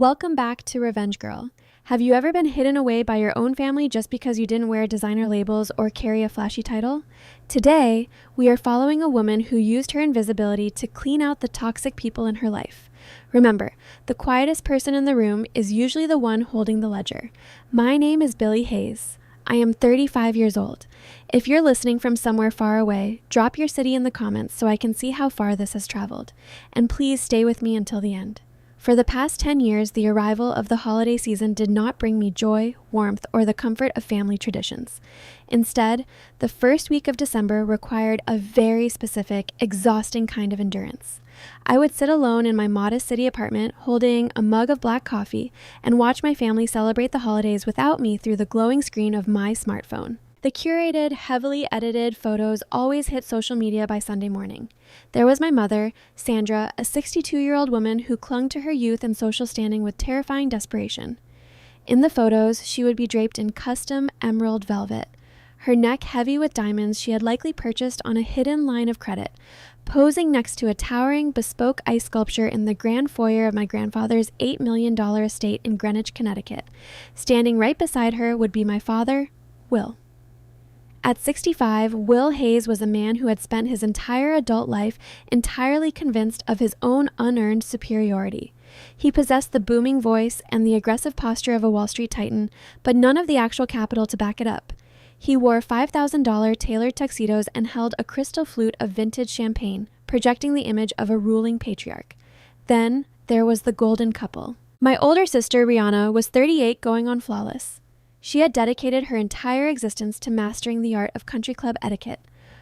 Welcome back to Revenge Girl. Have you ever been hidden away by your own family just because you didn't wear designer labels or carry a flashy title? Today, we are following a woman who used her invisibility to clean out the toxic people in her life. Remember, the quietest person in the room is usually the one holding the ledger. My name is Billie Hayes. I am 35 years old. If you're listening from somewhere far away, drop your city in the comments so I can see how far this has traveled. And please stay with me until the end. For the past 10 years, the arrival of the holiday season did not bring me joy, warmth, or the comfort of family traditions. Instead, the first week of December required a very specific, exhausting kind of endurance. I would sit alone in my modest city apartment, holding a mug of black coffee, and watch my family celebrate the holidays without me through the glowing screen of my smartphone. The curated, heavily edited photos always hit social media by Sunday morning. There was my mother, Sandra, a 62-year-old woman who clung to her youth and social standing with terrifying desperation. In the photos, she would be draped in custom emerald velvet, her neck heavy with diamonds she had likely purchased on a hidden line of credit, posing next to a towering, bespoke ice sculpture in the grand foyer of my grandfather's $8 million estate in Greenwich, Connecticut. Standing right beside her would be my father, Will. At 65, Will Hayes was a man who had spent his entire adult life entirely convinced of his own unearned superiority. He possessed the booming voice and the aggressive posture of a Wall Street titan, but none of the actual capital to back it up. He wore $5,000 tailored tuxedos and held a crystal flute of vintage champagne, projecting the image of a ruling patriarch. Then there was the golden couple. My older sister, Rihanna, was 38 going on flawless. She had dedicated her entire existence to mastering the art of country club etiquette.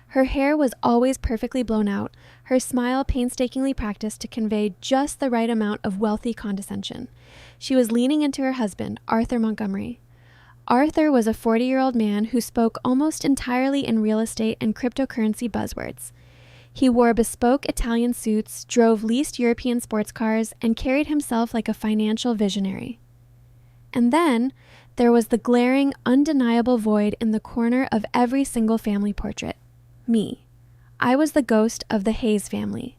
Her hair was always perfectly blown out, her smile painstakingly practiced to convey just the right amount of wealthy condescension. She was leaning into her husband, Arthur Montgomery. Arthur was a 40-year-old man who spoke almost entirely in real estate and cryptocurrency buzzwords. He wore bespoke Italian suits, drove leased European sports cars, and carried himself like a financial visionary. And then there was the glaring, undeniable void in the corner of every single family portrait. Me. I was the ghost of the Hayes family.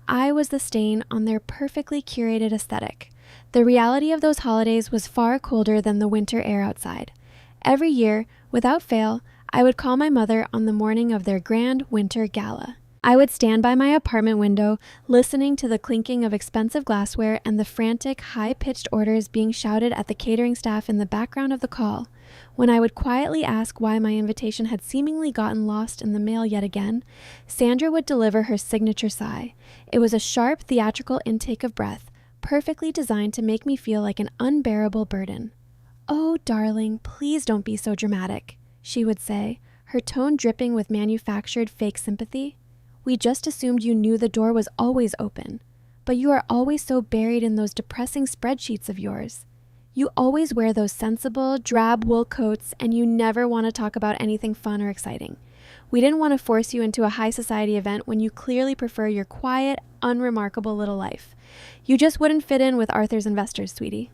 I was the stain on their perfectly curated aesthetic. The reality of those holidays was far colder than the winter air outside. Every year, without fail, I would call my mother on the morning of their grand winter gala. I would stand by my apartment window, listening to the clinking of expensive glassware and the frantic, high-pitched orders being shouted at the catering staff in the background of the call. When I would quietly ask why my invitation had seemingly gotten lost in the mail yet again, Sandra would deliver her signature sigh. It was a sharp, theatrical intake of breath, perfectly designed to make me feel like an unbearable burden. "Oh, darling, please don't be so dramatic," she would say, her tone dripping with manufactured fake sympathy. "We just assumed you knew the door was always open. But you are always so buried in those depressing spreadsheets of yours. You always wear those sensible, drab wool coats, and you never want to talk about anything fun or exciting. We didn't want to force you into a high society event when you clearly prefer your quiet, unremarkable little life. You just wouldn't fit in with Arthur's investors, sweetie."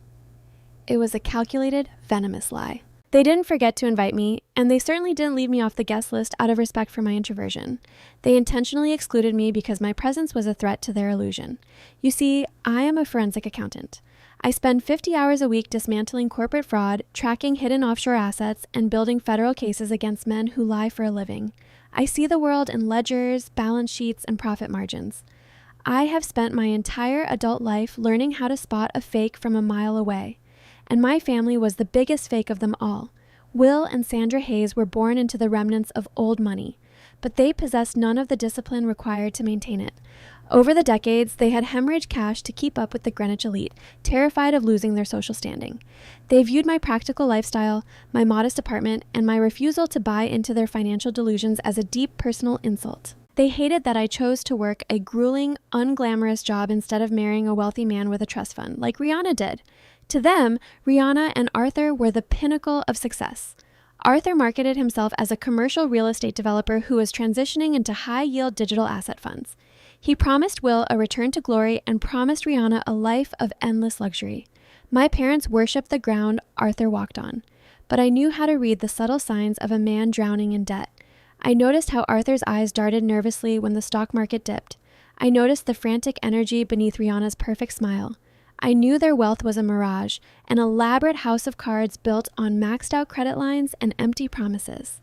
It was a calculated, venomous lie. They didn't forget to invite me, and they certainly didn't leave me off the guest list out of respect for my introversion. They intentionally excluded me because my presence was a threat to their illusion. You see, I am a forensic accountant. I spend 50 hours a week dismantling corporate fraud, tracking hidden offshore assets, and building federal cases against men who lie for a living. I see the world in ledgers, balance sheets, and profit margins. I have spent my entire adult life learning how to spot a fake from a mile away. And my family was the biggest fake of them all. Will and Sandra Hayes were born into the remnants of old money, but they possessed none of the discipline required to maintain it. Over the decades, they had hemorrhaged cash to keep up with the Greenwich elite, terrified of losing their social standing. They viewed my practical lifestyle, my modest apartment, and my refusal to buy into their financial delusions as a deep personal insult. They hated that I chose to work a grueling, unglamorous job instead of marrying a wealthy man with a trust fund, like Rihanna did. To them, Rihanna and Arthur were the pinnacle of success. Arthur marketed himself as a commercial real estate developer who was transitioning into high-yield digital asset funds. He promised Will a return to glory and promised Rihanna a life of endless luxury. My parents worshipped the ground Arthur walked on, but I knew how to read the subtle signs of a man drowning in debt. I noticed how Arthur's eyes darted nervously when the stock market dipped. I noticed the frantic energy beneath Rihanna's perfect smile. I knew their wealth was a mirage, an elaborate house of cards built on maxed out credit lines and empty promises.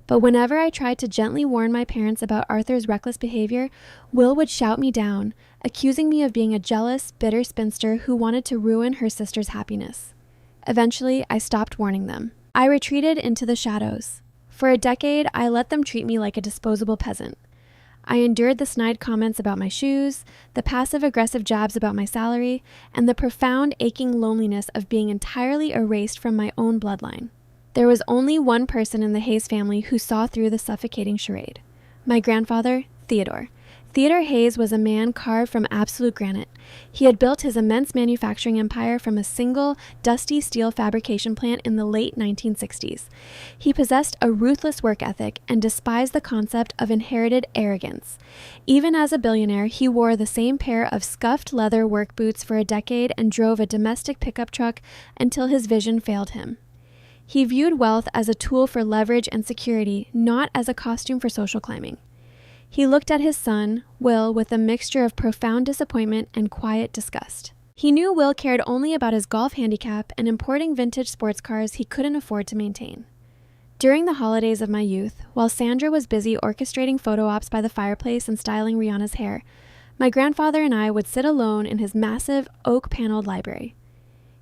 But whenever I tried to gently warn my parents about Arthur's reckless behavior, Will would shout me down, accusing me of being a jealous, bitter spinster who wanted to ruin her sister's happiness. Eventually, I stopped warning them. I retreated into the shadows. For a decade, I let them treat me like a disposable peasant. I endured the snide comments about my shoes, the passive-aggressive jabs about my salary, and the profound aching loneliness of being entirely erased from my own bloodline. There was only one person in the Hayes family who saw through the suffocating charade. My grandfather, Theodore. Theodore Hayes was a man carved from absolute granite. He had built his immense manufacturing empire from a single, dusty steel fabrication plant in the late 1960s. He possessed a ruthless work ethic and despised the concept of inherited arrogance. Even as a billionaire, he wore the same pair of scuffed leather work boots for a decade and drove a domestic pickup truck until his vision failed him. He viewed wealth as a tool for leverage and security, not as a costume for social climbing. He looked at his son, Will, with a mixture of profound disappointment and quiet disgust. He knew Will cared only about his golf handicap and importing vintage sports cars he couldn't afford to maintain. During the holidays of my youth, while Sandra was busy orchestrating photo ops by the fireplace and styling Rihanna's hair, my grandfather and I would sit alone in his massive, oak-paneled library.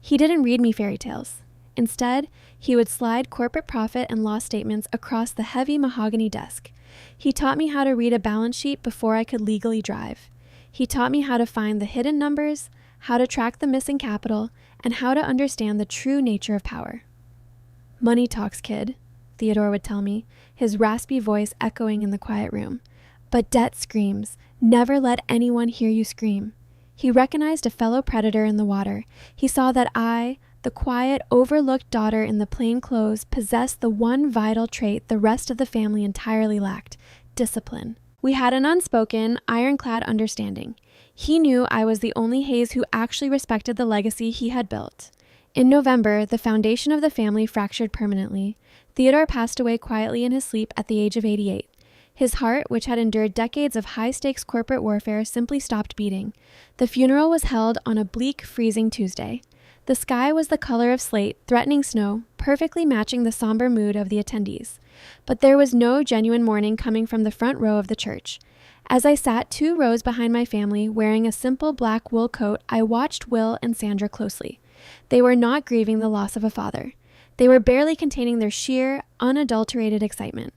He didn't read me fairy tales. Instead, he would slide corporate profit and loss statements across the heavy mahogany desk. He taught me how to read a balance sheet before I could legally drive. He taught me how to find the hidden numbers, how to track the missing capital, and how to understand the true nature of power. "Money talks, kid," Theodore would tell me, his raspy voice echoing in the quiet room. "But debt screams. Never let anyone hear you scream." He recognized a fellow predator in the water. He saw that I, the quiet, overlooked daughter in the plain clothes, possessed the one vital trait the rest of the family entirely lacked: discipline. We had an unspoken, ironclad understanding. He knew I was the only Hayes who actually respected the legacy he had built. In November, the foundation of the family fractured permanently. Theodore passed away quietly in his sleep at the age of 88. His heart, which had endured decades of high-stakes corporate warfare, simply stopped beating. The funeral was held on a bleak, freezing Tuesday. The sky was the color of slate, threatening snow, perfectly matching the somber mood of the attendees. But there was no genuine mourning coming from the front row of the church. As I sat 2 rows behind my family, wearing a simple black wool coat, I watched Will and Sandra closely. They were not grieving the loss of a father. They were barely containing their sheer, unadulterated excitement.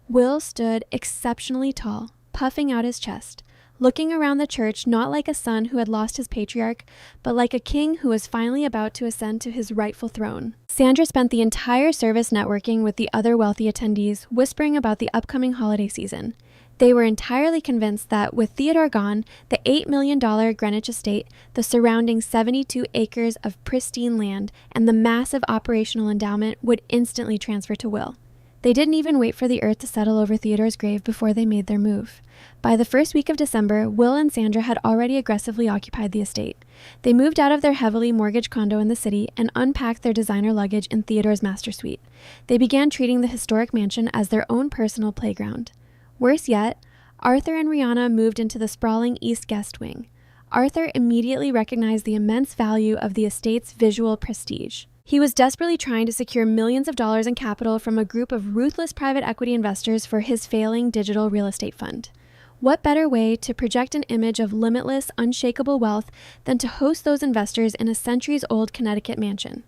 Will stood exceptionally tall, puffing out his chest, looking around the church not like a son who had lost his patriarch, but like a king who was finally about to ascend to his rightful throne. Sandra spent the entire service networking with the other wealthy attendees, whispering about the upcoming holiday season. They were entirely convinced that, with Theodore gone, the $8 million Greenwich estate, the surrounding 72 acres of pristine land, and the massive operational endowment would instantly transfer to Will. They didn't even wait for the earth to settle over Theodore's grave before they made their move. By the first week of December, Will and Sandra had already aggressively occupied the estate. They moved out of their heavily mortgaged condo in the city and unpacked their designer luggage in Theodore's master suite. They began treating the historic mansion as their own personal playground. Worse yet, Arthur and Rihanna moved into the sprawling East Guest Wing. Arthur immediately recognized the immense value of the estate's visual prestige. He was desperately trying to secure millions of dollars in capital from a group of ruthless private equity investors for his failing digital real estate fund. What better way to project an image of limitless, unshakable wealth than to host those investors in a centuries-old Connecticut mansion?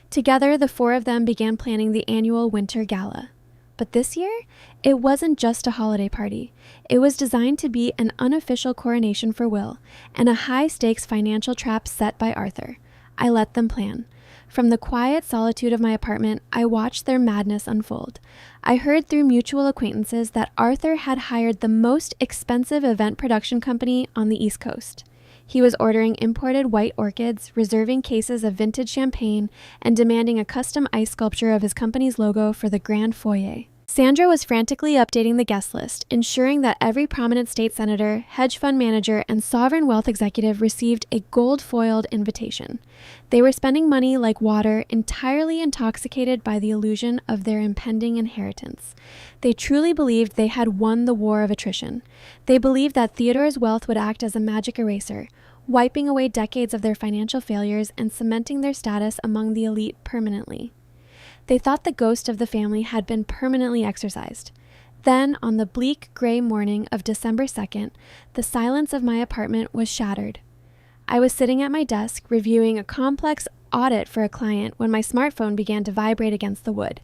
Together, the 4 of them began planning the annual Winter Gala. But this year, it wasn't just a holiday party. It was designed to be an unofficial coronation for Will, and a high-stakes financial trap set by Arthur. I let them plan. From the quiet solitude of my apartment, I watched their madness unfold. I heard through mutual acquaintances that Arthur had hired the most expensive event production company on the East Coast. He was ordering imported white orchids, reserving cases of vintage champagne, and demanding a custom ice sculpture of his company's logo for the grand foyer. Sandra was frantically updating the guest list, ensuring that every prominent state senator, hedge fund manager, and sovereign wealth executive received a gold-foiled invitation. They were spending money like water, entirely intoxicated by the illusion of their impending inheritance. They truly believed they had won the war of attrition. They believed that Theodore's wealth would act as a magic eraser. wiping away decades of their financial failures and cementing their status among the elite permanently. They thought the ghost of the family had been permanently exorcised. Then, on the bleak, gray morning of December 2nd, the silence of my apartment was shattered. I was sitting at my desk reviewing a complex audit for a client when my smartphone began to vibrate against the wood.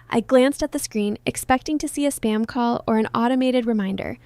I glanced at the screen, expecting to see a spam call or an automated reminder.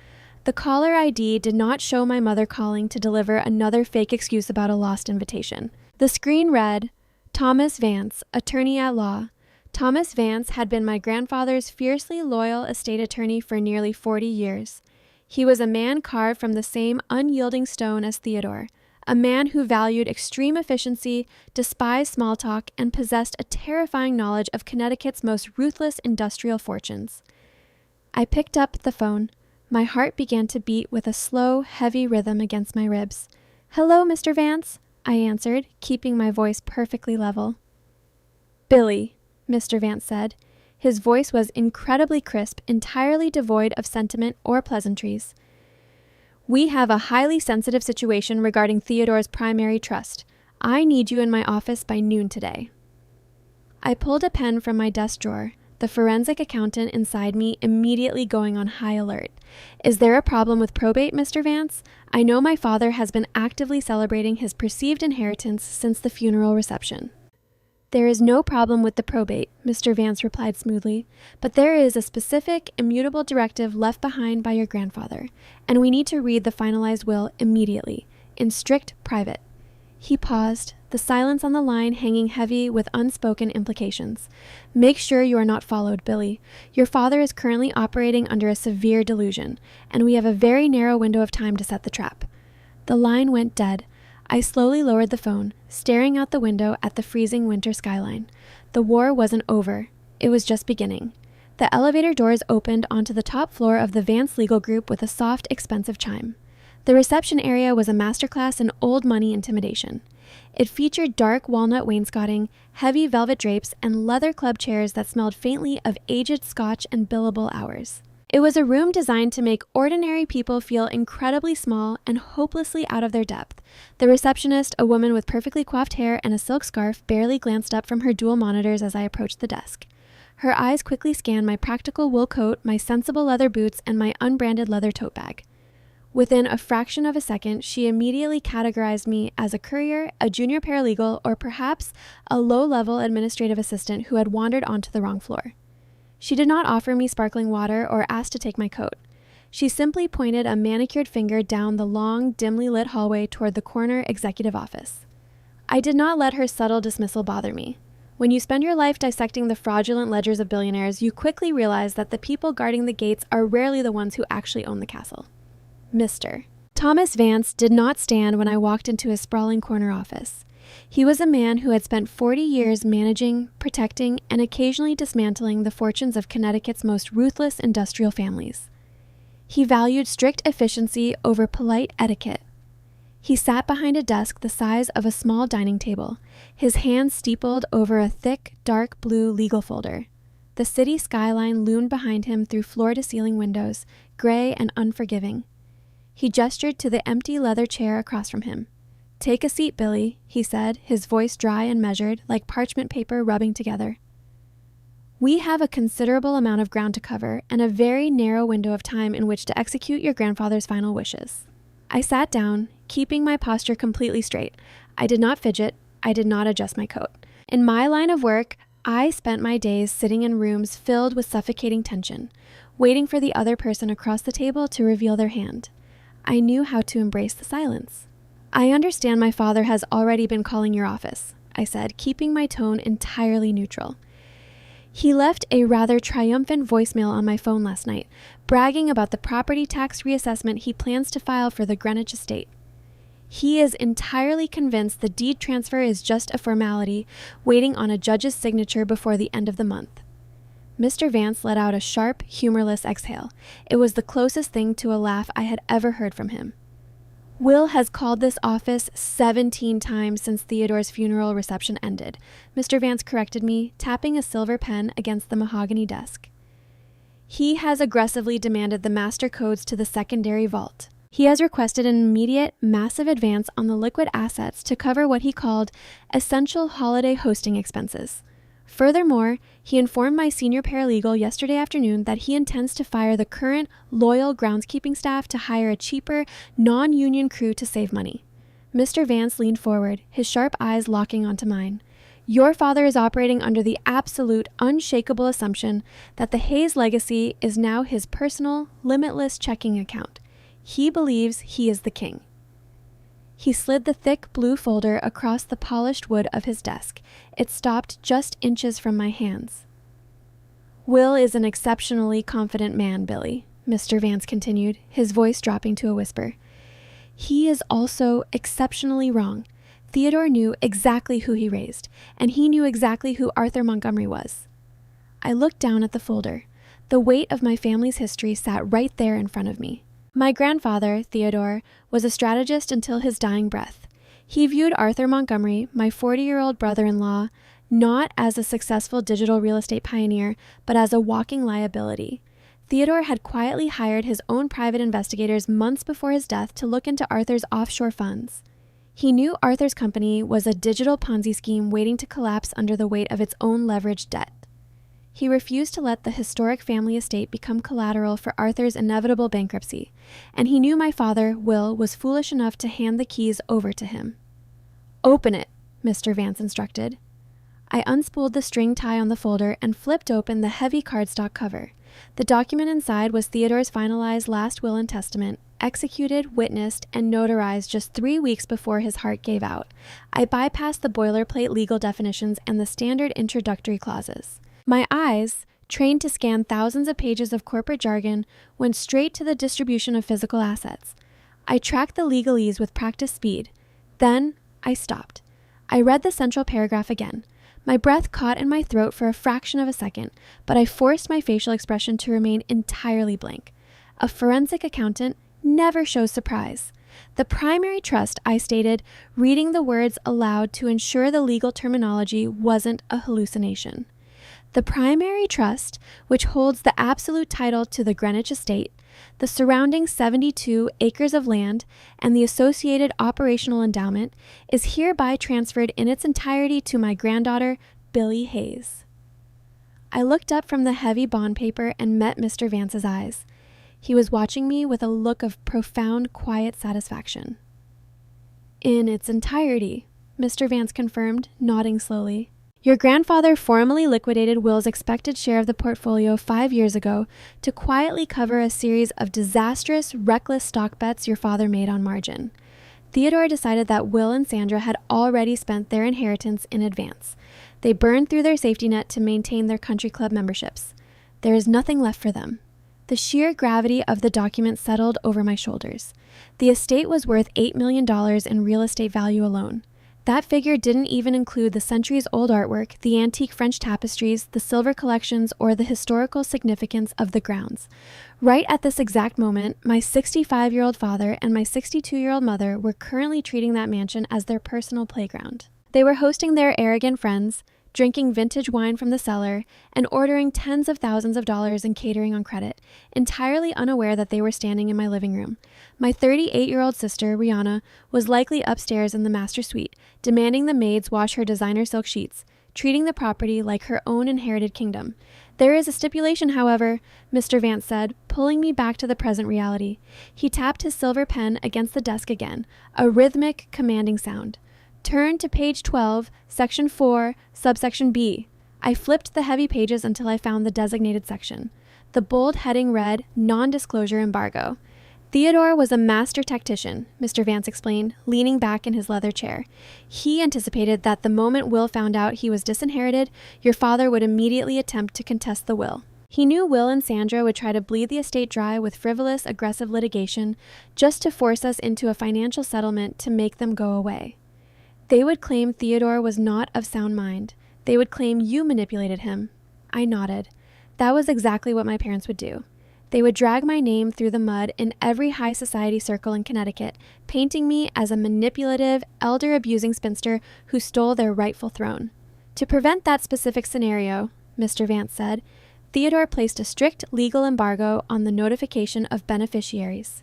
The caller ID did not show my mother calling to deliver another fake excuse about a lost invitation. The screen read, "Thomas Vance, attorney at law." Thomas Vance had been my grandfather's fiercely loyal estate attorney for nearly 40 years. He was a man carved from the same unyielding stone as Theodore, a man who valued extreme efficiency, despised small talk, and possessed a terrifying knowledge of Connecticut's most ruthless industrial fortunes. I picked up the phone. My heart began to beat with a slow, heavy rhythm against my ribs. "Hello, Mr. Vance," I answered, keeping my voice perfectly level. "Billy," Mr. Vance said. His voice was incredibly crisp, entirely devoid of sentiment or pleasantries. "We have a highly sensitive situation regarding Theodore's primary trust. I need you in my office by noon today." I pulled a pen from my desk drawer, the forensic accountant inside me immediately going on high alert. "Is there a problem with probate, Mr. Vance? I know my father has been actively celebrating his perceived inheritance since the funeral reception." "There is no problem with the probate," Mr. Vance replied smoothly, "but there is a specific, immutable directive left behind by your grandfather, and we need to read the finalized will immediately, in strict private." He paused, the silence on the line hanging heavy with unspoken implications. "Make sure you are not followed, Billy. Your father is currently operating under a severe delusion, and we have a very narrow window of time to set the trap." The line went dead. I slowly lowered the phone, staring out the window at the freezing winter skyline. The war wasn't over. It was just beginning. The elevator doors opened onto the top floor of the Vance Legal Group with a soft, expensive chime. The reception area was a masterclass in old money intimidation. It featured dark walnut wainscoting, heavy velvet drapes, and leather club chairs that smelled faintly of aged scotch and billable hours. It was a room designed to make ordinary people feel incredibly small and hopelessly out of their depth. The receptionist, a woman with perfectly coiffed hair and a silk scarf, barely glanced up from her dual monitors as I approached the desk. Her eyes quickly scanned my practical wool coat, my sensible leather boots, and my unbranded leather tote bag. Within a fraction of a second, she immediately categorized me as a courier, a junior paralegal, or perhaps a low-level administrative assistant who had wandered onto the wrong floor. She did not offer me sparkling water or ask to take my coat. She simply pointed a manicured finger down the long, dimly lit hallway toward the corner executive office. I did not let her subtle dismissal bother me. When you spend your life dissecting the fraudulent ledgers of billionaires, you quickly realize that the people guarding the gates are rarely the ones who actually own the castle. Mr. Thomas Vance did not stand when I walked into his sprawling corner office. He was a man who had spent 40 years managing, protecting, and occasionally dismantling the fortunes of Connecticut's most ruthless industrial families. He valued strict efficiency over polite etiquette. He sat behind a desk the size of a small dining table, his hands steepled over a thick, dark blue legal folder. The city skyline loomed behind him through floor-to-ceiling windows, gray and unforgiving. He gestured to the empty leather chair across from him. "Take a seat, Billy," he said, his voice dry and measured, like parchment paper rubbing together. "We have a considerable amount of ground to cover and a very narrow window of time in which to execute your grandfather's final wishes." I sat down, keeping my posture completely straight. I did not fidget. I did not adjust my coat. In my line of work, I spent my days sitting in rooms filled with suffocating tension, waiting for the other person across the table to reveal their hand. I knew how to embrace the silence. "I understand my father has already been calling your office," I said, keeping my tone entirely neutral. "He left a rather triumphant voicemail on my phone last night, bragging about the property tax reassessment he plans to file for the Greenwich estate. He is entirely convinced the deed transfer is just a formality, waiting on a judge's signature before the end of the month." Mr. Vance let out a sharp, humorless exhale. It was the closest thing to a laugh I had ever heard from him. "Will has called this office 17 times since Theodore's funeral reception ended," Mr. Vance corrected me, tapping a silver pen against the mahogany desk. "He has aggressively demanded the master codes to the secondary vault. He has requested an immediate, massive advance on the liquid assets to cover what he called essential holiday hosting expenses. Furthermore, he informed my senior paralegal yesterday afternoon that he intends to fire the current loyal groundskeeping staff to hire a cheaper, non-union crew to save money. Mr. Vance leaned forward, his sharp eyes locking onto mine. Your father is operating under the absolute, unshakable assumption that the Hayes legacy is now his personal, limitless checking account. He believes he is the king. He slid the thick blue folder across the polished wood of his desk. It stopped just inches from my hands. Will is an exceptionally confident man, Billy, Mr. Vance continued, his voice dropping to a whisper. He is also exceptionally wrong. Theodore knew exactly who he raised, and he knew exactly who Arthur Montgomery was. I looked down at the folder. The weight of my family's history sat right there in front of me. My grandfather, Theodore, was a strategist until his dying breath. He viewed Arthur Montgomery, my 40-year-old brother-in-law, not as a successful digital real estate pioneer, but as a walking liability. Theodore had quietly hired his own private investigators months before his death to look into Arthur's offshore funds. He knew Arthur's company was a digital Ponzi scheme waiting to collapse under the weight of its own leveraged debt. He refused to let the historic family estate become collateral for Arthur's inevitable bankruptcy, and he knew my father, Will, was foolish enough to hand the keys over to him. Open it, Mr. Vance instructed. I unspooled the string tie on the folder and flipped open the heavy cardstock cover. The document inside was Theodore's finalized last will and testament, executed, witnessed, and notarized just 3 weeks before his heart gave out. I bypassed the boilerplate legal definitions and the standard introductory clauses. My eyes, trained to scan thousands of pages of corporate jargon, went straight to the distribution of physical assets. I tracked the legalese with practiced speed. Then I stopped. I read the central paragraph again. My breath caught in my throat for a fraction of a second, but I forced my facial expression to remain entirely blank. A forensic accountant never shows surprise. The primary trust, I stated, reading the words aloud to ensure the legal terminology wasn't a hallucination. The primary trust, which holds the absolute title to the Greenwich estate, the surrounding 72 acres of land, and the associated operational endowment, is hereby transferred in its entirety to my granddaughter, Billy Hayes. I looked up from the heavy bond paper and met Mr. Vance's eyes. He was watching me with a look of profound, quiet satisfaction. In its entirety, Mr. Vance confirmed, nodding slowly. Your grandfather formally liquidated Will's expected share of the portfolio 5 years ago to quietly cover a series of disastrous, reckless stock bets your father made on margin. Theodore decided that Will and Sandra had already spent their inheritance in advance. They burned through their safety net to maintain their country club memberships. There is nothing left for them. The sheer gravity of the document settled over my shoulders. The estate was worth $8 million in real estate value alone. That figure didn't even include the centuries-old artwork, the antique French tapestries, the silver collections, or the historical significance of the grounds. Right at this exact moment, my 65-year-old father and my 62-year-old mother were currently treating that mansion as their personal playground. They were hosting their arrogant friends, drinking vintage wine from the cellar, and ordering tens of thousands of dollars in catering on credit, entirely unaware that they were standing in my living room. My 38-year-old sister, Rihanna, was likely upstairs in the master suite, demanding the maids wash her designer silk sheets, treating the property like her own inherited kingdom. There is a stipulation, however, Mr. Vance said, pulling me back to the present reality. He tapped his silver pen against the desk again, a rhythmic, commanding sound. Turn to page 12, section 4, subsection B. I flipped the heavy pages until I found the designated section. The bold heading read, Non-Disclosure Embargo. Theodore was a master tactician, Mr. Vance explained, leaning back in his leather chair. He anticipated that the moment Will found out he was disinherited, your father would immediately attempt to contest the will. He knew Will and Sandra would try to bleed the estate dry with frivolous, aggressive litigation just to force us into a financial settlement to make them go away. They would claim Theodore was not of sound mind. They would claim you manipulated him. I nodded. That was exactly what my parents would do. They would drag my name through the mud in every high society circle in Connecticut, painting me as a manipulative, elder-abusing spinster who stole their rightful throne. To prevent that specific scenario, Mr. Vance said, Theodore placed a strict legal embargo on the notification of beneficiaries.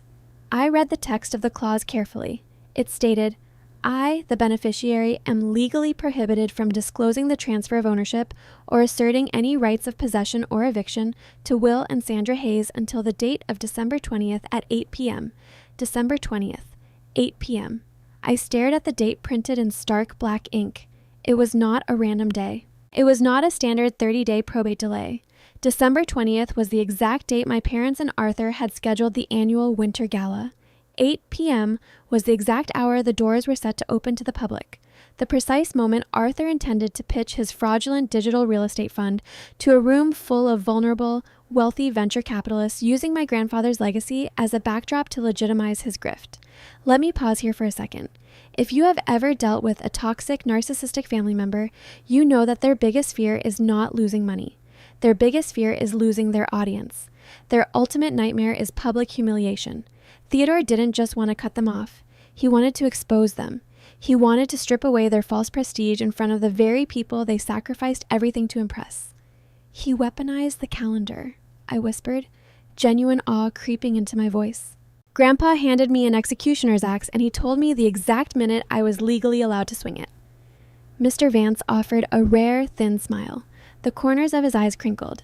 I read the text of the clause carefully. It stated, I, the beneficiary, am legally prohibited from disclosing the transfer of ownership or asserting any rights of possession or eviction to Will and Sandra Hayes until the date of December 20th at 8 p.m. December 20th, 8 p.m. I stared at the date printed in stark black ink. It was not a random day. It was not a standard 30-day probate delay. December 20th was the exact date my parents and Arthur had scheduled the annual winter gala. 8 p.m. was the exact hour the doors were set to open to the public, the precise moment Arthur intended to pitch his fraudulent digital real estate fund to a room full of vulnerable, wealthy venture capitalists using my grandfather's legacy as a backdrop to legitimize his grift. Let me pause here for a second. If you have ever dealt with a toxic, narcissistic family member, you know that their biggest fear is not losing money. Their biggest fear is losing their audience. Their ultimate nightmare is public humiliation. Theodore didn't just want to cut them off. He wanted to expose them. He wanted to strip away their false prestige in front of the very people they sacrificed everything to impress. He weaponized the calendar, I whispered, genuine awe creeping into my voice. Grandpa handed me an executioner's axe and he told me the exact minute I was legally allowed to swing it. Mr. Vance offered a rare, thin smile. The corners of his eyes crinkled.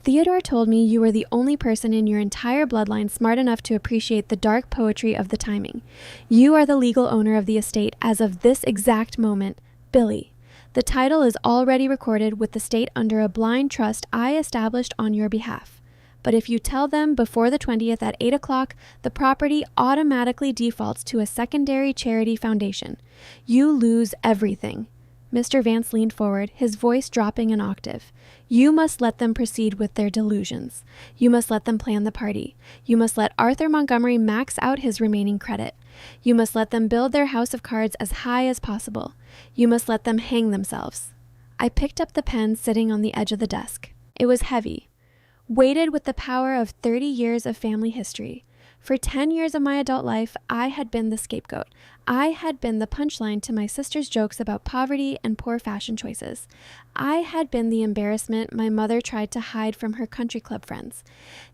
Theodore told me you were the only person in your entire bloodline smart enough to appreciate the dark poetry of the timing. You are the legal owner of the estate as of this exact moment, Billy. The title is already recorded with the state under a blind trust I established on your behalf. But if you tell them before the 20th at 8 o'clock, the property automatically defaults to a secondary charity foundation. You lose everything. Mr. Vance leaned forward, his voice dropping an octave. You must let them proceed with their delusions. You must let them plan the party. You must let Arthur Montgomery max out his remaining credit. You must let them build their house of cards as high as possible. You must let them hang themselves. I picked up the pen sitting on the edge of the desk. It was heavy, weighted with the power of 30 years of family history. For 10 years of my adult life, I had been the scapegoat. I had been the punchline to my sister's jokes about poverty and poor fashion choices. I had been the embarrassment my mother tried to hide from her country club friends.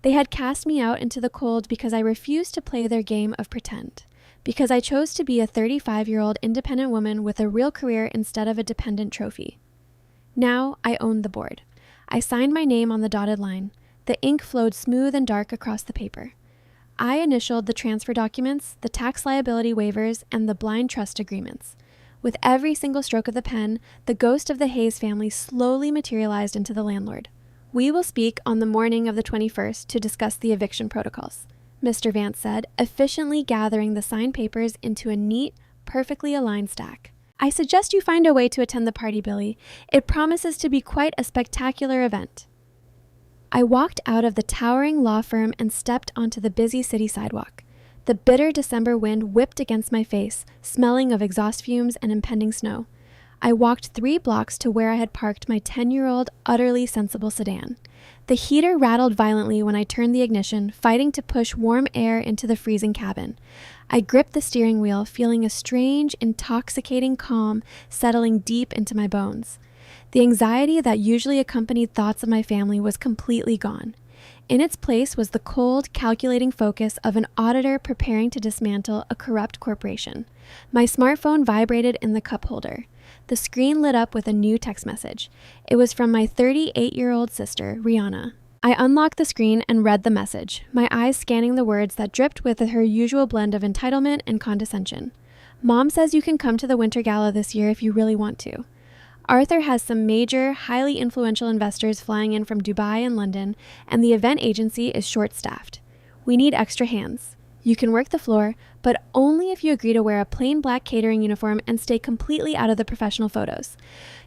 They had cast me out into the cold because I refused to play their game of pretend. Because I chose to be a 35-year-old independent woman with a real career instead of a dependent trophy. Now I owned the board. I signed my name on the dotted line. The ink flowed smooth and dark across the paper. I initialed the transfer documents, the tax liability waivers, and the blind trust agreements. With every single stroke of the pen, the ghost of the Hayes family slowly materialized into the landlord. We will speak on the morning of the 21st to discuss the eviction protocols, Mr. Vance said, efficiently gathering the signed papers into a neat, perfectly aligned stack. I suggest you find a way to attend the party, Billy. It promises to be quite a spectacular event. I walked out of the towering law firm and stepped onto the busy city sidewalk. The bitter December wind whipped against my face, smelling of exhaust fumes and impending snow. I walked 3 blocks to where I had parked my 10-year-old, utterly sensible sedan. The heater rattled violently when I turned the ignition, fighting to push warm air into the freezing cabin. I gripped the steering wheel, feeling a strange, intoxicating calm settling deep into my bones. The anxiety that usually accompanied thoughts of my family was completely gone. In its place was the cold, calculating focus of an auditor preparing to dismantle a corrupt corporation. My smartphone vibrated in the cup holder. The screen lit up with a new text message. It was from my 38-year-old sister, Rihanna. I unlocked the screen and read the message, my eyes scanning the words that dripped with her usual blend of entitlement and condescension. Mom says you can come to the winter gala this year if you really want to. Arthur has some major, highly influential investors flying in from Dubai and London, and the event agency is short-staffed. We need extra hands. You can work the floor, but only if you agree to wear a plain black catering uniform and stay completely out of the professional photos.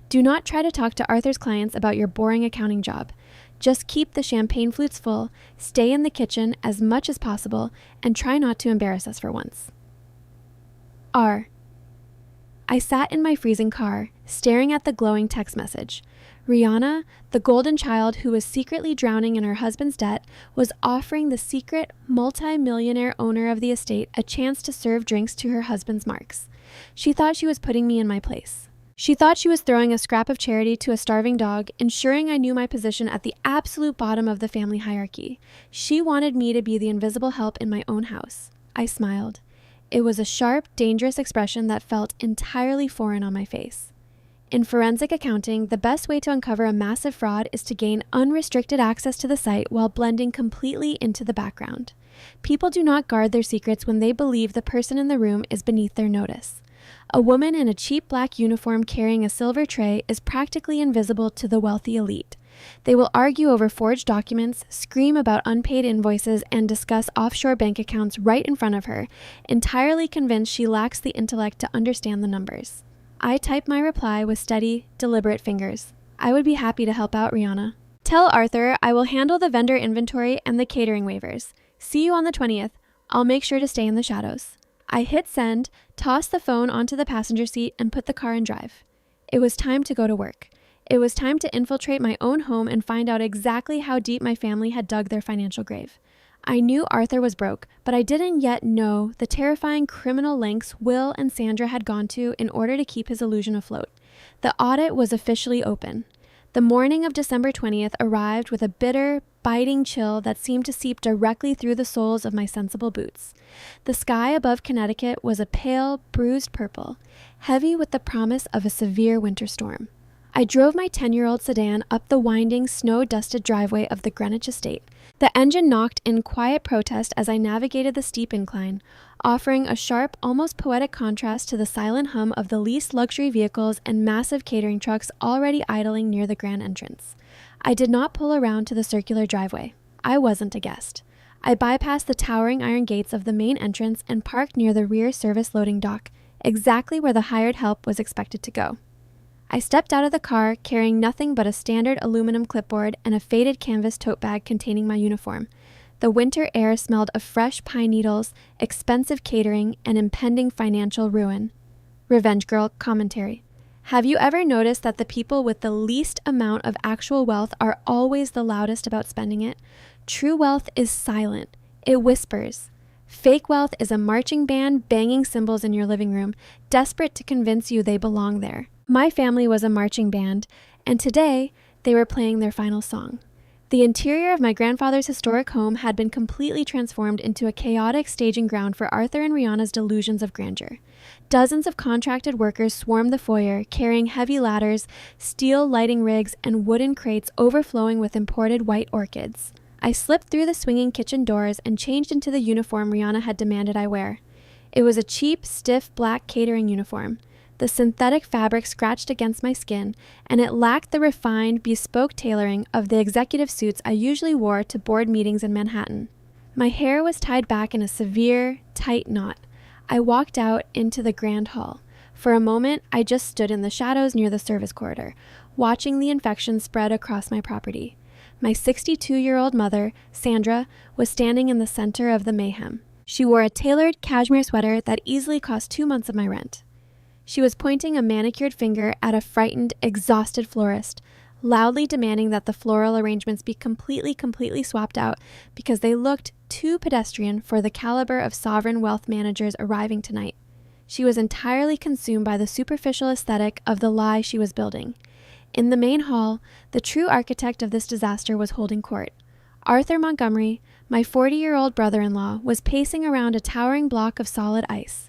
Do not try to talk to Arthur's clients about your boring accounting job. Just keep the champagne flutes full, stay in the kitchen as much as possible, and try not to embarrass us for once. R. I sat in my freezing car, staring at the glowing text message. Rihanna, the golden child who was secretly drowning in her husband's debt, was offering the secret, multi-millionaire owner of the estate a chance to serve drinks to her husband's marks. She thought she was putting me in my place. She thought she was throwing a scrap of charity to a starving dog, ensuring I knew my position at the absolute bottom of the family hierarchy. She wanted me to be the invisible help in my own house. I smiled. It was a sharp, dangerous expression that felt entirely foreign on my face. In forensic accounting, the best way to uncover a massive fraud is to gain unrestricted access to the site while blending completely into the background. People do not guard their secrets when they believe the person in the room is beneath their notice. A woman in a cheap black uniform carrying a silver tray is practically invisible to the wealthy elite. They will argue over forged documents, scream about unpaid invoices, and discuss offshore bank accounts right in front of her, entirely convinced she lacks the intellect to understand the numbers. I typed my reply with steady, deliberate fingers. I would be happy to help out, Rihanna. Tell Arthur I will handle the vendor inventory and the catering waivers. See you on the 20th. I'll make sure to stay in the shadows. I hit send, tossed the phone onto the passenger seat, and put the car in drive. It was time to go to work. It was time to infiltrate my own home and find out exactly how deep my family had dug their financial grave. I knew Arthur was broke, but I didn't yet know the terrifying criminal lengths Will and Sandra had gone to in order to keep his illusion afloat. The audit was officially open. The morning of December 20th arrived with a bitter, biting chill that seemed to seep directly through the soles of my sensible boots. The sky above Connecticut was a pale, bruised purple, heavy with the promise of a severe winter storm. I drove my 10-year-old sedan up the winding, snow-dusted driveway of the Greenwich estate. The engine knocked in quiet protest as I navigated the steep incline, offering a sharp, almost poetic contrast to the silent hum of the leased luxury vehicles and massive catering trucks already idling near the grand entrance. I did not pull around to the circular driveway. I wasn't a guest. I bypassed the towering iron gates of the main entrance and parked near the rear service loading dock, exactly where the hired help was expected to go. I stepped out of the car carrying nothing but a standard aluminum clipboard and a faded canvas tote bag containing my uniform. The winter air smelled of fresh pine needles, expensive catering, and impending financial ruin. Revenge Girl commentary. Have you ever noticed that the people with the least amount of actual wealth are always the loudest about spending it? True wealth is silent. It whispers. Fake wealth is a marching band banging cymbals in your living room, desperate to convince you they belong there. My family was a marching band, and today they were playing their final song. The interior of my grandfather's historic home had been completely transformed into a chaotic staging ground for Arthur and Rihanna's delusions of grandeur. Dozens of contracted workers swarmed the foyer, carrying heavy ladders, steel lighting rigs, and wooden crates overflowing with imported white orchids. I slipped through the swinging kitchen doors and changed into the uniform Rihanna had demanded I wear. It was a cheap, stiff black catering uniform. The synthetic fabric scratched against my skin, and it lacked the refined, bespoke tailoring of the executive suits I usually wore to board meetings in Manhattan. My hair was tied back in a severe, tight knot. I walked out into the grand hall. For a moment, I just stood in the shadows near the service corridor, watching the infection spread across my property. My 62-year-old mother, Sandra, was standing in the center of the mayhem. She wore a tailored cashmere sweater that easily cost 2 months of my rent. She was pointing a manicured finger at a frightened, exhausted florist, loudly demanding that the floral arrangements be completely swapped out because they looked too pedestrian for the caliber of sovereign wealth managers arriving tonight. She was entirely consumed by the superficial aesthetic of the lie she was building. In the main hall, the true architect of this disaster was holding court. Arthur Montgomery, my 40-year-old brother-in-law, was pacing around a towering block of solid ice.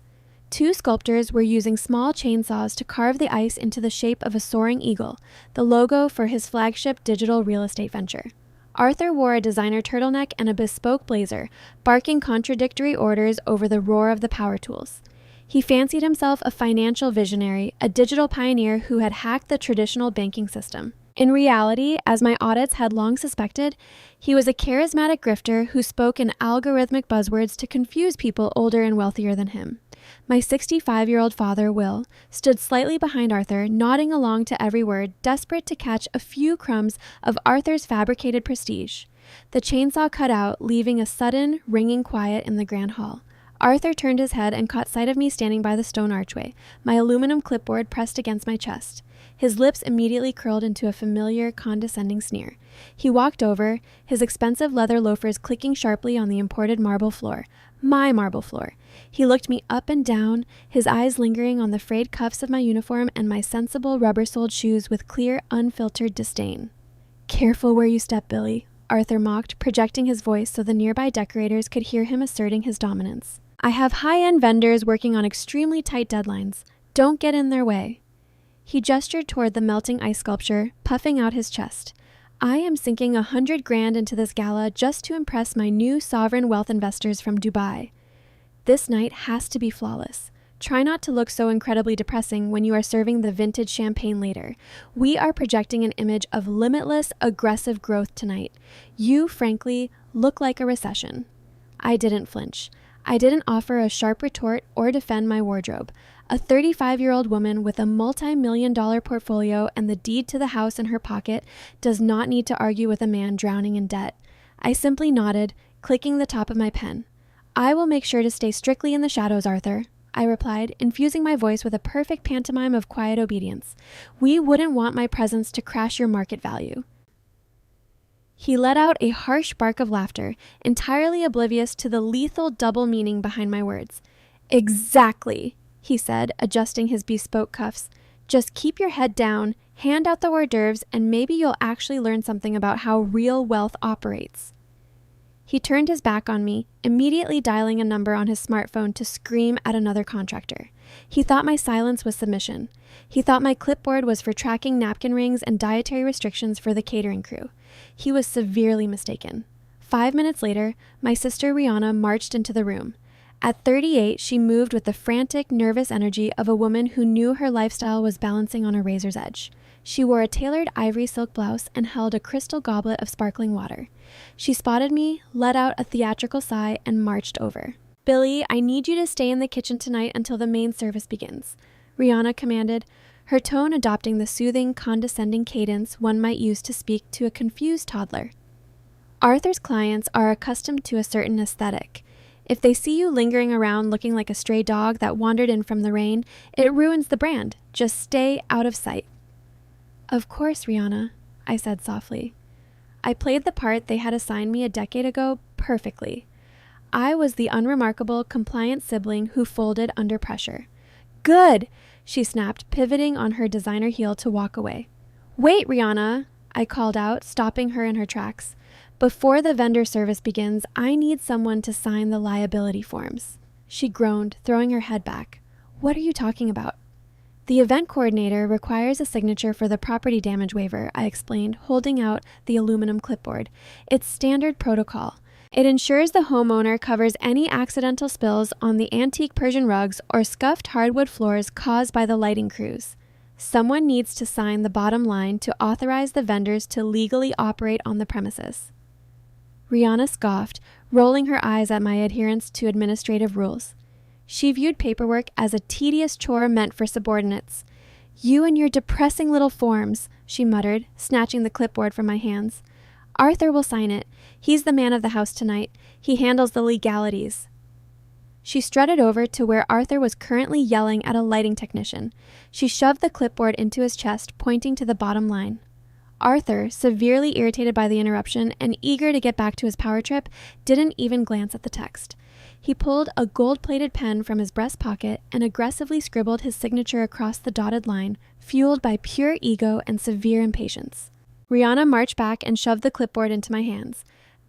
2 sculptors were using small chainsaws to carve the ice into the shape of a soaring eagle, the logo for his flagship digital real estate venture. Arthur wore a designer turtleneck and a bespoke blazer, barking contradictory orders over the roar of the power tools. He fancied himself a financial visionary, a digital pioneer who had hacked the traditional banking system. In reality, as my audits had long suspected, he was a charismatic grifter who spoke in algorithmic buzzwords to confuse people older and wealthier than him. My 65-year-old father, Will, stood slightly behind Arthur, nodding along to every word, desperate to catch a few crumbs of Arthur's fabricated prestige. The chainsaw cut out, leaving a sudden, ringing quiet in the grand hall. Arthur turned his head and caught sight of me standing by the stone archway, my aluminum clipboard pressed against my chest. His lips immediately curled into a familiar, condescending sneer. He walked over, his expensive leather loafers clicking sharply on the imported marble floor. My marble floor. He looked me up and down, his eyes lingering on the frayed cuffs of my uniform and my sensible rubber-soled shoes with clear, unfiltered disdain. "Careful where you step, Billy," Arthur mocked, projecting his voice so the nearby decorators could hear him asserting his dominance. I have high-end vendors working on extremely tight deadlines. Don't get in their way. He gestured toward the melting ice sculpture, puffing out his chest. I am sinking $100,000 into this gala just to impress my new sovereign wealth investors from Dubai. This night has to be flawless. Try not to look so incredibly depressing when you are serving the vintage champagne later. We are projecting an image of limitless, aggressive growth tonight. You, frankly, look like a recession. I didn't flinch. I didn't offer a sharp retort or defend my wardrobe. A 35-year-old woman with a multi-million-dollar portfolio and the deed to the house in her pocket does not need to argue with a man drowning in debt. I simply nodded, clicking the top of my pen. I will make sure to stay strictly in the shadows, Arthur, I replied, infusing my voice with a perfect pantomime of quiet obedience. We wouldn't want my presence to crash your market value. He let out a harsh bark of laughter, entirely oblivious to the lethal double meaning behind my words. Exactly, he said, adjusting his bespoke cuffs. Just keep your head down, hand out the hors d'oeuvres, and maybe you'll actually learn something about how real wealth operates. He turned his back on me, immediately dialing a number on his smartphone to scream at another contractor. He thought my silence was submission. He thought my clipboard was for tracking napkin rings and dietary restrictions for the catering crew. He was severely mistaken. 5 minutes later, my sister Rihanna marched into the room. At 38, she moved with the frantic, nervous energy of a woman who knew her lifestyle was balancing on a razor's edge. She wore a tailored ivory silk blouse and held a crystal goblet of sparkling water. She spotted me, let out a theatrical sigh, and marched over. Billy, I need you to stay in the kitchen tonight until the main service begins, Rihanna commanded, her tone adopting the soothing, condescending cadence one might use to speak to a confused toddler. Arthur's clients are accustomed to a certain aesthetic. If they see you lingering around looking like a stray dog that wandered in from the rain, it ruins the brand. Just stay out of sight. Of course, Rihanna, I said softly. I played the part they had assigned me a decade ago perfectly. I was the unremarkable, compliant sibling who folded under pressure. Good, she snapped, pivoting on her designer heel to walk away. Wait, Rihanna, I called out, stopping her in her tracks. Before the vendor service begins, I need someone to sign the liability forms. She groaned, throwing her head back. What are you talking about? The event coordinator requires a signature for the property damage waiver, I explained, holding out the aluminum clipboard. It's standard protocol. It ensures the homeowner covers any accidental spills on the antique Persian rugs or scuffed hardwood floors caused by the lighting crews. Someone needs to sign the bottom line to authorize the vendors to legally operate on the premises. Rihanna scoffed, rolling her eyes at my adherence to administrative rules. She viewed paperwork as a tedious chore meant for subordinates. You and your depressing little forms, she muttered, snatching the clipboard from my hands. Arthur will sign it. He's the man of the house tonight. He handles the legalities. She strutted over to where Arthur was currently yelling at a lighting technician. She shoved the clipboard into his chest, pointing to the bottom line. Arthur, severely irritated by the interruption and eager to get back to his power trip, didn't even glance at the text. He pulled a gold-plated pen from his breast pocket and aggressively scribbled his signature across the dotted line, fueled by pure ego and severe impatience. Rihanna marched back and shoved the clipboard into my hands.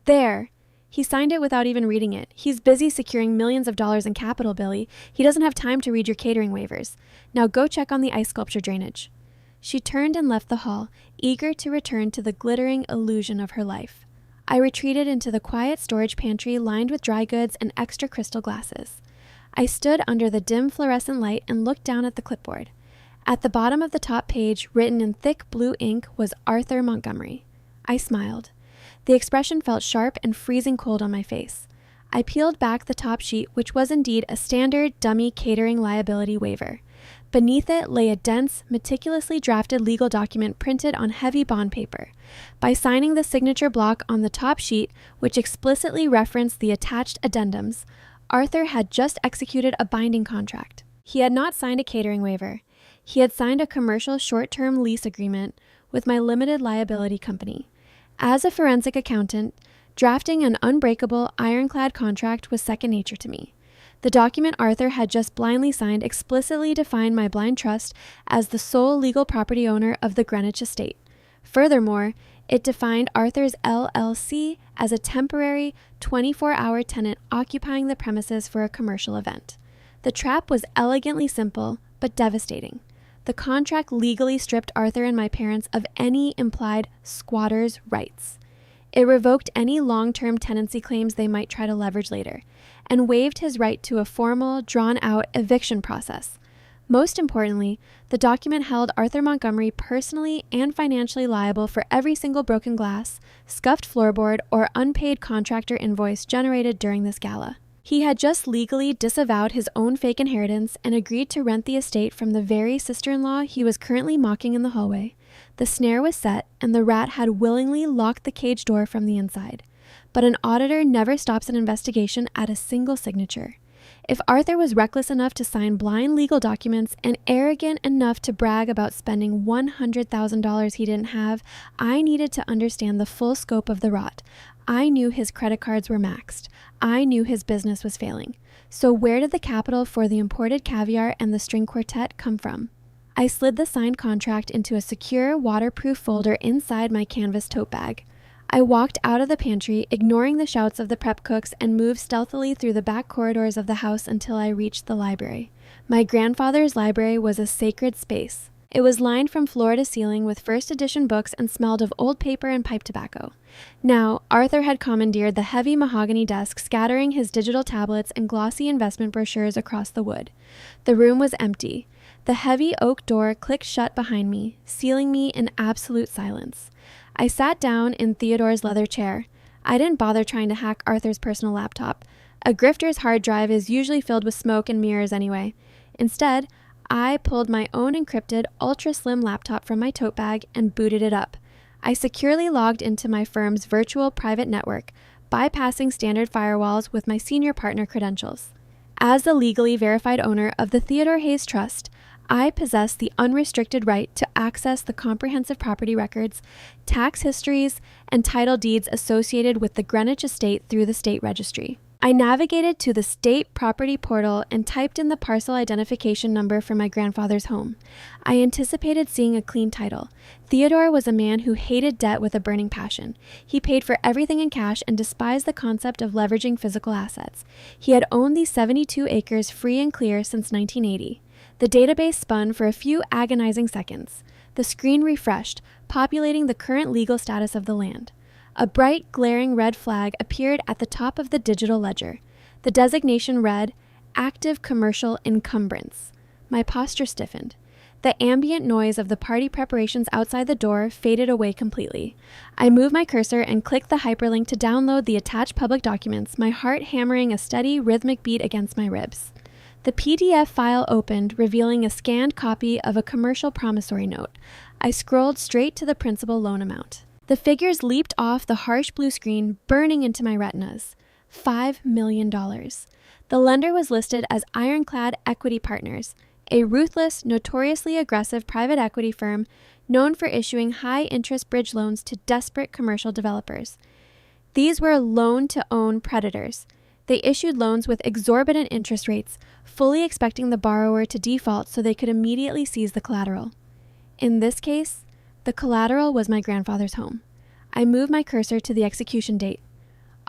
There! He signed it without even reading it. He's busy securing millions of dollars in capital, Billy. He doesn't have time to read your catering waivers. Now go check on the ice sculpture drainage. She turned and left the hall, eager to return to the glittering illusion of her life. I retreated into the quiet storage pantry lined with dry goods and extra crystal glasses. I stood under the dim fluorescent light and looked down at the clipboard. At the bottom of the top page, written in thick blue ink, was Arthur Montgomery. I smiled. The expression felt sharp and freezing cold on my face. I peeled back the top sheet, which was indeed a standard dummy catering liability waiver. Beneath it lay a dense, meticulously drafted legal document printed on heavy bond paper. By signing the signature block on the top sheet, which explicitly referenced the attached addendums, Arthur had just executed a binding contract. He had not signed a catering waiver. He had signed a commercial short-term lease agreement with my limited liability company. As a forensic accountant, drafting an unbreakable, ironclad contract was second nature to me. The document Arthur had just blindly signed explicitly defined my blind trust as the sole legal property owner of the Greenwich estate. Furthermore, It defined Arthur's LLC as a temporary 24-hour tenant occupying the premises for a commercial event. The trap was elegantly simple, but devastating. The contract legally stripped Arthur and my parents of any implied squatter's rights. It revoked any long-term tenancy claims they might try to leverage later, and waived his right to a formal, drawn-out eviction process. Most importantly, the document held Arthur Montgomery personally and financially liable for every single broken glass, scuffed floorboard, or unpaid contractor invoice generated during this gala. He had just legally disavowed his own fake inheritance and agreed to rent the estate from the very sister-in-law he was currently mocking in the hallway. The snare was set, and the rat had willingly locked the cage door from the inside. But an auditor never stops an investigation at a single signature. If Arthur was reckless enough to sign blind legal documents and arrogant enough to brag about spending $100,000 he didn't have, I needed to understand the full scope of the rot. I knew his credit cards were maxed. I knew his business was failing. So where did the capital for the imported caviar and the string quartet come from? I slid the signed contract into a secure, waterproof folder inside my canvas tote bag. I walked out of the pantry, ignoring the shouts of the prep cooks, and moved stealthily through the back corridors of the house until I reached the library. My grandfather's library was a sacred space. It was lined from floor to ceiling with first edition books and smelled of old paper and pipe tobacco. Now, Arthur had commandeered the heavy mahogany desk, scattering his digital tablets and glossy investment brochures across the wood. The room was empty. The heavy oak door clicked shut behind me, sealing me in absolute silence. I sat down in Theodore's leather chair. I didn't bother trying to hack Arthur's personal laptop. A grifter's hard drive is usually filled with smoke and mirrors anyway. Instead, I pulled my own encrypted, ultra-slim laptop from my tote bag and booted it up. I securely logged into my firm's virtual private network, bypassing standard firewalls with my senior partner credentials. As the legally verified owner of the Theodore Hayes Trust, I possess the unrestricted right to access the comprehensive property records, tax histories, and title deeds associated with the Greenwich estate through the state registry. I navigated to the state property portal and typed in the parcel identification number for my grandfather's home. I anticipated seeing a clean title. Theodore was a man who hated debt with a burning passion. He paid for everything in cash and despised the concept of leveraging physical assets. He had owned these 72 acres free and clear since 1980. The database spun for a few agonizing seconds. The screen refreshed, populating the current legal status of the land. A bright, glaring red flag appeared at the top of the digital ledger. The designation read, Active Commercial Encumbrance. My posture stiffened. The ambient noise of the party preparations outside the door faded away completely. I moved my cursor and clicked the hyperlink to download the attached public documents, my heart hammering a steady, rhythmic beat against my ribs. The PDF file opened, revealing a scanned copy of a commercial promissory note. I scrolled straight to the principal loan amount. The figures leaped off the harsh blue screen, burning into my retinas. $5 million. The lender was listed as Ironclad Equity Partners, a ruthless, notoriously aggressive private equity firm known for issuing high-interest bridge loans to desperate commercial developers. These were loan-to-own predators. They issued loans with exorbitant interest rates, fully expecting the borrower to default so they could immediately seize the collateral. In this case, the collateral was my grandfather's home. I moved my cursor to the execution date.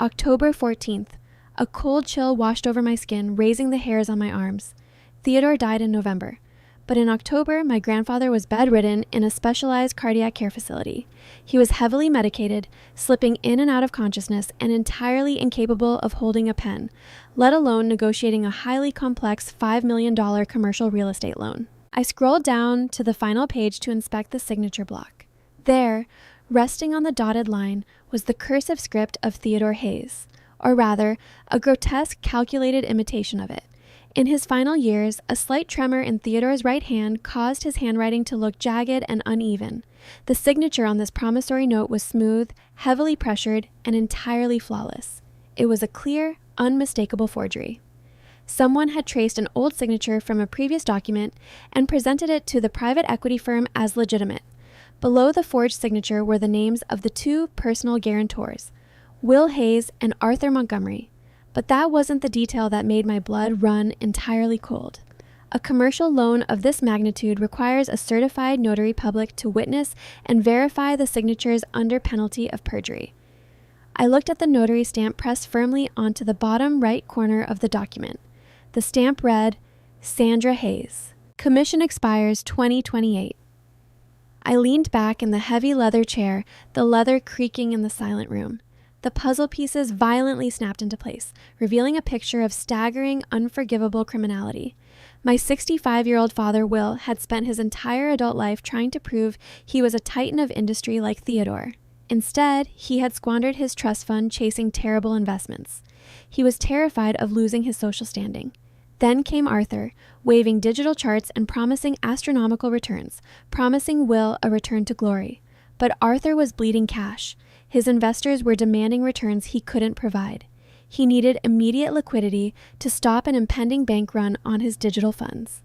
October 14th. A cold chill washed over my skin, raising the hairs on my arms. Theodore died in November. But in October, my grandfather was bedridden in a specialized cardiac care facility. He was heavily medicated, slipping in and out of consciousness, and entirely incapable of holding a pen, let alone negotiating a highly complex $5 million commercial real estate loan. I scrolled down to the final page to inspect the signature block. There, resting on the dotted line, was the cursive script of Theodore Hayes, or rather, a grotesque, calculated imitation of it. In his final years, a slight tremor in Theodore's right hand caused his handwriting to look jagged and uneven. The signature on this promissory note was smooth, heavily pressured, and entirely flawless. It was a clear, unmistakable forgery. Someone had traced an old signature from a previous document and presented it to the private equity firm as legitimate. Below the forged signature were the names of the two personal guarantors, Will Hayes and Arthur Montgomery. But that wasn't the detail that made my blood run entirely cold. A commercial loan of this magnitude requires a certified notary public to witness and verify the signatures under penalty of perjury. I looked at the notary stamp pressed firmly onto the bottom right corner of the document. The stamp read, Sandra Hayes. Commission expires 2028. I leaned back in the heavy leather chair, the leather creaking in the silent room. The puzzle pieces violently snapped into place, revealing a picture of staggering, unforgivable criminality. My 65-year-old father, Will, had spent his entire adult life trying to prove he was a titan of industry like Theodore. Instead, he had squandered his trust fund chasing terrible investments. He was terrified of losing his social standing. Then came Arthur, waving digital charts and promising astronomical returns, promising Will a return to glory. But Arthur was bleeding cash. His investors were demanding returns he couldn't provide. He needed immediate liquidity to stop an impending bank run on his digital funds.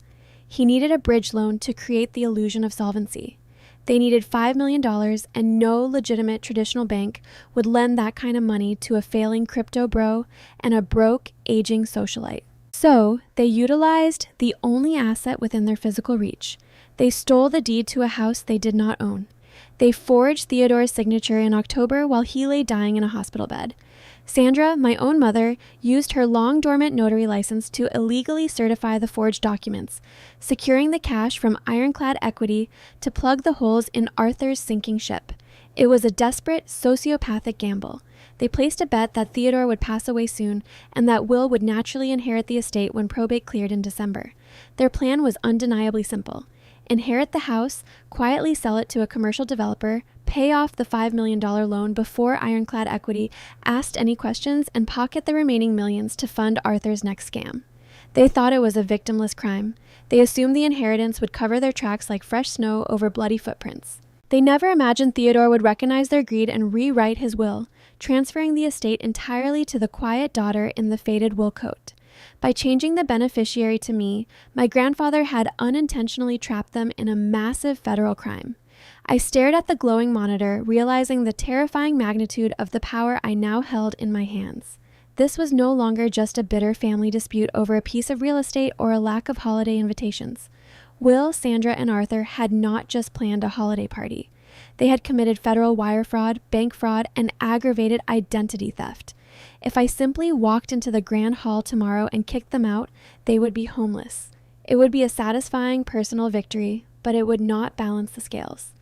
He needed a bridge loan to create the illusion of solvency. They needed $5 million, and no legitimate traditional bank would lend that kind of money to a failing crypto bro and a broke, aging socialite. So, they utilized the only asset within their physical reach. They stole the deed to a house they did not own. They forged Theodore's signature in October while he lay dying in a hospital bed. Sandra, my own mother, used her long-dormant notary license to illegally certify the forged documents, securing the cash from ironclad equity to plug the holes in Arthur's sinking ship. It was a desperate, sociopathic gamble. They placed a bet that Theodore would pass away soon and that Will would naturally inherit the estate when probate cleared in December. Their plan was undeniably simple. Inherit the house, quietly sell it to a commercial developer, pay off the $5 million loan before Ironclad Equity asked any questions, and pocket the remaining millions to fund Arthur's next scam. They thought it was a victimless crime. They assumed the inheritance would cover their tracks like fresh snow over bloody footprints. They never imagined Theodore would recognize their greed and rewrite his will, transferring the estate entirely to the quiet daughter in the faded wool coat. By changing the beneficiary to me, my grandfather had unintentionally trapped them in a massive federal crime. I stared at the glowing monitor, realizing the terrifying magnitude of the power I now held in my hands. This was no longer just a bitter family dispute over a piece of real estate or a lack of holiday invitations. Will, Sandra, and Arthur had not just planned a holiday party. They had committed federal wire fraud, bank fraud, and aggravated identity theft. If I simply walked into the Grand Hall tomorrow and kicked them out, they would be homeless. It would be a satisfying personal victory, but it would not balance the scales.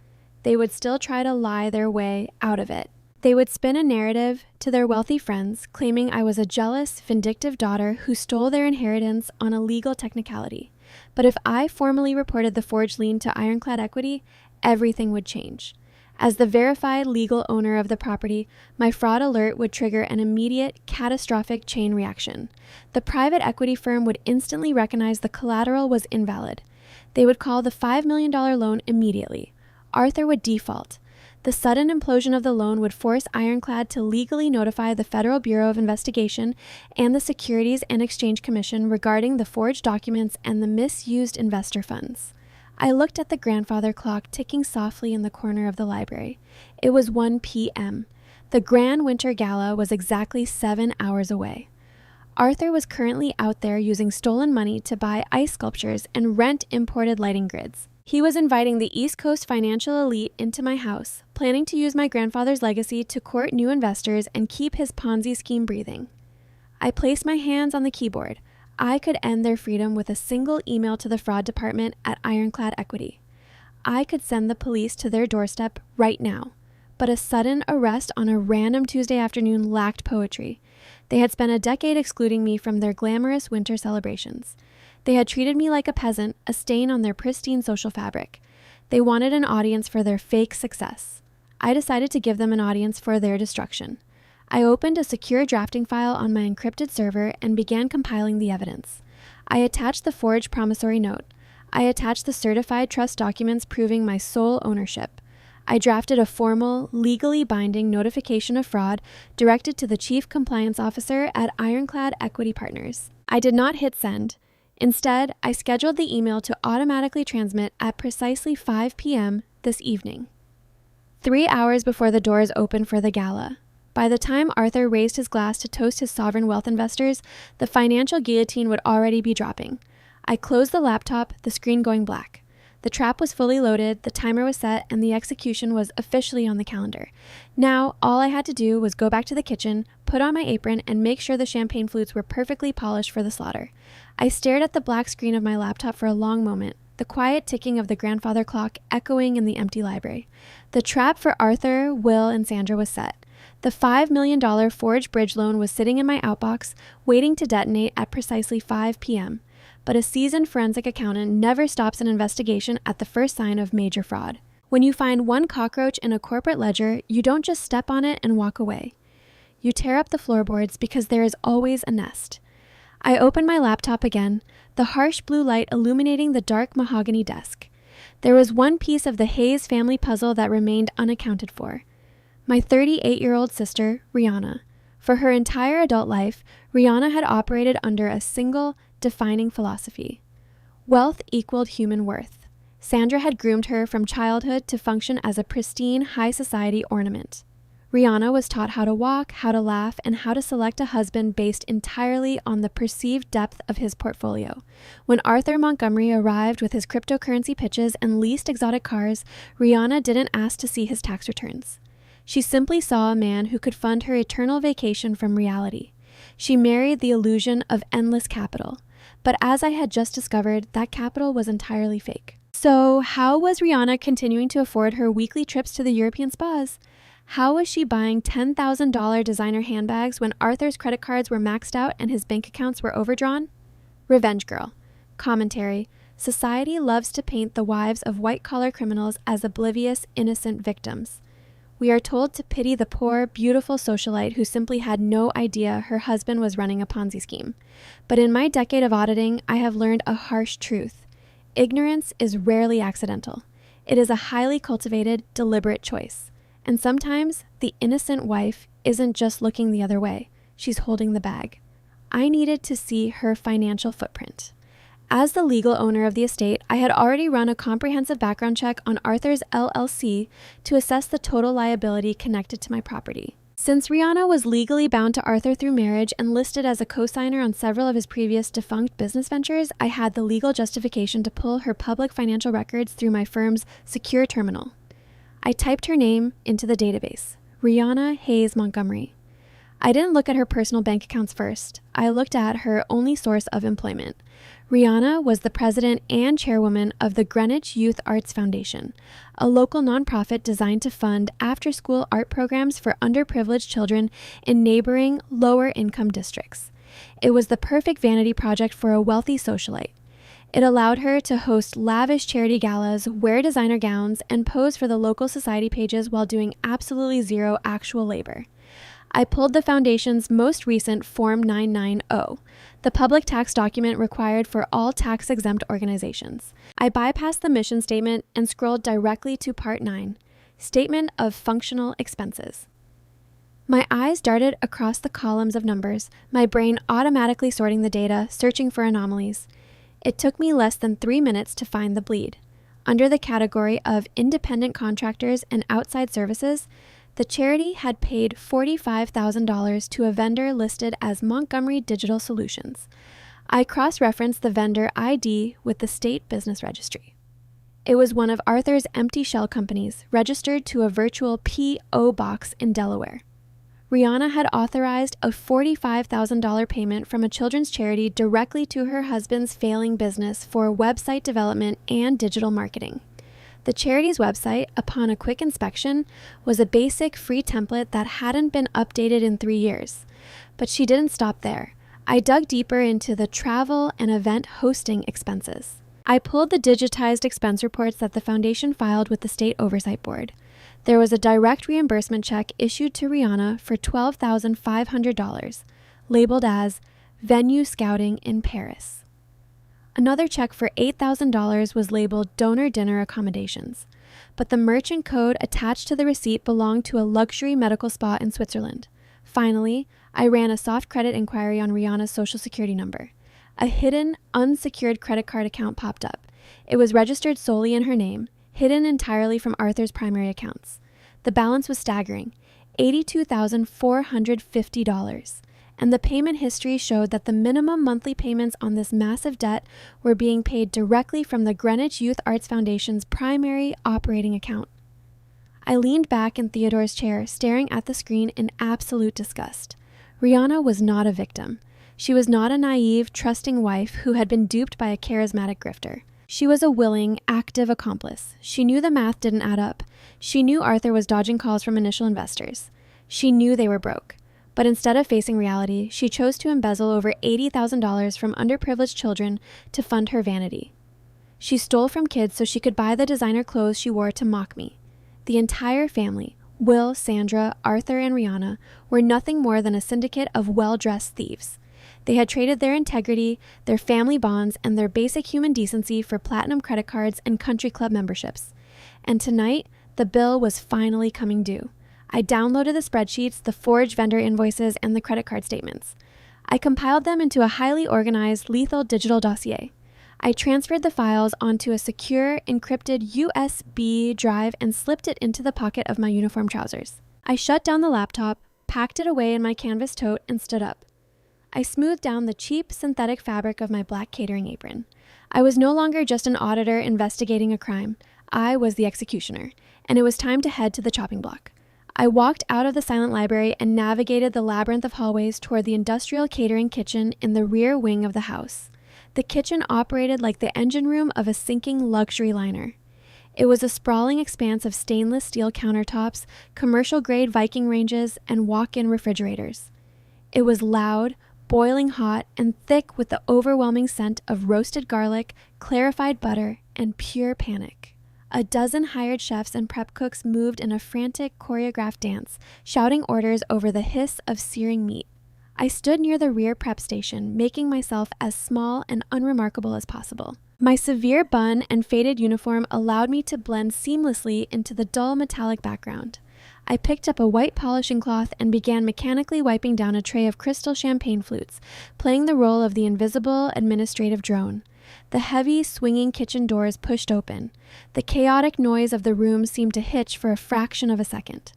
They would still try to lie their way out of it. They would spin a narrative to their wealthy friends, claiming I was a jealous, vindictive daughter who stole their inheritance on a legal technicality. But if I formally reported the forged lien to Ironclad Equity, everything would change. As the verified legal owner of the property, my fraud alert would trigger an immediate, catastrophic chain reaction. The private equity firm would instantly recognize the collateral was invalid. They would call the $5 million loan immediately. Arthur would default. The sudden implosion of the loan would force Ironclad to legally notify the Federal Bureau of Investigation and the Securities and Exchange Commission regarding the forged documents and the misused investor funds. I looked at the grandfather clock ticking softly in the corner of the library. It was 1 p.m. The Grand Winter Gala was exactly 7 hours away. Arthur was currently out there using stolen money to buy ice sculptures and rent imported lighting grids. He was inviting the East Coast financial elite into my house, planning to use my grandfather's legacy to court new investors and keep his Ponzi scheme breathing. I placed my hands on the keyboard. I could end their freedom with a single email to the fraud department at Ironclad Equity. I could send the police to their doorstep right now. But a sudden arrest on a random Tuesday afternoon lacked poetry. They had spent a decade excluding me from their glamorous winter celebrations. They had treated me like a peasant, a stain on their pristine social fabric. They wanted an audience for their fake success. I decided to give them an audience for their destruction. I opened a secure drafting file on my encrypted server and began compiling the evidence. I attached the forged promissory note. I attached the certified trust documents proving my sole ownership. I drafted a formal, legally binding notification of fraud directed to the Chief Compliance Officer at Ironclad Equity Partners. I did not hit send. Instead, I scheduled the email to automatically transmit at precisely 5 p.m. this evening. 3 hours before the doors opened for the gala. By the time Arthur raised his glass to toast his sovereign wealth investors, the financial guillotine would already be dropping. I closed the laptop, the screen going black. The trap was fully loaded, the timer was set, and the execution was officially on the calendar. Now, all I had to do was go back to the kitchen, put on my apron, and make sure the champagne flutes were perfectly polished for the slaughter. I stared at the black screen of my laptop for a long moment, the quiet ticking of the grandfather clock echoing in the empty library. The trap for Arthur, Will, and Sandra was set. The $5 million forged bridge loan was sitting in my outbox, waiting to detonate at precisely 5 p.m. But a seasoned forensic accountant never stops an investigation at the first sign of major fraud. When you find one cockroach in a corporate ledger, you don't just step on it and walk away. You tear up the floorboards because there is always a nest. I opened my laptop again, the harsh blue light illuminating the dark mahogany desk. There was one piece of the Hayes family puzzle that remained unaccounted for. My 38-year-old sister, Rihanna. For her entire adult life, Rihanna had operated under a single, defining philosophy. Wealth equaled human worth. Sandra had groomed her from childhood to function as a pristine high society ornament. Rihanna was taught how to walk, how to laugh, and how to select a husband based entirely on the perceived depth of his portfolio. When Arthur Montgomery arrived with his cryptocurrency pitches and leased exotic cars, Rihanna didn't ask to see his tax returns. She simply saw a man who could fund her eternal vacation from reality. She married the illusion of endless capital. But as I had just discovered, that capital was entirely fake. So how was Rihanna continuing to afford her weekly trips to the European spas? How was she buying $10,000 designer handbags when Arthur's credit cards were maxed out and his bank accounts were overdrawn? Revenge girl. Commentary. Society loves to paint the wives of white-collar criminals as oblivious, innocent victims. We are told to pity the poor, beautiful socialite who simply had no idea her husband was running a Ponzi scheme. But in my decade of auditing, I have learned a harsh truth. Ignorance is rarely accidental. It is a highly cultivated, deliberate choice. And sometimes, the innocent wife isn't just looking the other way. She's holding the bag. I needed to see her financial footprint. As the legal owner of the estate, I had already run a comprehensive background check on Arthur's LLC to assess the total liability connected to my property. Since Rihanna was legally bound to Arthur through marriage and listed as a co-signer on several of his previous defunct business ventures, I had the legal justification to pull her public financial records through my firm's secure terminal. I typed her name into the database, Rihanna Hayes Montgomery. I didn't look at her personal bank accounts first. I looked at her only source of employment. Rihanna was the president and chairwoman of the Greenwich Youth Arts Foundation, a local nonprofit designed to fund after-school art programs for underprivileged children in neighboring lower-income districts. It was the perfect vanity project for a wealthy socialite. It allowed her to host lavish charity galas, wear designer gowns, and pose for the local society pages while doing absolutely zero actual labor. I pulled the foundation's most recent Form 990, the public tax document required for all tax-exempt organizations. I bypassed the mission statement and scrolled directly to Part 9, Statement of Functional Expenses. My eyes darted across the columns of numbers, my brain automatically sorting the data, searching for anomalies. It took me less than 3 minutes to find the bleed. Under the category of independent contractors and outside services, the charity had paid $45,000 to a vendor listed as Montgomery Digital Solutions. I cross-referenced the vendor ID with the state business registry. It was one of Arthur's empty shell companies, registered to a virtual P.O. box in Delaware. Rihanna had authorized a $45,000 payment from a children's charity directly to her husband's failing business for website development and digital marketing. The charity's website, upon a quick inspection, was a basic free template that hadn't been updated in 3 years. But she didn't stop there. I dug deeper into the travel and event hosting expenses. I pulled the digitized expense reports that the foundation filed with the State Oversight Board. There was a direct reimbursement check issued to Rihanna for $12,500, labeled as Venue Scouting in Paris. Another check for $8,000 was labeled Donor Dinner Accommodations, but the merchant code attached to the receipt belonged to a luxury medical spa in Switzerland. Finally, I ran a soft credit inquiry on Rihanna's social security number. A hidden, unsecured credit card account popped up. It was registered solely in her name, hidden entirely from Arthur's primary accounts. The balance was staggering, $82,450. and the payment history showed that the minimum monthly payments on this massive debt were being paid directly from the Greenwich Youth Arts Foundation's primary operating account. I leaned back in Theodore's chair, staring at the screen in absolute disgust. Rihanna was not a victim. She was not a naive, trusting wife who had been duped by a charismatic grifter. She was a willing, active accomplice. She knew the math didn't add up. She knew Arthur was dodging calls from initial investors. She knew they were broke. But instead of facing reality, she chose to embezzle over $80,000 from underprivileged children to fund her vanity. She stole from kids so she could buy the designer clothes she wore to mock me. The entire family, Will, Sandra, Arthur, and Rihanna, were nothing more than a syndicate of well-dressed thieves. They had traded their integrity, their family bonds, and their basic human decency for platinum credit cards and country club memberships. And tonight, the bill was finally coming due. I downloaded the spreadsheets, the forged vendor invoices, and the credit card statements. I compiled them into a highly organized, lethal digital dossier. I transferred the files onto a secure, encrypted USB drive and slipped it into the pocket of my uniform trousers. I shut down the laptop, packed it away in my canvas tote, and stood up. I smoothed down the cheap, synthetic fabric of my black catering apron. I was no longer just an auditor investigating a crime. I was the executioner, and it was time to head to the chopping block. I walked out of the silent library and navigated the labyrinth of hallways toward the industrial catering kitchen in the rear wing of the house. The kitchen operated like the engine room of a sinking luxury liner. It was a sprawling expanse of stainless steel countertops, commercial-grade Viking ranges, and walk-in refrigerators. It was loud, boiling hot, and thick with the overwhelming scent of roasted garlic, clarified butter, and pure panic. A dozen hired chefs and prep cooks moved in a frantic, choreographed dance, shouting orders over the hiss of searing meat. I stood near the rear prep station, making myself as small and unremarkable as possible. My severe bun and faded uniform allowed me to blend seamlessly into the dull metallic background. I picked up a white polishing cloth and began mechanically wiping down a tray of crystal champagne flutes, playing the role of the invisible administrative drone. The heavy, swinging kitchen doors pushed open. The chaotic noise of the room seemed to hitch for a fraction of a second.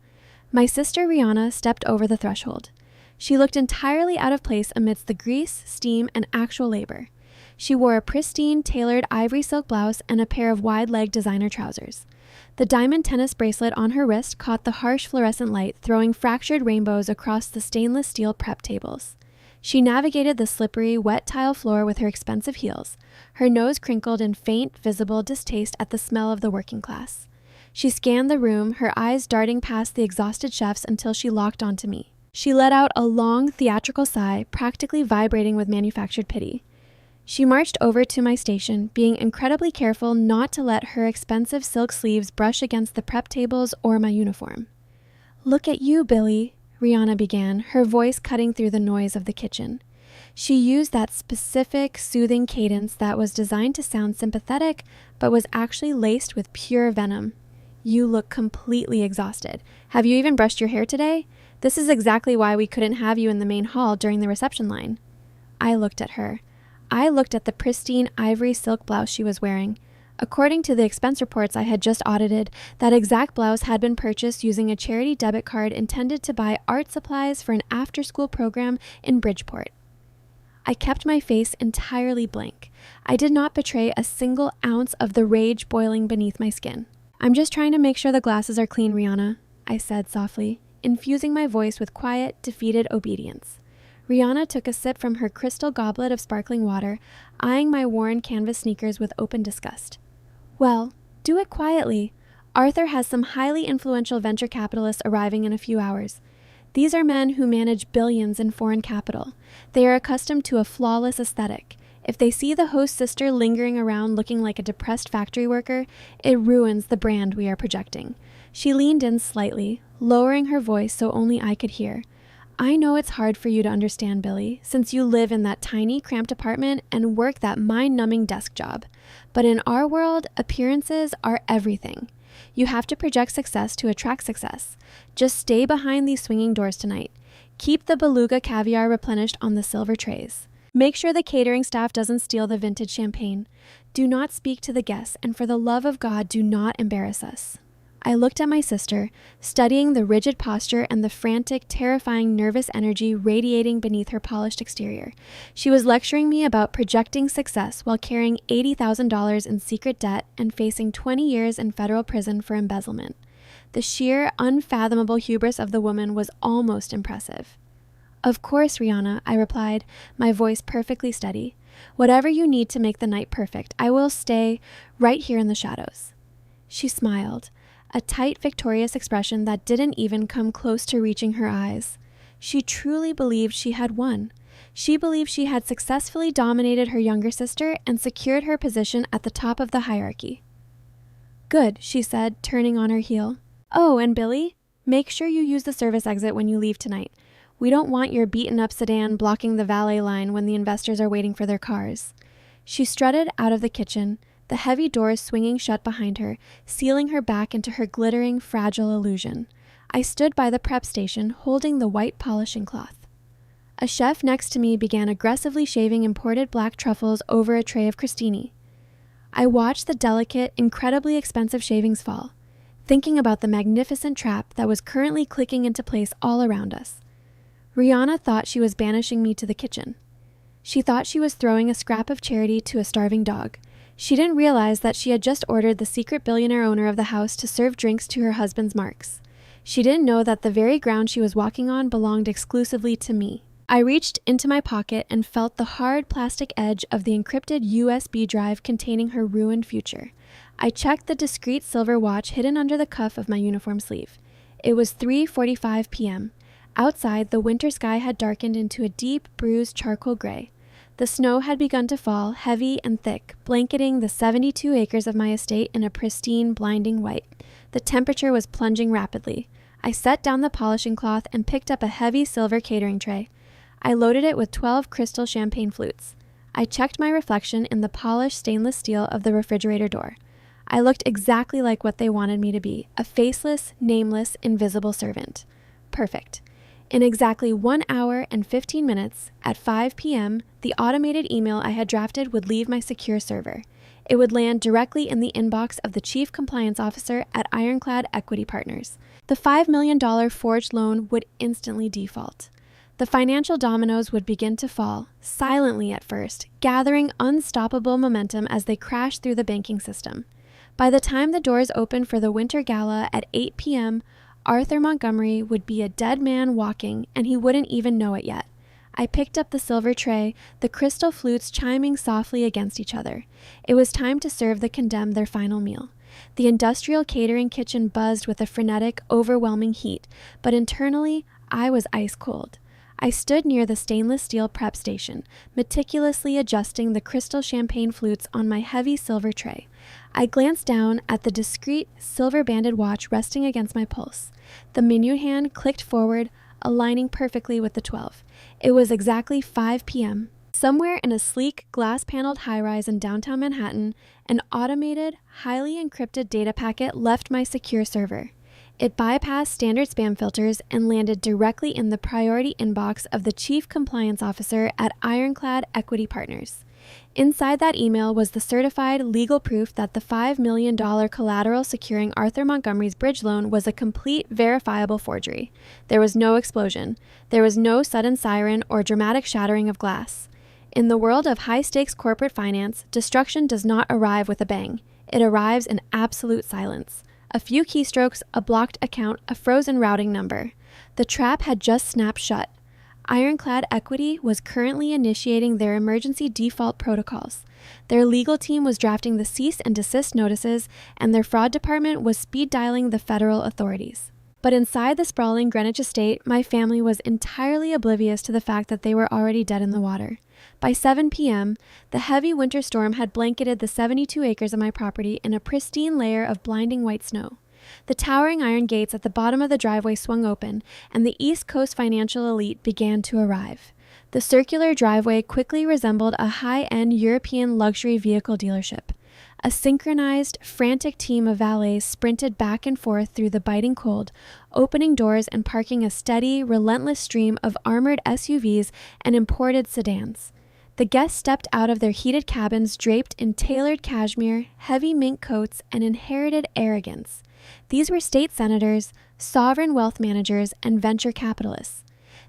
My sister Rihanna stepped over the threshold. She looked entirely out of place amidst the grease, steam, and actual labor. She wore a pristine, tailored ivory silk blouse and a pair of wide-legged designer trousers. The diamond tennis bracelet on her wrist caught the harsh fluorescent light, throwing fractured rainbows across the stainless steel prep tables. She navigated the slippery, wet tile floor with her expensive heels, her nose crinkled in faint, visible distaste at the smell of the working class. She scanned the room, her eyes darting past the exhausted chefs until she locked onto me. She let out a long, theatrical sigh, practically vibrating with manufactured pity. She marched over to my station, being incredibly careful not to let her expensive silk sleeves brush against the prep tables or my uniform. "Look at you, Billy," Rihanna began, her voice cutting through the noise of the kitchen. She used that specific, soothing cadence that was designed to sound sympathetic, but was actually laced with pure venom. "You look completely exhausted. Have you even brushed your hair today? This is exactly why we couldn't have you in the main hall during the reception line." I looked at her. I looked at the pristine ivory silk blouse she was wearing. According to the expense reports I had just audited, that exact blouse had been purchased using a charity debit card intended to buy art supplies for an after-school program in Bridgeport. I kept my face entirely blank. I did not betray a single ounce of the rage boiling beneath my skin. "I'm just trying to make sure the glasses are clean, Rihanna," I said softly, infusing my voice with quiet, defeated obedience. Rihanna took a sip from her crystal goblet of sparkling water, eyeing my worn canvas sneakers with open disgust. "Well, do it quietly. Arthur has some highly influential venture capitalists arriving in a few hours. These are men who manage billions in foreign capital. They are accustomed to a flawless aesthetic. If they see the host sister lingering around looking like a depressed factory worker, it ruins the brand we are projecting." She leaned in slightly, lowering her voice so only I could hear. "I know it's hard for you to understand, Billy, since you live in that tiny, cramped apartment and work that mind-numbing desk job. But in our world, appearances are everything. You have to project success to attract success. Just stay behind these swinging doors tonight. Keep the beluga caviar replenished on the silver trays. Make sure the catering staff doesn't steal the vintage champagne. Do not speak to the guests, and for the love of God, do not embarrass us." I looked at my sister, studying the rigid posture and the frantic, terrifying, nervous energy radiating beneath her polished exterior. She was lecturing me about projecting success while carrying $80,000 in secret debt and facing 20 years in federal prison for embezzlement. The sheer, unfathomable hubris of the woman was almost impressive. "Of course, Rihanna," I replied, my voice perfectly steady. "Whatever you need to make the night perfect, I will stay right here in the shadows." She smiled, a tight, victorious expression that didn't even come close to reaching her eyes. She truly believed she had won. She believed she had successfully dominated her younger sister and secured her position at the top of the hierarchy. "Good," she said, turning on her heel. "Oh, and Billy, make sure you use the service exit when you leave tonight. We don't want your beaten-up sedan blocking the valet line when the investors are waiting for their cars." She strutted out of the kitchen, the heavy doors swinging shut behind her, sealing her back into her glittering, fragile illusion. I stood by the prep station, holding the white polishing cloth. A chef next to me began aggressively shaving imported black truffles over a tray of crostini. I watched the delicate, incredibly expensive shavings fall, thinking about the magnificent trap that was currently clicking into place all around us. Rihanna thought she was banishing me to the kitchen. She thought she was throwing a scrap of charity to a starving dog. She didn't realize that she had just ordered the secret billionaire owner of the house to serve drinks to her husband's marks. She didn't know that the very ground she was walking on belonged exclusively to me. I reached into my pocket and felt the hard plastic edge of the encrypted USB drive containing her ruined future. I checked the discreet silver watch hidden under the cuff of my uniform sleeve. It was 3:45 p.m. Outside, the winter sky had darkened into a deep, bruised charcoal gray. The snow had begun to fall, heavy and thick, blanketing the 72 acres of my estate in a pristine, blinding white. The temperature was plunging rapidly. I set down the polishing cloth and picked up a heavy silver catering tray. I loaded it with 12 crystal champagne flutes. I checked my reflection in the polished stainless steel of the refrigerator door. I looked exactly like what they wanted me to be, a faceless, nameless, invisible servant. Perfect. In exactly 1 hour and 15 minutes, at 5 p.m., the automated email I had drafted would leave my secure server. It would land directly in the inbox of the Chief Compliance Officer at Ironclad Equity Partners. The $5 million forged loan would instantly default. The financial dominoes would begin to fall, silently at first, gathering unstoppable momentum as they crashed through the banking system. By the time the doors opened for the winter gala at 8 p.m., Arthur Montgomery would be a dead man walking, and he wouldn't even know it yet. I picked up the silver tray, the crystal flutes chiming softly against each other. It was time to serve the condemned their final meal. The industrial catering kitchen buzzed with a frenetic, overwhelming heat, but internally, I was ice cold. I stood near the stainless steel prep station, meticulously adjusting the crystal champagne flutes on my heavy silver tray. I glanced down at the discreet, silver-banded watch resting against my pulse. The minute hand clicked forward, aligning perfectly with the 12. It was exactly 5 p.m. Somewhere in a sleek, glass-paneled high-rise in downtown Manhattan, an automated, highly encrypted data packet left my secure server. It bypassed standard spam filters and landed directly in the priority inbox of the Chief Compliance Officer at Ironclad Equity Partners. Inside that email was the certified legal proof that the $5 million collateral securing Arthur Montgomery's bridge loan was a complete, verifiable forgery. There was no explosion. There was no sudden siren or dramatic shattering of glass. In the world of high-stakes corporate finance, destruction does not arrive with a bang. It arrives in absolute silence. A few keystrokes, a blocked account, a frozen routing number. The trap had just snapped shut. Ironclad Equity was currently initiating their emergency default protocols. Their legal team was drafting the cease and desist notices, and their fraud department was speed dialing the federal authorities. But inside the sprawling Greenwich estate, my family was entirely oblivious to the fact that they were already dead in the water. By 7 p.m., the heavy winter storm had blanketed the 72 acres of my property in a pristine layer of blinding white snow. The towering iron gates at the bottom of the driveway swung open, and the East Coast financial elite began to arrive. The circular driveway quickly resembled a high-end European luxury vehicle dealership. A synchronized, frantic team of valets sprinted back and forth through the biting cold, opening doors and parking a steady, relentless stream of armored SUVs and imported sedans. The guests stepped out of their heated cabins draped in tailored cashmere, heavy mink coats, and inherited arrogance. These were state senators, sovereign wealth managers, and venture capitalists.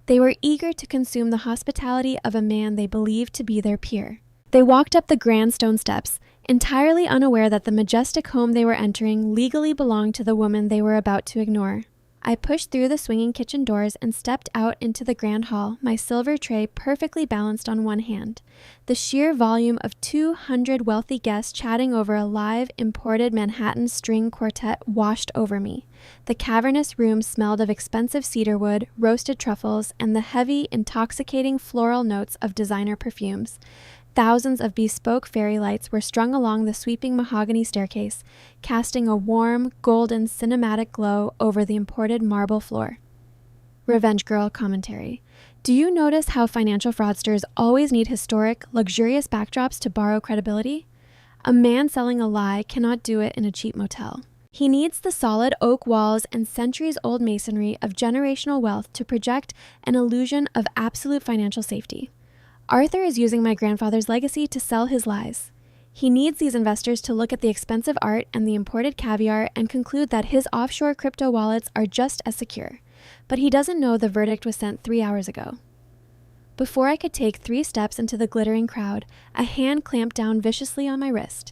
They were eager to consume the hospitality of a man they believed to be their peer. They walked up the grand stone steps, entirely unaware that the majestic home they were entering legally belonged to the woman they were about to ignore. I pushed through the swinging kitchen doors and stepped out into the grand hall, my silver tray perfectly balanced on one hand. The sheer volume of 200 wealthy guests chatting over a live, imported Manhattan string quartet washed over me. The cavernous room smelled of expensive cedarwood, roasted truffles, and the heavy, intoxicating floral notes of designer perfumes. Thousands of bespoke fairy lights were strung along the sweeping mahogany staircase, casting a warm, golden, cinematic glow over the imported marble floor. Revenge Girl commentary. Do you notice how financial fraudsters always need historic, luxurious backdrops to borrow credibility? A man selling a lie cannot do it in a cheap motel. He needs the solid oak walls and centuries-old masonry of generational wealth to project an illusion of absolute financial safety. Arthur is using my grandfather's legacy to sell his lies. He needs these investors to look at the expensive art and the imported caviar and conclude that his offshore crypto wallets are just as secure. But he doesn't know the verdict was sent 3 hours ago. Before I could take 3 steps into the glittering crowd, a hand clamped down viciously on my wrist.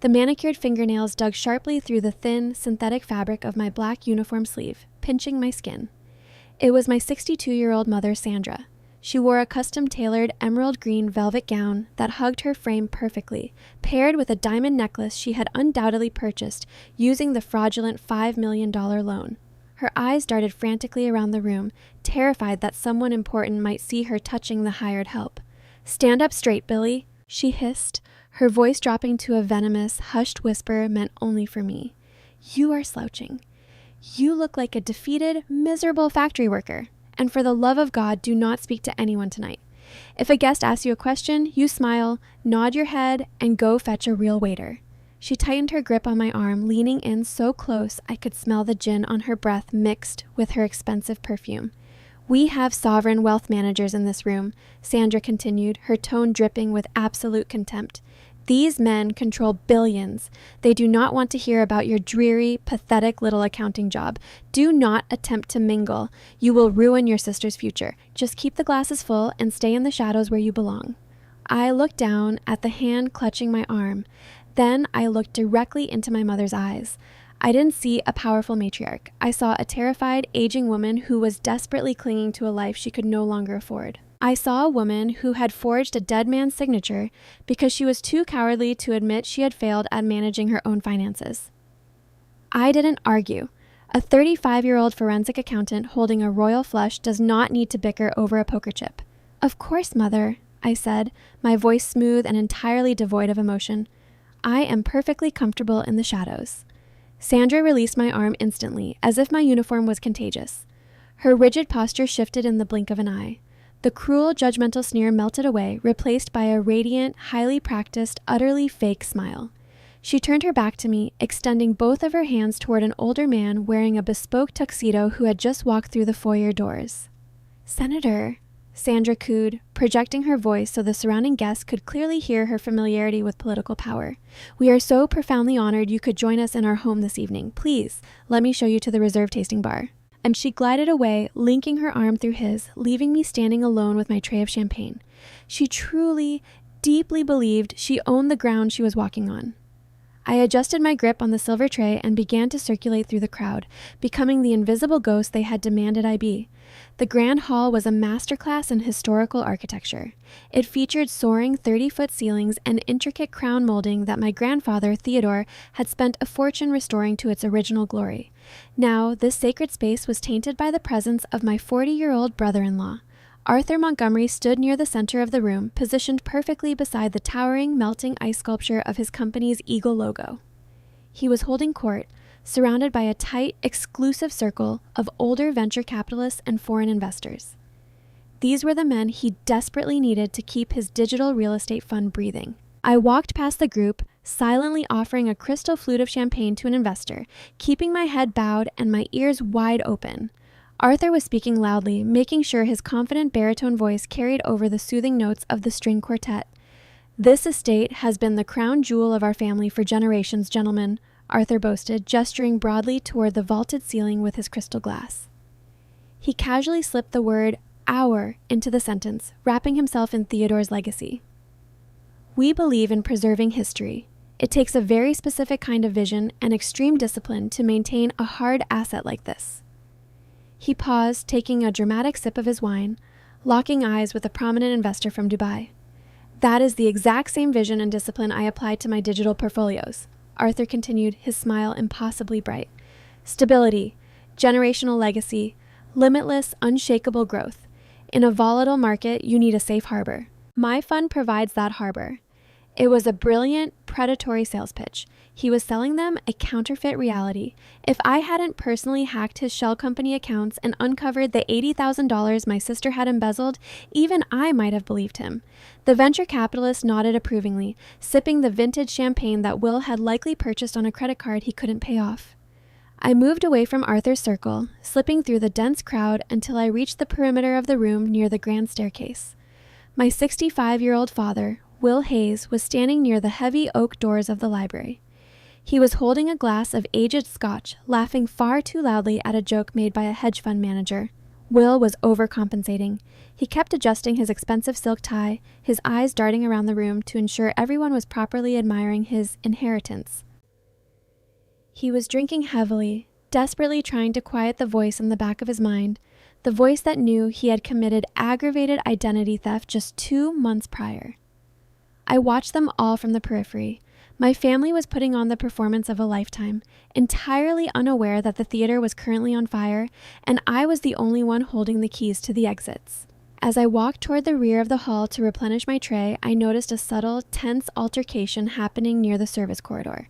The manicured fingernails dug sharply through the thin, synthetic fabric of my black uniform sleeve, pinching my skin. It was my 62-year-old mother, Sandra. She wore a custom-tailored emerald green velvet gown that hugged her frame perfectly, paired with a diamond necklace she had undoubtedly purchased using the fraudulent $5 million loan. Her eyes darted frantically around the room, terrified that someone important might see her touching the hired help. "Stand up straight, Billy," she hissed, her voice dropping to a venomous, hushed whisper meant only for me. "You are slouching. You look like a defeated, miserable factory worker. And for the love of God, do not speak to anyone tonight. If a guest asks you a question, you smile, nod your head, and go fetch a real waiter." She tightened her grip on my arm, leaning in so close I could smell the gin on her breath mixed with her expensive perfume. "We have sovereign wealth managers in this room," Sandra continued, her tone dripping with absolute contempt. "These men control billions. They do not want to hear about your dreary, pathetic little accounting job. Do not attempt to mingle. You will ruin your sister's future. Just keep the glasses full and stay in the shadows where you belong." I looked down at the hand clutching my arm. Then I looked directly into my mother's eyes. I didn't see a powerful matriarch. I saw a terrified, aging woman who was desperately clinging to a life she could no longer afford. I saw a woman who had forged a dead man's signature because she was too cowardly to admit she had failed at managing her own finances. I didn't argue. A 35-year-old forensic accountant holding a royal flush does not need to bicker over a poker chip. "Of course, Mother," I said, my voice smooth and entirely devoid of emotion. "I am perfectly comfortable in the shadows." Sandra released my arm instantly, as if my uniform was contagious. Her rigid posture shifted in the blink of an eye. The cruel, judgmental sneer melted away, replaced by a radiant, highly practiced, utterly fake smile. She turned her back to me, extending both of her hands toward an older man wearing a bespoke tuxedo who had just walked through the foyer doors. "Senator," Sandra cooed, projecting her voice so the surrounding guests could clearly hear her familiarity with political power. "We are so profoundly honored you could join us in our home this evening. Please, let me show you to the reserve tasting bar." And she glided away, linking her arm through his, leaving me standing alone with my tray of champagne. She truly, deeply believed she owned the ground she was walking on. I adjusted my grip on the silver tray and began to circulate through the crowd, becoming the invisible ghost they had demanded I be. The grand hall was a masterclass in historical architecture. It featured soaring 30-foot ceilings and intricate crown molding that my grandfather, Theodore, had spent a fortune restoring to its original glory. Now, this sacred space was tainted by the presence of my 40-year-old brother-in-law. Arthur Montgomery stood near the center of the room, positioned perfectly beside the towering, melting ice sculpture of his company's eagle logo. He was holding court, surrounded by a tight, exclusive circle of older venture capitalists and foreign investors. These were the men he desperately needed to keep his digital real estate fund breathing. I walked past the group, silently offering a crystal flute of champagne to an investor, keeping my head bowed and my ears wide open. Arthur was speaking loudly, making sure his confident baritone voice carried over the soothing notes of the string quartet. "This estate has been the crown jewel of our family for generations, gentlemen. Arthur boasted, gesturing broadly toward the vaulted ceiling with his crystal glass. He casually slipped the word our into the sentence, wrapping himself in Theodore's legacy. We believe in preserving history. It takes a very specific kind of vision and extreme discipline to maintain a hard asset like this. He paused, taking a dramatic sip of his wine, locking eyes with a prominent investor from Dubai. That is the exact same vision and discipline I apply to my digital portfolios, Arthur continued, his smile impossibly bright. Stability, generational legacy, limitless, unshakable growth. In a volatile market, you need a safe harbor. My fund provides that harbor. It was a brilliant, predatory sales pitch. He was selling them a counterfeit reality. If I hadn't personally hacked his shell company accounts and uncovered the $80,000 my sister had embezzled, even I might have believed him. The venture capitalist nodded approvingly, sipping the vintage champagne that Will had likely purchased on a credit card he couldn't pay off. I moved away from Arthur's circle, slipping through the dense crowd until I reached the perimeter of the room near the grand staircase. My 65-year-old father, Will Hayes, was standing near the heavy oak doors of the library. He was holding a glass of aged scotch, laughing far too loudly at a joke made by a hedge fund manager. Will was overcompensating. He kept adjusting his expensive silk tie, his eyes darting around the room to ensure everyone was properly admiring his inheritance. He was drinking heavily, desperately trying to quiet the voice in the back of his mind, the voice that knew he had committed aggravated identity theft just 2 months prior. I watched them all from the periphery. My family was putting on the performance of a lifetime, entirely unaware that the theater was currently on fire, and I was the only one holding the keys to the exits. As I walked toward the rear of the hall to replenish my tray, I noticed a subtle, tense altercation happening near the service corridor.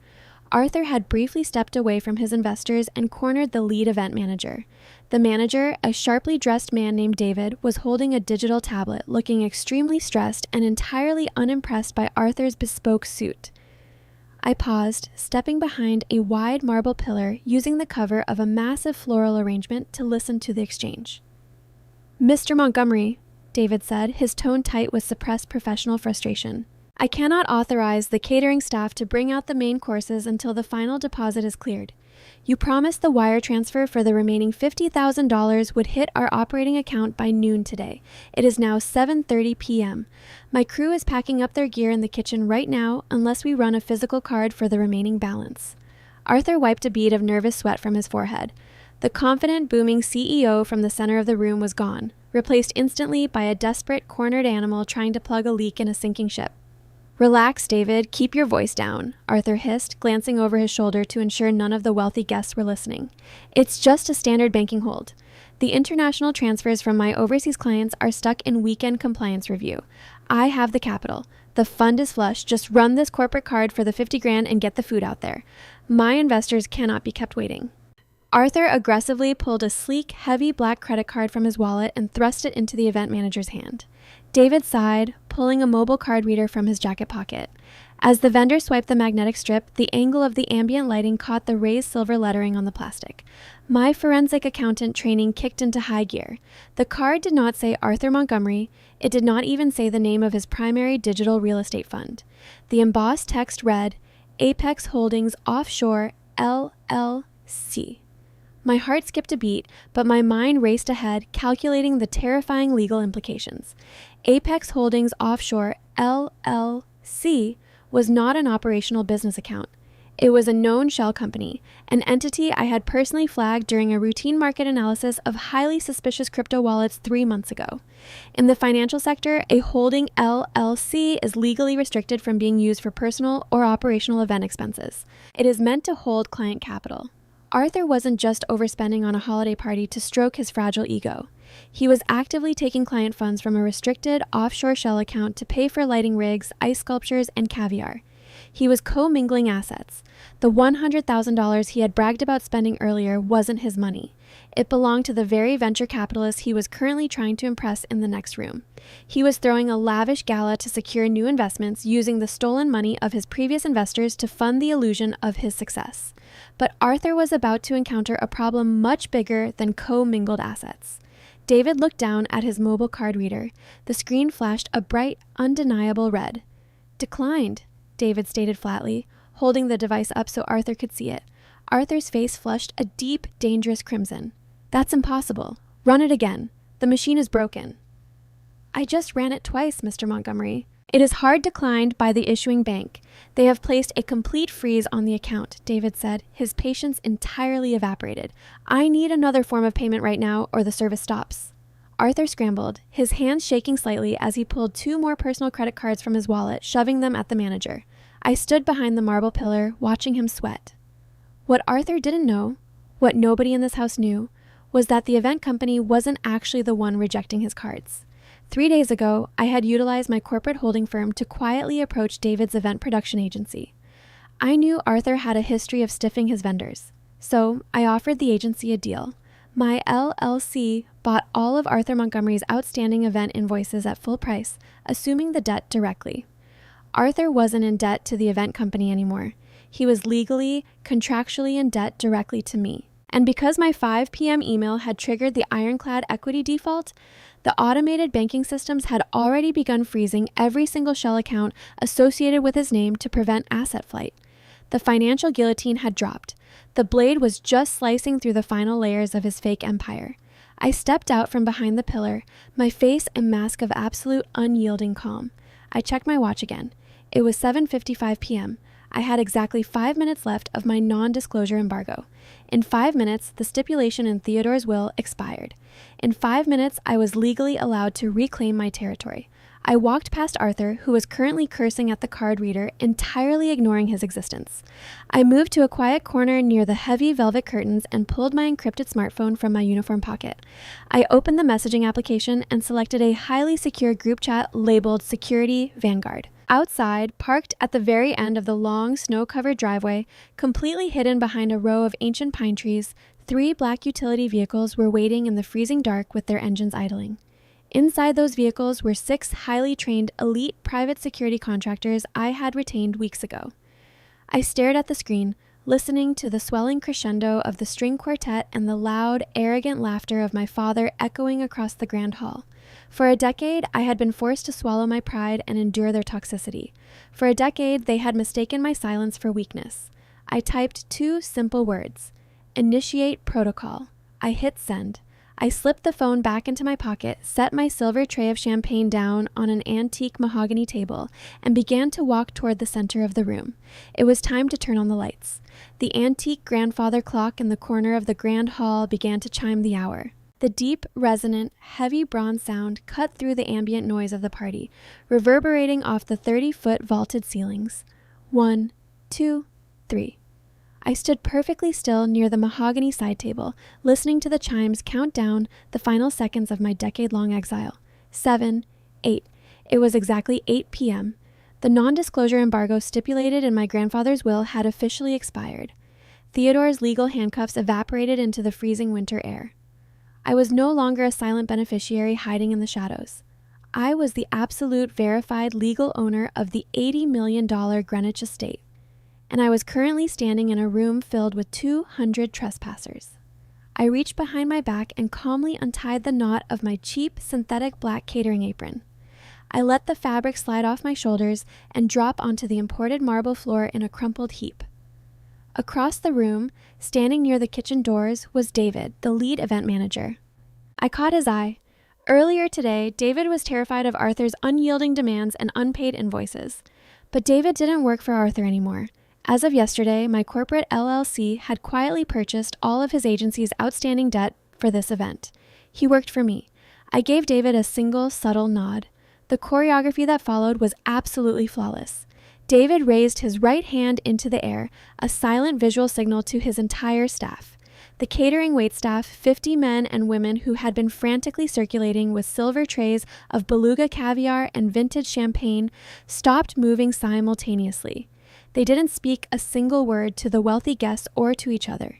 Arthur had briefly stepped away from his investors and cornered the lead event manager. The manager, a sharply dressed man named David, was holding a digital tablet, looking extremely stressed and entirely unimpressed by Arthur's bespoke suit. I paused, stepping behind a wide marble pillar, using the cover of a massive floral arrangement to listen to the exchange. "Mr. Montgomery," David said, his tone tight with suppressed professional frustration. "I cannot authorize the catering staff to bring out the main courses until the final deposit is cleared. You promised the wire transfer for the remaining $50,000 would hit our operating account by noon today. It is now 7:30 p.m. My crew is packing up their gear in the kitchen right now unless we run a physical card for the remaining balance." Arthur wiped a bead of nervous sweat from his forehead. The confident, booming CEO from the center of the room was gone, replaced instantly by a desperate, cornered animal trying to plug a leak in a sinking ship. "Relax, David. Keep your voice down," Arthur hissed, glancing over his shoulder to ensure none of the wealthy guests were listening. "It's just a standard banking hold. The international transfers from my overseas clients are stuck in weekend compliance review. I have the capital. The fund is flush. Just run this corporate card for the 50 grand and get the food out there. My investors cannot be kept waiting." Arthur aggressively pulled a sleek, heavy black credit card from his wallet and thrust it into the event manager's hand. David sighed, pulling a mobile card reader from his jacket pocket. As the vendor swiped the magnetic strip, the angle of the ambient lighting caught the raised silver lettering on the plastic. My forensic accountant training kicked into high gear. The card did not say Arthur Montgomery. It did not even say the name of his primary digital real estate fund. The embossed text read, "Apex Holdings Offshore, LLC." My heart skipped a beat, but my mind raced ahead, calculating the terrifying legal implications. Apex Holdings Offshore, LLC, was not an operational business account. It was a known shell company, an entity I had personally flagged during a routine market analysis of highly suspicious crypto wallets 3 months ago. In the financial sector, a holding LLC is legally restricted from being used for personal or operational event expenses. It is meant to hold client capital. Arthur wasn't just overspending on a holiday party to stroke his fragile ego. He was actively taking client funds from a restricted offshore shell account to pay for lighting rigs, ice sculptures, and caviar. He was commingling assets. The $100,000 he had bragged about spending earlier wasn't his money. It belonged to the very venture capitalist he was currently trying to impress in the next room. He was throwing a lavish gala to secure new investments, using the stolen money of his previous investors to fund the illusion of his success. But Arthur was about to encounter a problem much bigger than co-mingled assets. David looked down at his mobile card reader. The screen flashed a bright, undeniable red. "Declined," David stated flatly, holding the device up so Arthur could see it. Arthur's face flushed a deep, dangerous crimson. "That's impossible. Run it again. The machine is broken." "I just ran it twice, Mr. Montgomery." "It is hard declined by the issuing bank. They have placed a complete freeze on the account," David said, his patience entirely evaporated. "I need another form of payment right now, or the service stops." Arthur scrambled, his hands shaking slightly as he pulled 2 more personal credit cards from his wallet, shoving them at the manager. I stood behind the marble pillar, watching him sweat. What Arthur didn't know, what nobody in this house knew, was that the event company wasn't actually the one rejecting his cards. 3 days ago, I had utilized my corporate holding firm to quietly approach David's event production agency. I knew Arthur had a history of stiffing his vendors, so I offered the agency a deal. My LLC bought all of Arthur Montgomery's outstanding event invoices at full price, assuming the debt directly. Arthur wasn't in debt to the event company anymore. He was legally, contractually in debt directly to me. And because my 5 p.m. email had triggered the ironclad equity default, the automated banking systems had already begun freezing every single shell account associated with his name to prevent asset flight. The financial guillotine had dropped. The blade was just slicing through the final layers of his fake empire. I stepped out from behind the pillar, my face a mask of absolute unyielding calm. I checked my watch again. It was 7:55 p.m. I had exactly 5 minutes left of my non-disclosure embargo. In 5 minutes, the stipulation in Theodore's will expired. In 5 minutes, I was legally allowed to reclaim my territory. I walked past Arthur, who was currently cursing at the card reader, entirely ignoring his existence. I moved to a quiet corner near the heavy velvet curtains and pulled my encrypted smartphone from my uniform pocket. I opened the messaging application and selected a highly secure group chat labeled Security Vanguard. Outside, parked at the very end of the long, snow-covered driveway, completely hidden behind a row of ancient pine trees, 3 black utility vehicles were waiting in the freezing dark with their engines idling. Inside those vehicles were 6 highly trained elite private security contractors I had retained weeks ago. I stared at the screen, listening to the swelling crescendo of the string quartet and the loud, arrogant laughter of my father echoing across the grand hall. For a decade, I had been forced to swallow my pride and endure their toxicity. For a decade, they had mistaken my silence for weakness. I typed 2 simple words: initiate protocol. I hit send. I slipped the phone back into my pocket, set my silver tray of champagne down on an antique mahogany table, and began to walk toward the center of the room. It was time to turn on the lights. The antique grandfather clock in the corner of the grand hall began to chime the hour. The deep, resonant, heavy bronze sound cut through the ambient noise of the party, reverberating off the 30-foot vaulted ceilings. 1, 2, 3. I stood perfectly still near the mahogany side table, listening to the chimes count down the final seconds of my decade-long exile. 7, 8. It was exactly 8 p.m. The non-disclosure embargo stipulated in my grandfather's will had officially expired. Theodore's legal handcuffs evaporated into the freezing winter air. I was no longer a silent beneficiary hiding in the shadows. I was the absolute verified legal owner of the $80 million Greenwich estate, and I was currently standing in a room filled with 200 trespassers. I reached behind my back and calmly untied the knot of my cheap synthetic black catering apron. I let the fabric slide off my shoulders and drop onto the imported marble floor in a crumpled heap. Across the room, standing near the kitchen doors, was David, the lead event manager. I caught his eye. Earlier today, David was terrified of Arthur's unyielding demands and unpaid invoices. But David didn't work for Arthur anymore. As of yesterday, my corporate LLC had quietly purchased all of his agency's outstanding debt for this event. He worked for me. I gave David a single, subtle nod. The choreography that followed was absolutely flawless. David raised his right hand into the air, a silent visual signal to his entire staff. The catering waitstaff, 50 men and women who had been frantically circulating with silver trays of beluga caviar and vintage champagne, stopped moving simultaneously. They didn't speak a single word to the wealthy guests or to each other.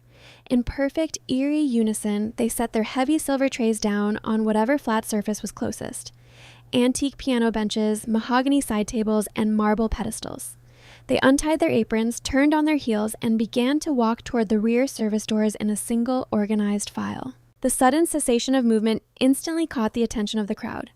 In perfect, eerie unison, they set their heavy silver trays down on whatever flat surface was closest. Antique piano benches, mahogany side tables, and marble pedestals. They untied their aprons, turned on their heels, and began to walk toward the rear service doors in a single, organized file. The sudden cessation of movement instantly caught the attention of the crowd.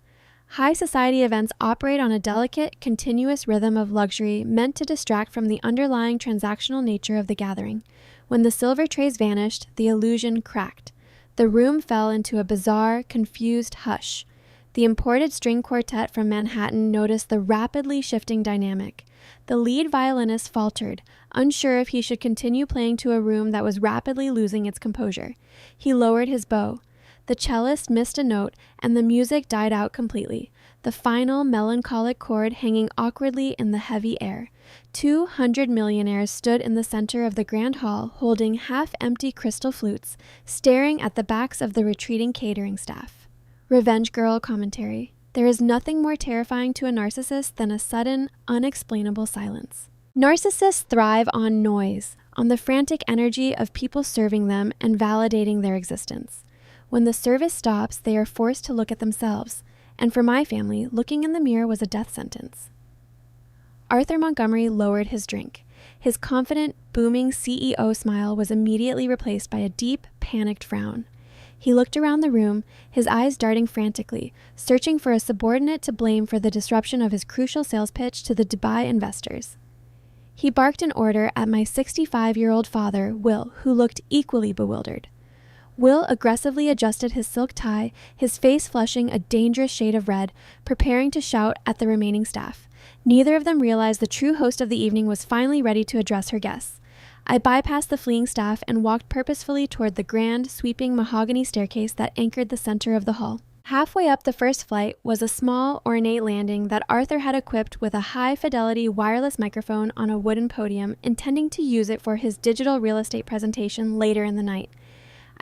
High society events operate on a delicate, continuous rhythm of luxury meant to distract from the underlying transactional nature of the gathering. When the silver trays vanished, the illusion cracked. The room fell into a bizarre, confused hush. The imported string quartet from Manhattan noticed the rapidly shifting dynamic. The lead violinist faltered, unsure if he should continue playing to a room that was rapidly losing its composure. He lowered his bow. The cellist missed a note, and the music died out completely, the final melancholic chord hanging awkwardly in the heavy air. 200 millionaires stood in the center of the grand hall, holding half-empty crystal flutes, staring at the backs of the retreating catering staff. Revenge Girl commentary. There is nothing more terrifying to a narcissist than a sudden, unexplainable silence. Narcissists thrive on noise, on the frantic energy of people serving them and validating their existence. When the service stops, they are forced to look at themselves, and for my family, looking in the mirror was a death sentence. Arthur Montgomery lowered his drink. His confident, booming CEO smile was immediately replaced by a deep, panicked frown. He looked around the room, his eyes darting frantically, searching for a subordinate to blame for the disruption of his crucial sales pitch to the Dubai investors. He barked an order at my 65-year-old father, Will, who looked equally bewildered. Will aggressively adjusted his silk tie, his face flushing a dangerous shade of red, preparing to shout at the remaining staff. Neither of them realized the true host of the evening was finally ready to address her guests. I bypassed the fleeing staff and walked purposefully toward the grand, sweeping mahogany staircase that anchored the center of the hall. Halfway up the first flight was a small, ornate landing that Arthur had equipped with a high-fidelity wireless microphone on a wooden podium, intending to use it for his digital real estate presentation later in the night.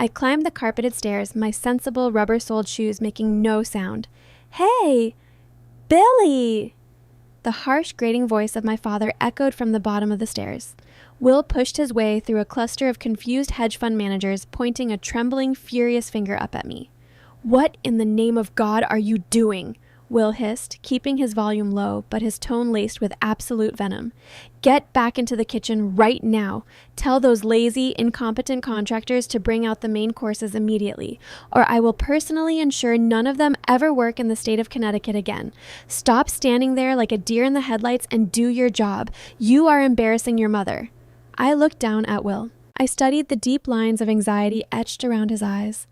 I climbed the carpeted stairs, my sensible rubber-soled shoes making no sound. "Hey! Billy!" The harsh, grating voice of my father echoed from the bottom of the stairs. Will pushed his way through a cluster of confused hedge fund managers, pointing a trembling, furious finger up at me. "What in the name of God are you doing?" Will hissed, keeping his volume low, but his tone laced with absolute venom. "Get back into the kitchen right now. Tell those lazy, incompetent contractors to bring out the main courses immediately, or I will personally ensure none of them ever work in the state of Connecticut again. Stop standing there like a deer in the headlights and do your job. You are embarrassing your mother." I looked down at Will. I studied the deep lines of anxiety etched around his eyes,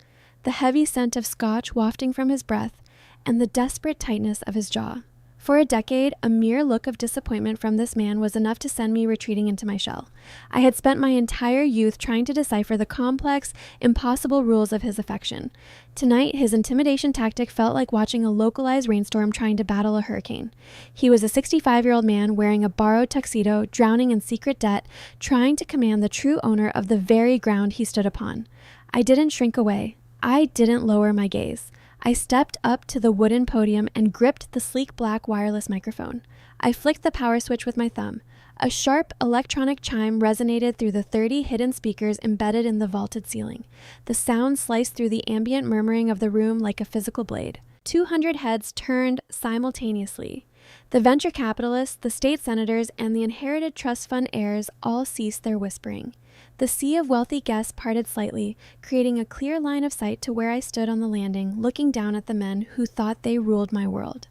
the heavy scent of scotch wafting from his breath, and the desperate tightness of his jaw. For a decade, a mere look of disappointment from this man was enough to send me retreating into my shell. I had spent my entire youth trying to decipher the complex, impossible rules of his affection. Tonight, his intimidation tactic felt like watching a localized rainstorm trying to battle a hurricane. He was a 65-year-old man wearing a borrowed tuxedo, drowning in secret debt, trying to command the true owner of the very ground he stood upon. I didn't shrink away. I didn't lower my gaze. I stepped up to the wooden podium and gripped the sleek black wireless microphone. I flicked the power switch with my thumb. A sharp electronic chime resonated through the 30 hidden speakers embedded in the vaulted ceiling. The sound sliced through the ambient murmuring of the room like a physical blade. 200 heads turned simultaneously. The venture capitalists, the state senators, and the inherited trust fund heirs all ceased their whispering. The sea of wealthy guests parted slightly, creating a clear line of sight to where I stood on the landing, looking down at the men who thought they ruled my world.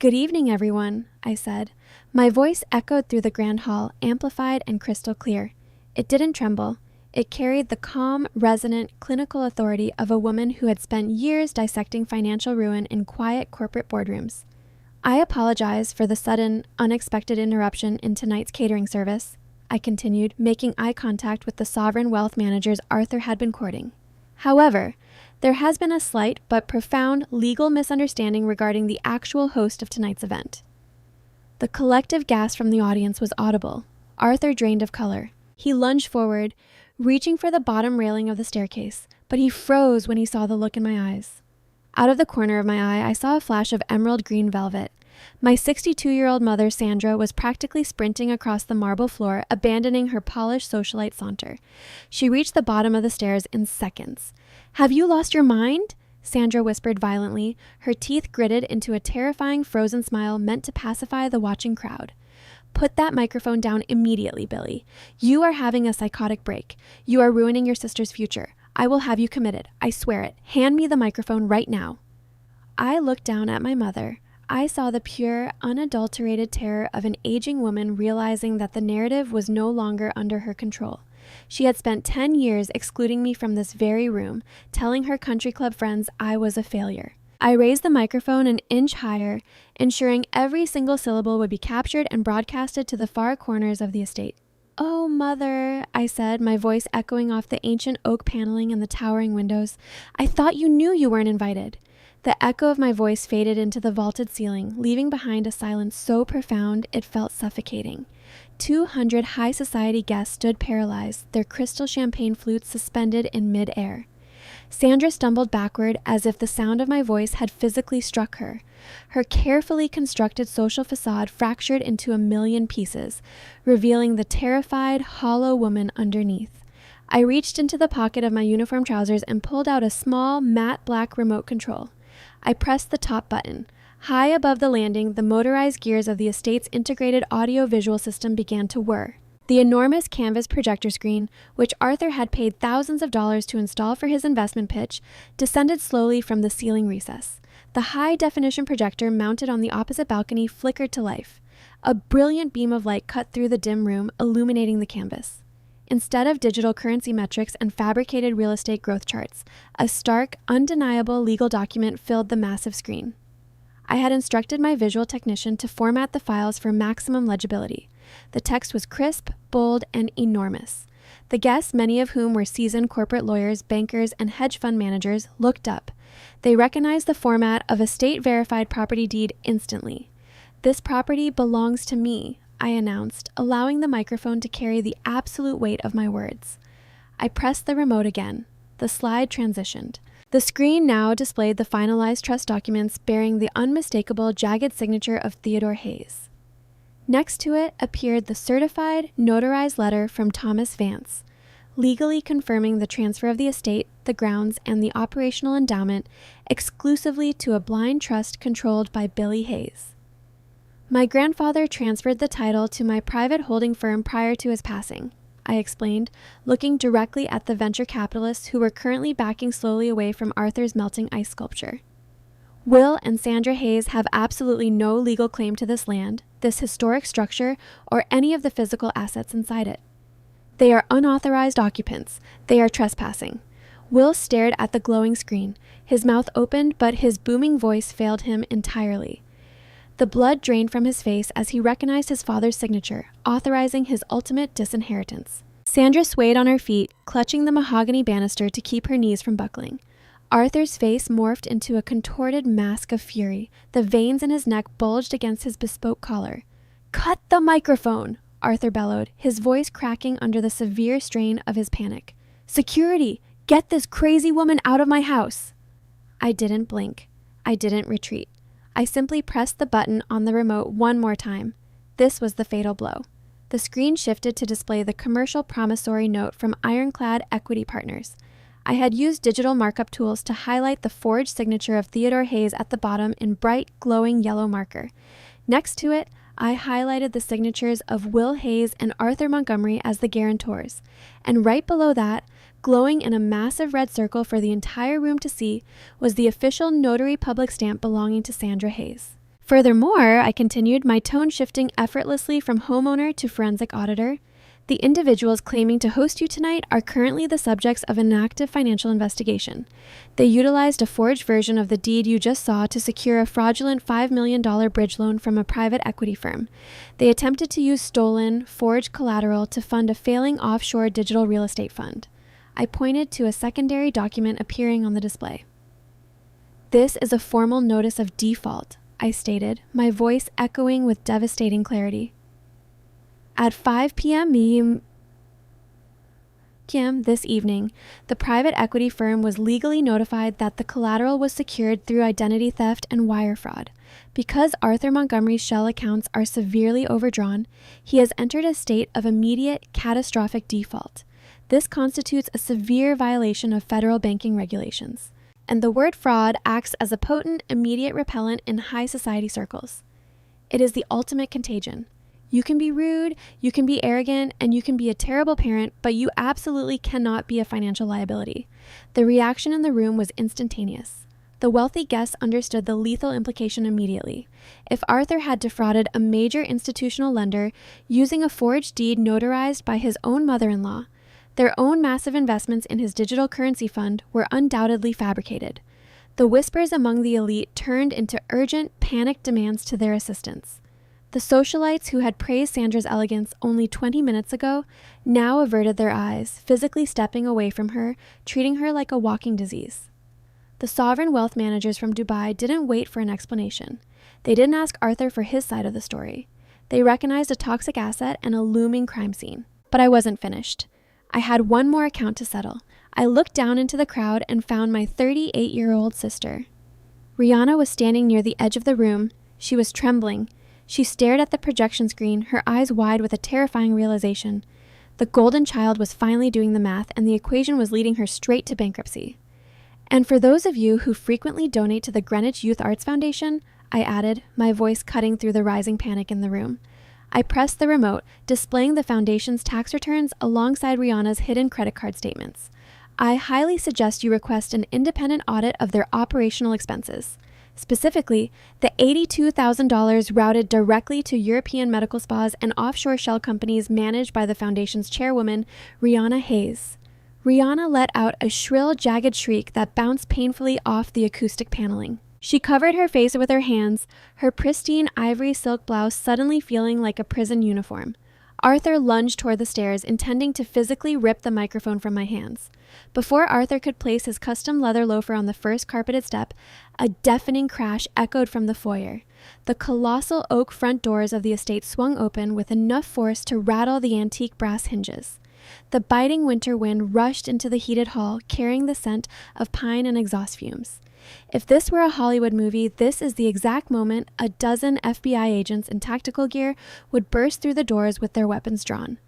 "Good evening, everyone," I said. My voice echoed through the grand hall, amplified and crystal clear. It didn't tremble. It carried the calm, resonant, clinical authority of a woman who had spent years dissecting financial ruin in quiet corporate boardrooms. "I apologize for the sudden, unexpected interruption in tonight's catering service," I continued, making eye contact with the sovereign wealth managers Arthur had been courting. "However, there has been a slight but profound legal misunderstanding regarding the actual host of tonight's event." The collective gasp from the audience was audible. Arthur drained of color. He lunged forward, reaching for the bottom railing of the staircase, but he froze when he saw the look in my eyes. Out of the corner of my eye, I saw a flash of emerald green velvet. My 62-year-old mother, Sandra, was practically sprinting across the marble floor, abandoning her polished socialite saunter. She reached the bottom of the stairs in seconds. "Have you lost your mind?" Sandra whispered violently, her teeth gritted into a terrifying frozen smile meant to pacify the watching crowd. "Put that microphone down immediately, Billy. You are having a psychotic break. You are ruining your sister's future. I will have you committed. I swear it. Hand me the microphone right now." I looked down at my mother, I saw the pure, unadulterated terror of an aging woman realizing that the narrative was no longer under her control. She had spent 10 years excluding me from this very room, telling her country club friends I was a failure. I raised the microphone an inch higher, ensuring every single syllable would be captured and broadcasted to the far corners of the estate. "Oh, Mother," I said, my voice echoing off the ancient oak paneling and the towering windows. "I thought you knew you weren't invited." The echo of my voice faded into the vaulted ceiling, leaving behind a silence so profound it felt suffocating. 200 high society guests stood paralyzed, their crystal champagne flutes suspended in mid-air. Sandra stumbled backward as if the sound of my voice had physically struck her. Her carefully constructed social facade fractured into a million pieces, revealing the terrified, hollow woman underneath. I reached into the pocket of my uniform trousers and pulled out a small, matte black remote control. I pressed the top button. High above the landing, the motorized gears of the estate's integrated audio-visual system began to whir. The enormous canvas projector screen, which Arthur had paid thousands of dollars to install for his investment pitch, descended slowly from the ceiling recess. The high-definition projector mounted on the opposite balcony flickered to life. A brilliant beam of light cut through the dim room, illuminating the canvas. Instead of digital currency metrics and fabricated real estate growth charts, a stark, undeniable legal document filled the massive screen. I had instructed my visual technician to format the files for maximum legibility. The text was crisp, bold, and enormous. The guests, many of whom were seasoned corporate lawyers, bankers, and hedge fund managers, looked up. They recognized the format of a state-verified property deed instantly. "This property belongs to me," I announced, allowing the microphone to carry the absolute weight of my words. I pressed the remote again. The slide transitioned. The screen now displayed the finalized trust documents bearing the unmistakable jagged signature of Theodore Hayes. Next to it appeared the certified, notarized letter from Thomas Vance, legally confirming the transfer of the estate, the grounds, and the operational endowment exclusively to a blind trust controlled by Billy Hayes. "My grandfather transferred the title to my private holding firm prior to his passing," I explained, looking directly at the venture capitalists who were currently backing slowly away from Arthur's melting ice sculpture. "Will and Sandra Hayes have absolutely no legal claim to this land, this historic structure, or any of the physical assets inside it. They are unauthorized occupants. They are trespassing." Will stared at the glowing screen. His mouth opened, but his booming voice failed him entirely. The blood drained from his face as he recognized his father's signature, authorizing his ultimate disinheritance. Sandra swayed on her feet, clutching the mahogany banister to keep her knees from buckling. Arthur's face morphed into a contorted mask of fury. The veins in his neck bulged against his bespoke collar. "Cut the microphone!" Arthur bellowed, his voice cracking under the severe strain of his panic. "Security! Get this crazy woman out of my house!" I didn't blink. I didn't retreat. I simply pressed the button on the remote one more time. This was the fatal blow. The screen shifted to display the commercial promissory note from Ironclad Equity Partners. I had used digital markup tools to highlight the forged signature of Theodore Hayes at the bottom in bright, glowing yellow marker. Next to it, I highlighted the signatures of Will Hayes and Arthur Montgomery as the guarantors. And right below that, glowing in a massive red circle for the entire room to see, was the official notary public stamp belonging to Sandra Hayes. Furthermore, I continued, my tone shifting effortlessly from homeowner to forensic auditor, the individuals claiming to host you tonight are currently the subjects of an active financial investigation. They utilized a forged version of the deed you just saw to secure a fraudulent $5 million bridge loan from a private equity firm. They attempted to use stolen, forged collateral to fund a failing offshore digital real estate fund. I pointed to a secondary document appearing on the display. "This is a formal notice of default," I stated, my voice echoing with devastating clarity. At 5 p.m. this evening, the private equity firm was legally notified that the collateral was secured through identity theft and wire fraud. Because Arthur Montgomery's shell accounts are severely overdrawn, he has entered a state of immediate, catastrophic default. This constitutes a severe violation of federal banking regulations, and the word fraud acts as a potent, immediate repellent in high society circles. It is the ultimate contagion. You can be rude, you can be arrogant, and you can be a terrible parent, but you absolutely cannot be a financial liability. The reaction in the room was instantaneous. The wealthy guests understood the lethal implication immediately. If Arthur had defrauded a major institutional lender using a forged deed notarized by his own mother-in-law, their own massive investments in his digital currency fund were undoubtedly fabricated. The whispers among the elite turned into urgent, panicked demands to their assistance. The socialites who had praised Sandra's elegance only 20 minutes ago now averted their eyes, physically stepping away from her, treating her like a walking disease. The sovereign wealth managers from Dubai didn't wait for an explanation. They didn't ask Arthur for his side of the story. They recognized a toxic asset and a looming crime scene. But I wasn't finished. I had one more account to settle. I looked down into the crowd and found my 38-year-old sister. Rihanna was standing near the edge of the room. She was trembling. She stared at the projection screen, her eyes wide with a terrifying realization. The golden child was finally doing the math, and the equation was leading her straight to bankruptcy. And for those of you who frequently donate to the Greenwich Youth Arts Foundation, I added, my voice cutting through the rising panic in the room. I pressed the remote, displaying the foundation's tax returns alongside Rihanna's hidden credit card statements. I highly suggest you request an independent audit of their operational expenses. Specifically, the $82,000 routed directly to European medical spas and offshore shell companies managed by the foundation's chairwoman, Rihanna Hayes. Rihanna let out a shrill, jagged shriek that bounced painfully off the acoustic paneling. She covered her face with her hands, her pristine ivory silk blouse suddenly feeling like a prison uniform. Arthur lunged toward the stairs, intending to physically rip the microphone from my hands. Before Arthur could place his custom leather loafer on the first carpeted step, a deafening crash echoed from the foyer. The colossal oak front doors of the estate swung open with enough force to rattle the antique brass hinges. The biting winter wind rushed into the heated hall, carrying the scent of pine and exhaust fumes. If this were a Hollywood movie, this is the exact moment a dozen FBI agents in tactical gear would burst through the doors with their weapons drawn.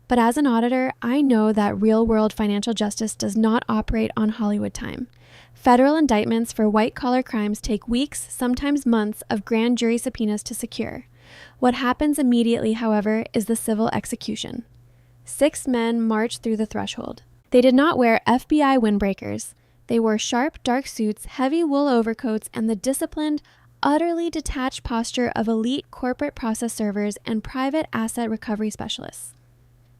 But as an auditor, I know that real-world financial justice does not operate on Hollywood time. Federal indictments for white-collar crimes take weeks, sometimes months, of grand jury subpoenas to secure. What happens immediately, however, is the civil execution. 6 men marched through the threshold. They did not wear FBI windbreakers. They wore sharp, dark suits, heavy wool overcoats, and the disciplined, utterly detached posture of elite corporate process servers and private asset recovery specialists.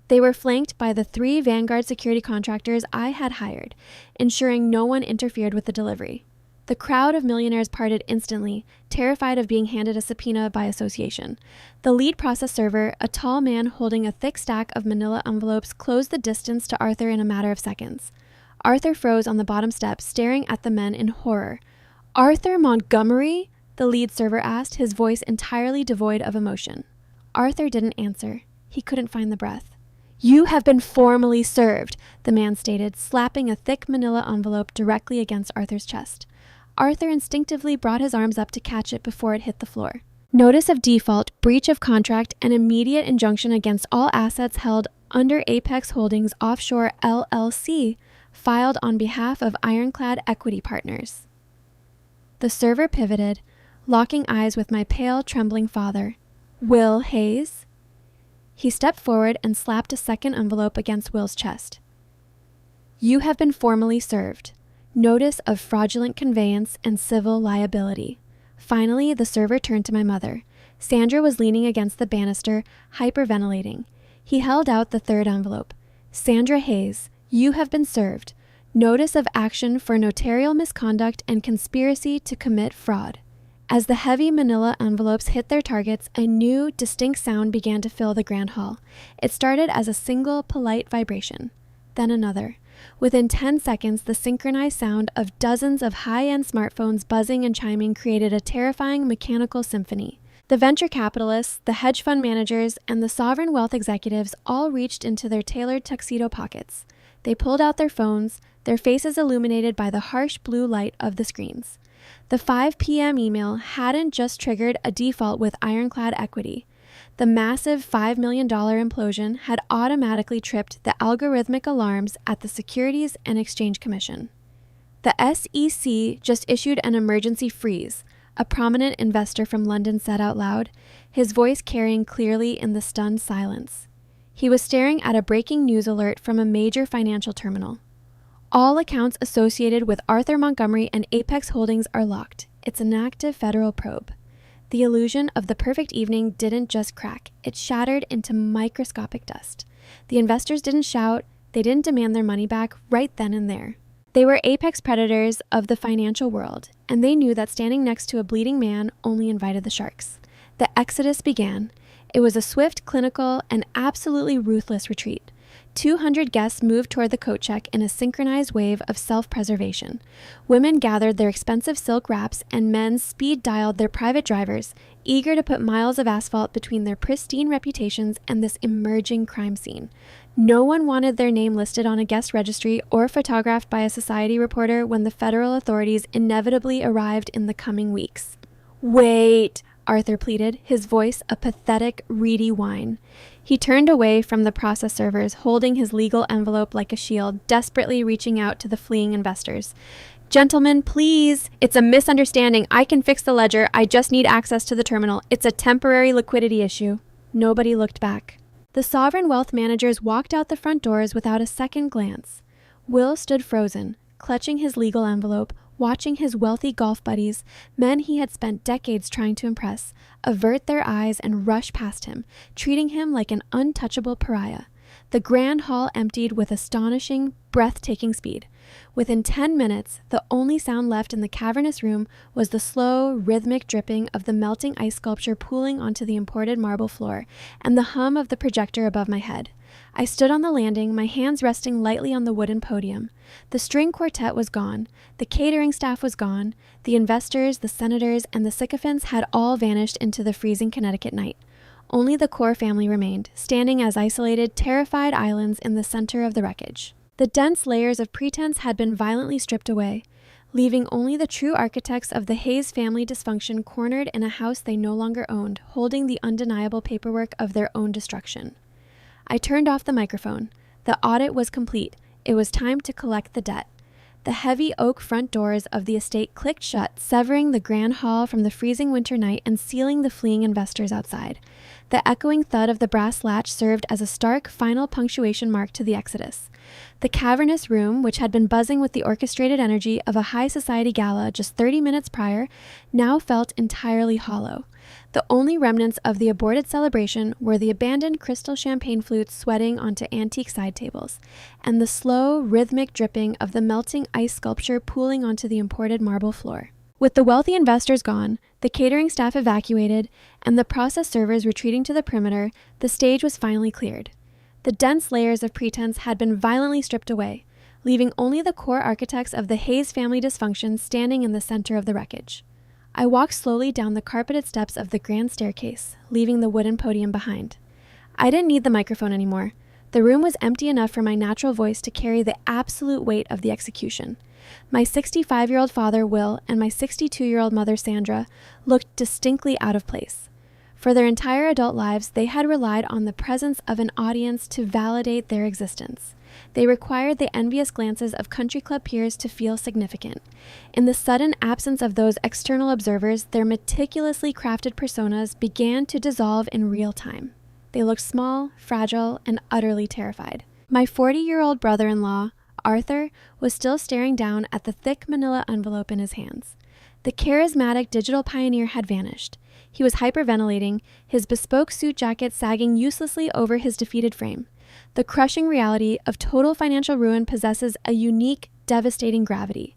They were flanked by the 3 Vanguard security contractors I had hired, ensuring no one interfered with the delivery. The crowd of millionaires parted instantly, terrified of being handed a subpoena by association. The lead process server, a tall man holding a thick stack of manila envelopes, closed the distance to Arthur in a matter of seconds. Arthur froze on the bottom step, staring at the men in horror. "Arthur Montgomery?" the lead server asked, his voice entirely devoid of emotion. Arthur didn't answer. He couldn't find the breath. "You have been formally served," the man stated, slapping a thick manila envelope directly against Arthur's chest. Arthur instinctively brought his arms up to catch it before it hit the floor. Notice of default, breach of contract, and immediate injunction against all assets held under Apex Holdings Offshore LLC, filed on behalf of Ironclad Equity Partners. The server pivoted, locking eyes with my pale, trembling father. "Will Hayes?" He stepped forward and slapped a second envelope against Will's chest. "You have been formally served. Notice of fraudulent conveyance and civil liability." Finally, the server turned to my mother. Sandra was leaning against the banister, hyperventilating. He held out the third envelope. "Sandra Hayes, you have been served. Notice of action for notarial misconduct and conspiracy to commit fraud." As the heavy manila envelopes hit their targets, a new, distinct sound began to fill the grand hall. It started as a single, polite vibration, then another. Within 10 seconds, the synchronized sound of dozens of high-end smartphones buzzing and chiming created a terrifying mechanical symphony. The venture capitalists, the hedge fund managers, and the sovereign wealth executives all reached into their tailored tuxedo pockets. They pulled out their phones, their faces illuminated by the harsh blue light of the screens. The 5 p.m. email hadn't just triggered a default with Ironclad Equity. The massive $5 million implosion had automatically tripped the algorithmic alarms at the Securities and Exchange Commission. The SEC just issued an emergency freeze, a prominent investor from London said out loud, his voice carrying clearly in the stunned silence. He was staring at a breaking news alert from a major financial terminal. All accounts associated with Arthur Montgomery and Apex Holdings are locked. It's an active federal probe. The illusion of the perfect evening didn't just crack, it shattered into microscopic dust. The investors didn't shout, they didn't demand their money back right then and there. They were apex predators of the financial world, and they knew that standing next to a bleeding man only invited the sharks. The exodus began. It was a swift, clinical, and absolutely ruthless retreat. 200 guests moved toward the coat check in a synchronized wave of self-preservation. Women gathered their expensive silk wraps, and men speed-dialed their private drivers, eager to put miles of asphalt between their pristine reputations and this emerging crime scene. No one wanted their name listed on a guest registry or photographed by a society reporter when the federal authorities inevitably arrived in the coming weeks. "Wait," Arthur pleaded, his voice a pathetic, reedy whine. He turned away from the process servers, holding his legal envelope like a shield, desperately reaching out to the fleeing investors. "Gentlemen, please. It's a misunderstanding. I can fix the ledger. I just need access to the terminal. It's a temporary liquidity issue." Nobody looked back. The sovereign wealth managers walked out the front doors without a second glance. Will stood frozen, clutching his legal envelope, watching his wealthy golf buddies, men he had spent decades trying to impress, avert their eyes and rush past him, treating him like an untouchable pariah. The grand hall emptied with astonishing, breathtaking speed. Within 10 minutes, the only sound left in the cavernous room was the slow, rhythmic dripping of the melting ice sculpture pooling onto the imported marble floor, and the hum of the projector above my head. I stood on the landing, my hands resting lightly on the wooden podium. The string quartet was gone, the catering staff was gone, the investors, the senators, and the sycophants had all vanished into the freezing Connecticut night. Only the core family remained, standing as isolated, terrified islands in the center of the wreckage. The dense layers of pretense had been violently stripped away, leaving only the true architects of the Hayes family dysfunction cornered in a house they no longer owned, holding the undeniable paperwork of their own destruction. I turned off the microphone. The audit was complete. It was time to collect the debt. The heavy oak front doors of the estate clicked shut, severing the grand hall from the freezing winter night and sealing the fleeing investors outside. The echoing thud of the brass latch served as a stark, final punctuation mark to the exodus. The cavernous room, which had been buzzing with the orchestrated energy of a high society gala just 30 minutes prior, now felt entirely hollow. The only remnants of the aborted celebration were the abandoned crystal champagne flutes sweating onto antique side tables, and the slow, rhythmic dripping of the melting ice sculpture pooling onto the imported marble floor. With the wealthy investors gone, the catering staff evacuated, and the process servers retreating to the perimeter, the stage was finally cleared. The dense layers of pretense had been violently stripped away, leaving only the core architects of the Hayes family dysfunction standing in the center of the wreckage. I walked slowly down the carpeted steps of the grand staircase, leaving the wooden podium behind. I didn't need the microphone anymore. The room was empty enough for my natural voice to carry the absolute weight of the execution. My 65-year-old father, Will, and my 62-year-old mother, Sandra, looked distinctly out of place. For their entire adult lives, they had relied on the presence of an audience to validate their existence. They required the envious glances of country club peers to feel significant. In the sudden absence of those external observers, their meticulously crafted personas began to dissolve in real time. They looked small, fragile, and utterly terrified. My 40-year-old brother-in-law, Arthur, was still staring down at the thick manila envelope in his hands. The charismatic digital pioneer had vanished. He was hyperventilating, his bespoke suit jacket sagging uselessly over his defeated frame. The crushing reality of total financial ruin possesses a unique, devastating gravity.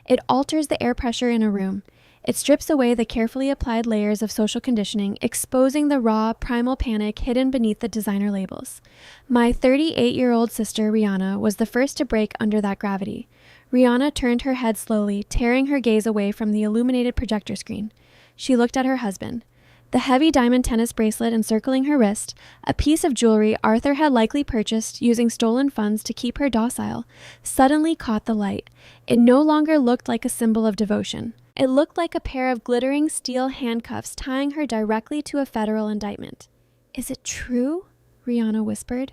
It alters the air pressure in a room. It strips away the carefully applied layers of social conditioning, exposing the raw, primal panic hidden beneath the designer labels. My 38-year-old sister, Rihanna, was the first to break under that gravity. Rihanna turned her head slowly, tearing her gaze away from the illuminated projector screen. She looked at her husband. The heavy diamond tennis bracelet encircling her wrist, a piece of jewelry Arthur had likely purchased using stolen funds to keep her docile, suddenly caught the light. It no longer looked like a symbol of devotion. It looked like a pair of glittering steel handcuffs tying her directly to a federal indictment. "Is it true?" Rihanna whispered.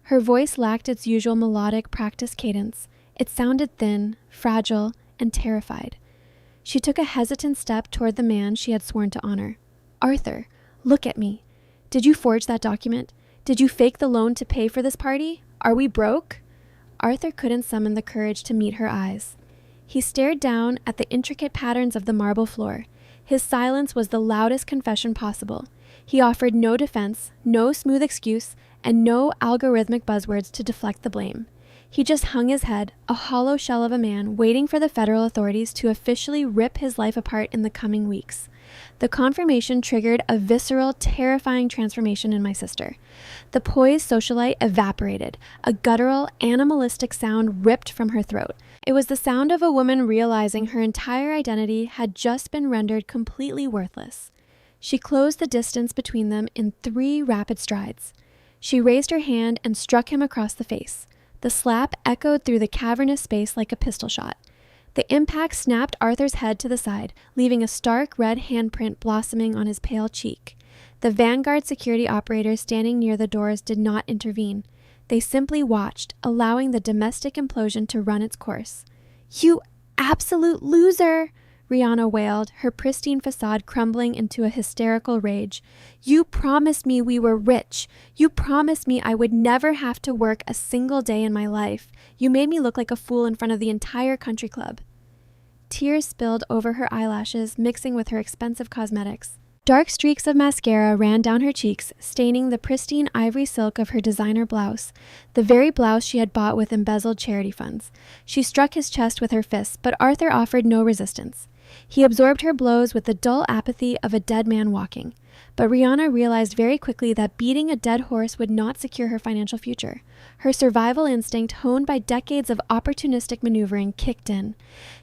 Her voice lacked its usual melodic practiced cadence. It sounded thin, fragile, and terrified. She took a hesitant step toward the man she had sworn to honor. "Arthur, look at me. Did you forge that document? Did you fake the loan to pay for this party? Are we broke?" Arthur couldn't summon the courage to meet her eyes. He stared down at the intricate patterns of the marble floor. His silence was the loudest confession possible. He offered no defense, no smooth excuse, and no algorithmic buzzwords to deflect the blame. He just hung his head, a hollow shell of a man waiting for the federal authorities to officially rip his life apart in the coming weeks. The confirmation triggered a visceral, terrifying transformation in my sister. The poised socialite evaporated. A guttural, animalistic sound ripped from her throat. It was the sound of a woman realizing her entire identity had just been rendered completely worthless. She closed the distance between them in 3 rapid strides. She raised her hand and struck him across the face. The slap echoed through the cavernous space like a pistol shot. The impact snapped Arthur's head to the side, leaving a stark red handprint blossoming on his pale cheek. The Vanguard security operators standing near the doors did not intervene. They simply watched, allowing the domestic implosion to run its course. "You absolute loser!" Rihanna wailed, her pristine facade crumbling into a hysterical rage. "You promised me we were rich. You promised me I would never have to work a single day in my life. You made me look like a fool in front of the entire country club." Tears spilled over her eyelashes, mixing with her expensive cosmetics. Dark streaks of mascara ran down her cheeks, staining the pristine ivory silk of her designer blouse, the very blouse she had bought with embezzled charity funds. She struck his chest with her fists, but Arthur offered no resistance. He absorbed her blows with the dull apathy of a dead man walking. But Rihanna realized very quickly that beating a dead horse would not secure her financial future. Her survival instinct, honed by decades of opportunistic maneuvering, kicked in.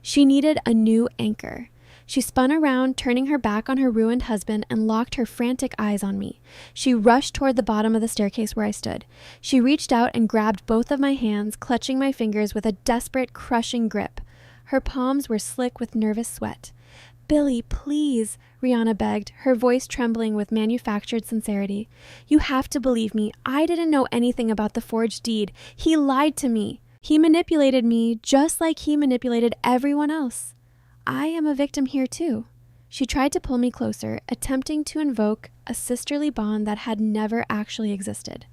She needed a new anchor. She spun around, turning her back on her ruined husband, and locked her frantic eyes on me. She rushed toward the bottom of the staircase where I stood. She reached out and grabbed both of my hands, clutching my fingers with a desperate, crushing grip. Her palms were slick with nervous sweat. "Billy, please," Rihanna begged, her voice trembling with manufactured sincerity. "You have to believe me. I didn't know anything about the forged deed. He lied to me. He manipulated me just like he manipulated everyone else. I am a victim here too." She tried to pull me closer, attempting to invoke a sisterly bond that had never actually existed.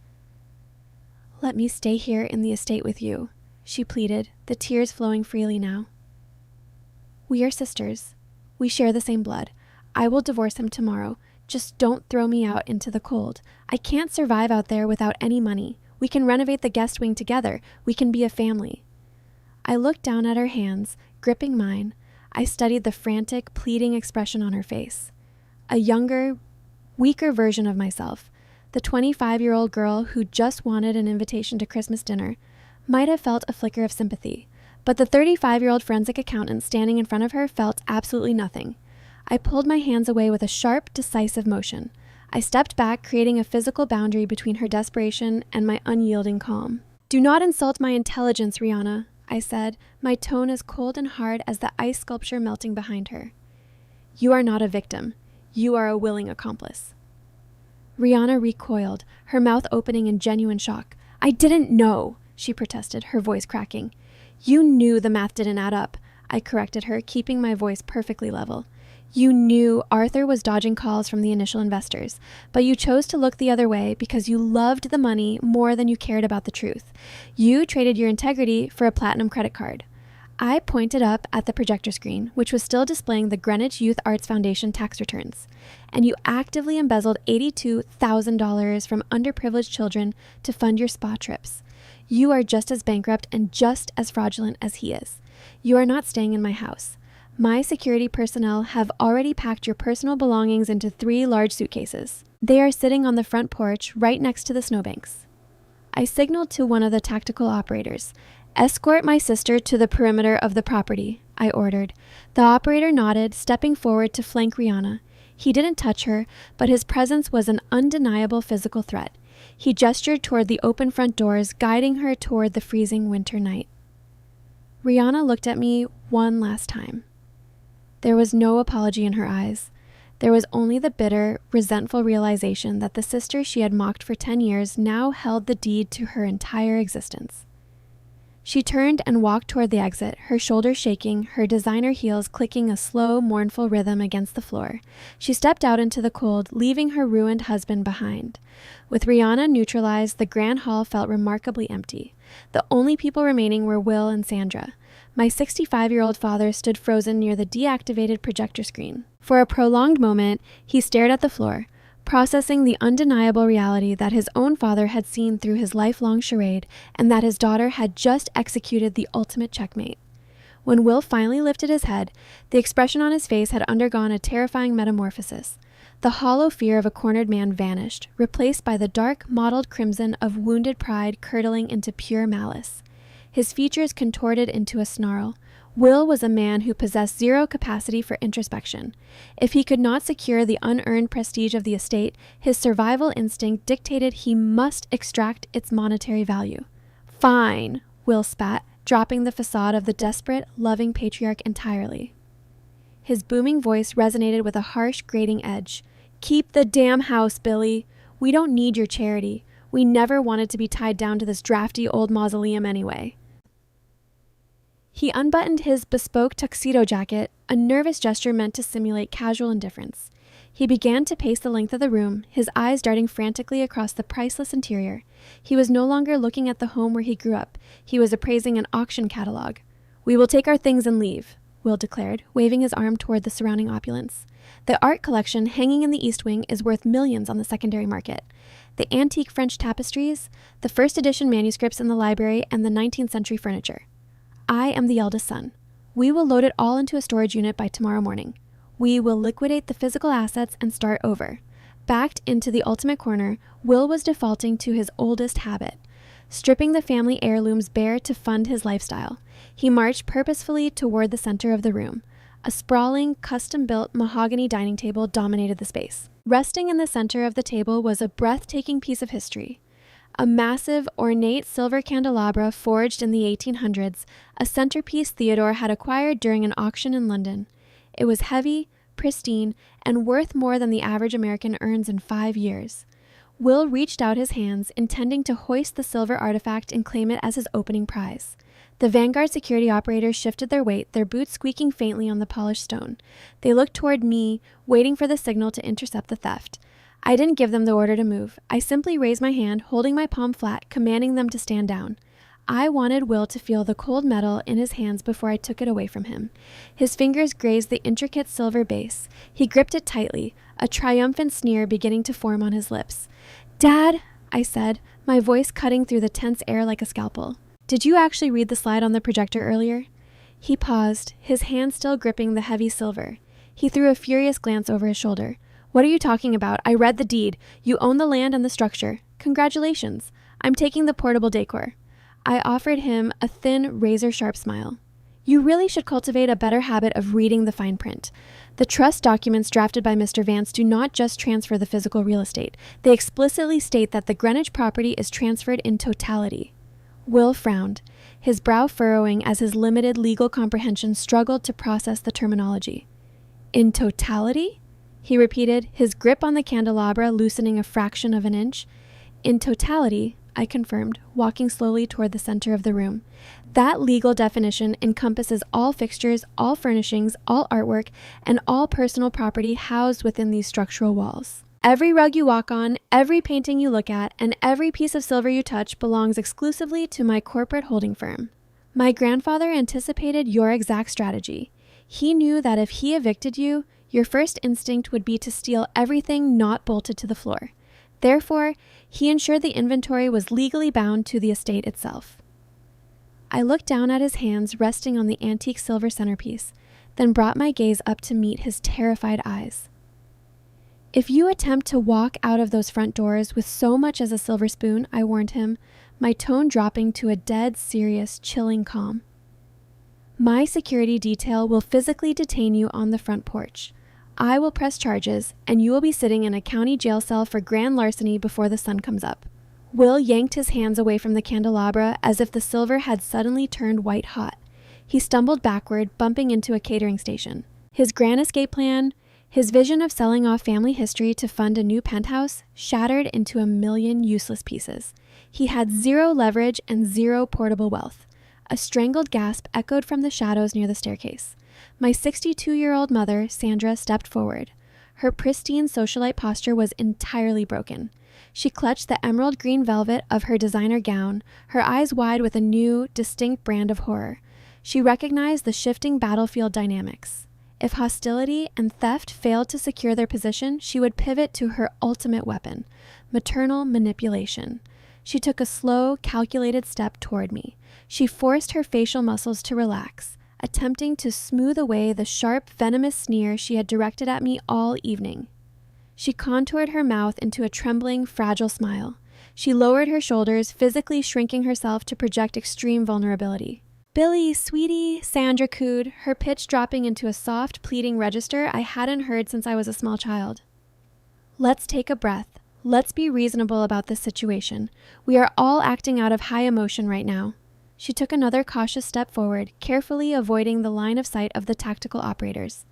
"Let me stay here in the estate with you," she pleaded, the tears flowing freely now. "We are sisters. We share the same blood. I will divorce him tomorrow. Just don't throw me out into the cold. I can't survive out there without any money. We can renovate the guest wing together. We can be a family." I looked down at her hands, gripping mine. I studied the frantic, pleading expression on her face. A younger, weaker version of myself, the 25-year-old girl who just wanted an invitation to Christmas dinner, might have felt a flicker of sympathy. But the 35-year-old forensic accountant standing in front of her felt absolutely nothing. I pulled my hands away with a sharp, decisive motion. I stepped back, creating a physical boundary between her desperation and my unyielding calm. "Do not insult my intelligence, Rihanna," I said, my tone as cold and hard as the ice sculpture melting behind her. "You are not a victim. You are a willing accomplice." Rihanna recoiled, her mouth opening in genuine shock. "I didn't know," she protested, her voice cracking. "You knew the math didn't add up," I corrected her, keeping my voice perfectly level. "You knew Arthur was dodging calls from the initial investors, but you chose to look the other way because you loved the money more than you cared about the truth. You traded your integrity for a platinum credit card." I pointed up at the projector screen, which was still displaying the Greenwich Youth Arts Foundation tax returns. "And you actively embezzled $82,000 from underprivileged children to fund your spa trips. You are just as bankrupt and just as fraudulent as he is. You are not staying in my house. My security personnel have already packed your personal belongings into 3 large suitcases. They are sitting on the front porch right next to the snowbanks." I signaled to one of the tactical operators. "Escort my sister to the perimeter of the property," I ordered. The operator nodded, stepping forward to flank Rihanna. He didn't touch her, but his presence was an undeniable physical threat. He gestured toward the open front doors, guiding her toward the freezing winter night. Rihanna looked at me one last time. There was no apology in her eyes. There was only the bitter, resentful realization that the sister she had mocked for 10 years now held the deed to her entire existence. She turned and walked toward the exit, her shoulders shaking, her designer heels clicking a slow, mournful rhythm against the floor. She stepped out into the cold, leaving her ruined husband behind. With Rihanna neutralized, the grand hall felt remarkably empty. The only people remaining were Will and Sandra. My 65-year-old father stood frozen near the deactivated projector screen. For a prolonged moment, he stared at the floor, processing the undeniable reality that his own father had seen through his lifelong charade and that his daughter had just executed the ultimate checkmate. When Will finally lifted his head, the expression on his face had undergone a terrifying metamorphosis. The hollow fear of a cornered man vanished, replaced by the dark, mottled crimson of wounded pride curdling into pure malice. His features contorted into a snarl. Will was a man who possessed zero capacity for introspection. If he could not secure the unearned prestige of the estate, his survival instinct dictated he must extract its monetary value. "Fine," Will spat, dropping the facade of the desperate, loving patriarch entirely. His booming voice resonated with a harsh, grating edge. "Keep the damn house, Billy. We don't need your charity. We never wanted to be tied down to this drafty old mausoleum anyway." He unbuttoned his bespoke tuxedo jacket, a nervous gesture meant to simulate casual indifference. He began to pace the length of the room, his eyes darting frantically across the priceless interior. He was no longer looking at the home where he grew up. He was appraising an auction catalog. "We will take our things and leave," Will declared, waving his arm toward the surrounding opulence. "The art collection hanging in the East Wing is worth millions on the secondary market. The antique French tapestries, the first edition manuscripts in the library, and the 19th century furniture. I am the eldest son. We will load it all into a storage unit by tomorrow morning. We will liquidate the physical assets and start over." Backed into the ultimate corner, Will was defaulting to his oldest habit, stripping the family heirlooms bare to fund his lifestyle. He marched purposefully toward the center of the room. A sprawling, custom-built mahogany dining table dominated the space. Resting in the center of the table was a breathtaking piece of history. A massive, ornate silver candelabra forged in the 1800s, a centerpiece Theodore had acquired during an auction in London. It was heavy, pristine, and worth more than the average American earns in 5 years. Will reached out his hands, intending to hoist the silver artifact and claim it as his opening prize. The Vanguard security operators shifted their weight, their boots squeaking faintly on the polished stone. They looked toward me, waiting for the signal to intercept the theft. I didn't give them the order to move. I simply raised my hand, holding my palm flat, commanding them to stand down. I wanted Will to feel the cold metal in his hands before I took it away from him. His fingers grazed the intricate silver base. He gripped it tightly, a triumphant sneer beginning to form on his lips. "Dad," I said, my voice cutting through the tense air like a scalpel. "Did you actually read the slide on the projector earlier?" He paused, his hand still gripping the heavy silver. He threw a furious glance over his shoulder. "What are you talking about? I read the deed. You own the land and the structure. Congratulations. I'm taking the portable decor." I offered him a thin, razor-sharp smile. "You really should cultivate a better habit of reading the fine print. The trust documents drafted by Mr. Vance do not just transfer the physical real estate. They explicitly state that the Greenwich property is transferred in totality." Will frowned, his brow furrowing as his limited legal comprehension struggled to process the terminology. "In totality?" he repeated, his grip on the candelabra loosening a fraction of an inch. "In totality," I confirmed, walking slowly toward the center of the room. "That legal definition encompasses all fixtures, all furnishings, all artwork, and all personal property housed within these structural walls. Every rug you walk on, every painting you look at, and every piece of silver you touch belongs exclusively to my corporate holding firm. My grandfather anticipated your exact strategy. He knew that if he evicted you, your first instinct would be to steal everything not bolted to the floor. Therefore, he ensured the inventory was legally bound to the estate itself." I looked down at his hands resting on the antique silver centerpiece, then brought my gaze up to meet his terrified eyes. "If you attempt to walk out of those front doors with so much as a silver spoon," I warned him, my tone dropping to a dead, serious, chilling calm, "my security detail will physically detain you on the front porch. I will press charges, and you will be sitting in a county jail cell for grand larceny before the sun comes up." Will yanked his hands away from the candelabra as if the silver had suddenly turned white hot. He stumbled backward, bumping into a catering station. His grand escape plan, his vision of selling off family history to fund a new penthouse, shattered into a million useless pieces. He had zero leverage and zero portable wealth. A strangled gasp echoed from the shadows near the staircase. My 62-year-old mother, Sandra, stepped forward. Her pristine socialite posture was entirely broken. She clutched the emerald green velvet of her designer gown, her eyes wide with a new, distinct brand of horror. She recognized the shifting battlefield dynamics. If hostility and theft failed to secure their position, she would pivot to her ultimate weapon, maternal manipulation. She took a slow, calculated step toward me. She forced her facial muscles to relax, attempting to smooth away the sharp, venomous sneer she had directed at me all evening. She contoured her mouth into a trembling, fragile smile. She lowered her shoulders, physically shrinking herself to project extreme vulnerability. "Billy, sweetie," Sandra cooed, her pitch dropping into a soft, pleading register I hadn't heard since I was a small child. "Let's take a breath. Let's be reasonable about this situation. We are all acting out of high emotion right now." She took another cautious step forward, carefully avoiding the line of sight of the tactical operators.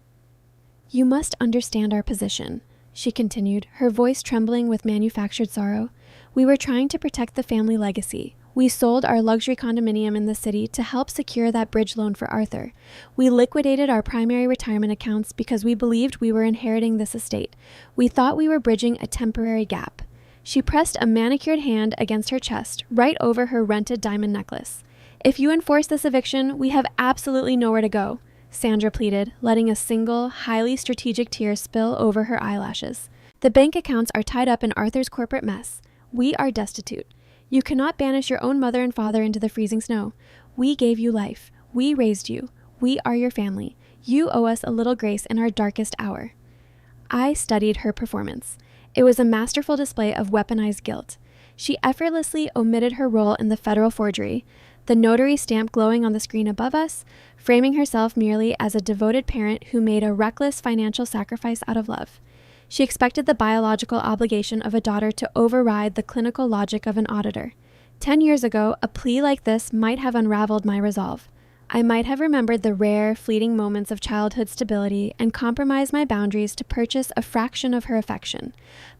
"You must understand our position," she continued, her voice trembling with manufactured sorrow. "We were trying to protect the family legacy. We sold our luxury condominium in the city to help secure that bridge loan for Arthur. We liquidated our primary retirement accounts because we believed we were inheriting this estate. We thought we were bridging a temporary gap." She pressed a manicured hand against her chest, right over her rented diamond necklace. "If you enforce this eviction, we have absolutely nowhere to go," Sandra pleaded, letting a single, highly strategic tear spill over her eyelashes. "The bank accounts are tied up in Arthur's corporate mess. We are destitute. You cannot banish your own mother and father into the freezing snow. We gave you life. We raised you. We are your family. You owe us a little grace in our darkest hour." I studied her performance. It was a masterful display of weaponized guilt. She effortlessly omitted her role in the federal forgery, the notary stamp glowing on the screen above us, framing herself merely as a devoted parent who made a reckless financial sacrifice out of love. She expected the biological obligation of a daughter to override the clinical logic of an auditor. 10 years ago, a plea like this might have unraveled my resolve. I might have remembered the rare, fleeting moments of childhood stability and compromised my boundaries to purchase a fraction of her affection.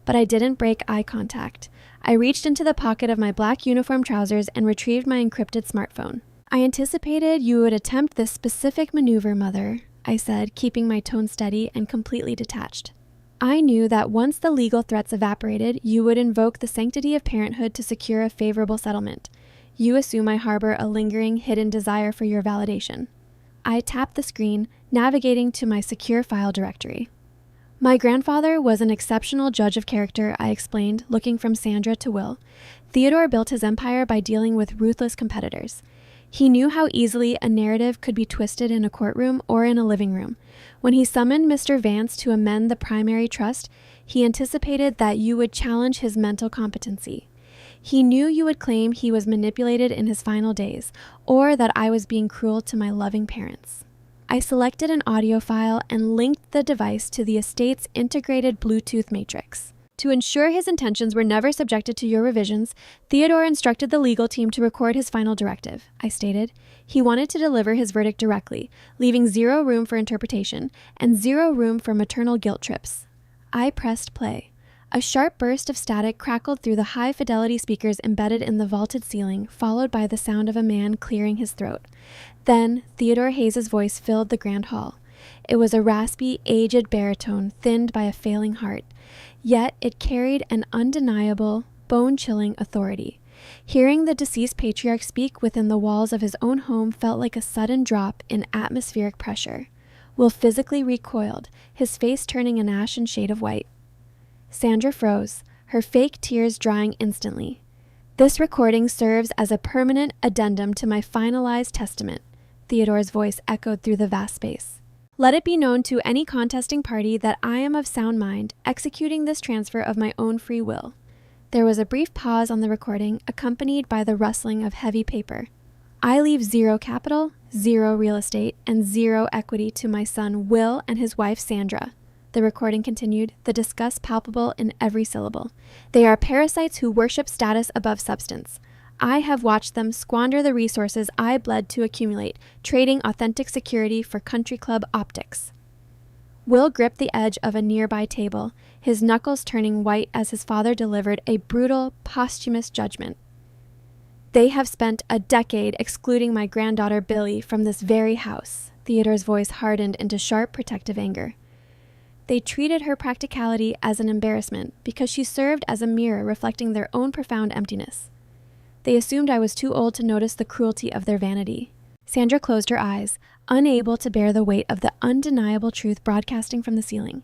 But I didn't break eye contact. I reached into the pocket of my black uniform trousers and retrieved my encrypted smartphone. "I anticipated you would attempt this specific maneuver, Mother," I said, keeping my tone steady and completely detached. "I knew that once the legal threats evaporated, you would invoke the sanctity of parenthood to secure a favorable settlement. You assume I harbor a lingering, hidden desire for your validation." I tapped the screen, navigating to my secure file directory. "My grandfather was an exceptional judge of character," I explained, looking from Sandra to Will. "Theodore built his empire by dealing with ruthless competitors. He knew how easily a narrative could be twisted in a courtroom or in a living room. When he summoned Mr. Vance to amend the primary trust, he anticipated that you would challenge his mental competency. He knew you would claim he was manipulated in his final days, or that I was being cruel to my loving parents." I selected an audio file and linked the device to the estate's integrated Bluetooth matrix. "To ensure his intentions were never subjected to your revisions, Theodore instructed the legal team to record his final directive," I stated. "He wanted to deliver his verdict directly, leaving zero room for interpretation and zero room for maternal guilt trips." I pressed play. A sharp burst of static crackled through the high-fidelity speakers embedded in the vaulted ceiling, followed by the sound of a man clearing his throat. Then, Theodore Hayes' voice filled the grand hall. It was a raspy, aged baritone, thinned by a failing heart. Yet it carried an undeniable, bone-chilling authority. Hearing the deceased patriarch speak within the walls of his own home felt like a sudden drop in atmospheric pressure. Will physically recoiled, his face turning an ashen shade of white. Sandra froze, her fake tears drying instantly. "This recording serves as a permanent addendum to my finalized testament," Theodore's voice echoed through the vast space. "Let it be known to any contesting party that I am of sound mind, executing this transfer of my own free will." There was a brief pause on the recording, accompanied by the rustling of heavy paper. "I leave 0 capital, 0 real estate, and 0 equity to my son Will and his wife Sandra." The recording continued, the disgust palpable in every syllable. "They are parasites who worship status above substance. I have watched them squander the resources I bled to accumulate, trading authentic security for country club optics." Will gripped the edge of a nearby table, his knuckles turning white as his father delivered a brutal, posthumous judgment. "They have spent a decade excluding my granddaughter Billy from this very house." Theodore's voice hardened into sharp, protective anger. They treated her practicality as an embarrassment because she served as a mirror reflecting their own profound emptiness. They assumed I was too old to notice the cruelty of their vanity. Sandra closed her eyes, unable to bear the weight of the undeniable truth broadcasting from the ceiling.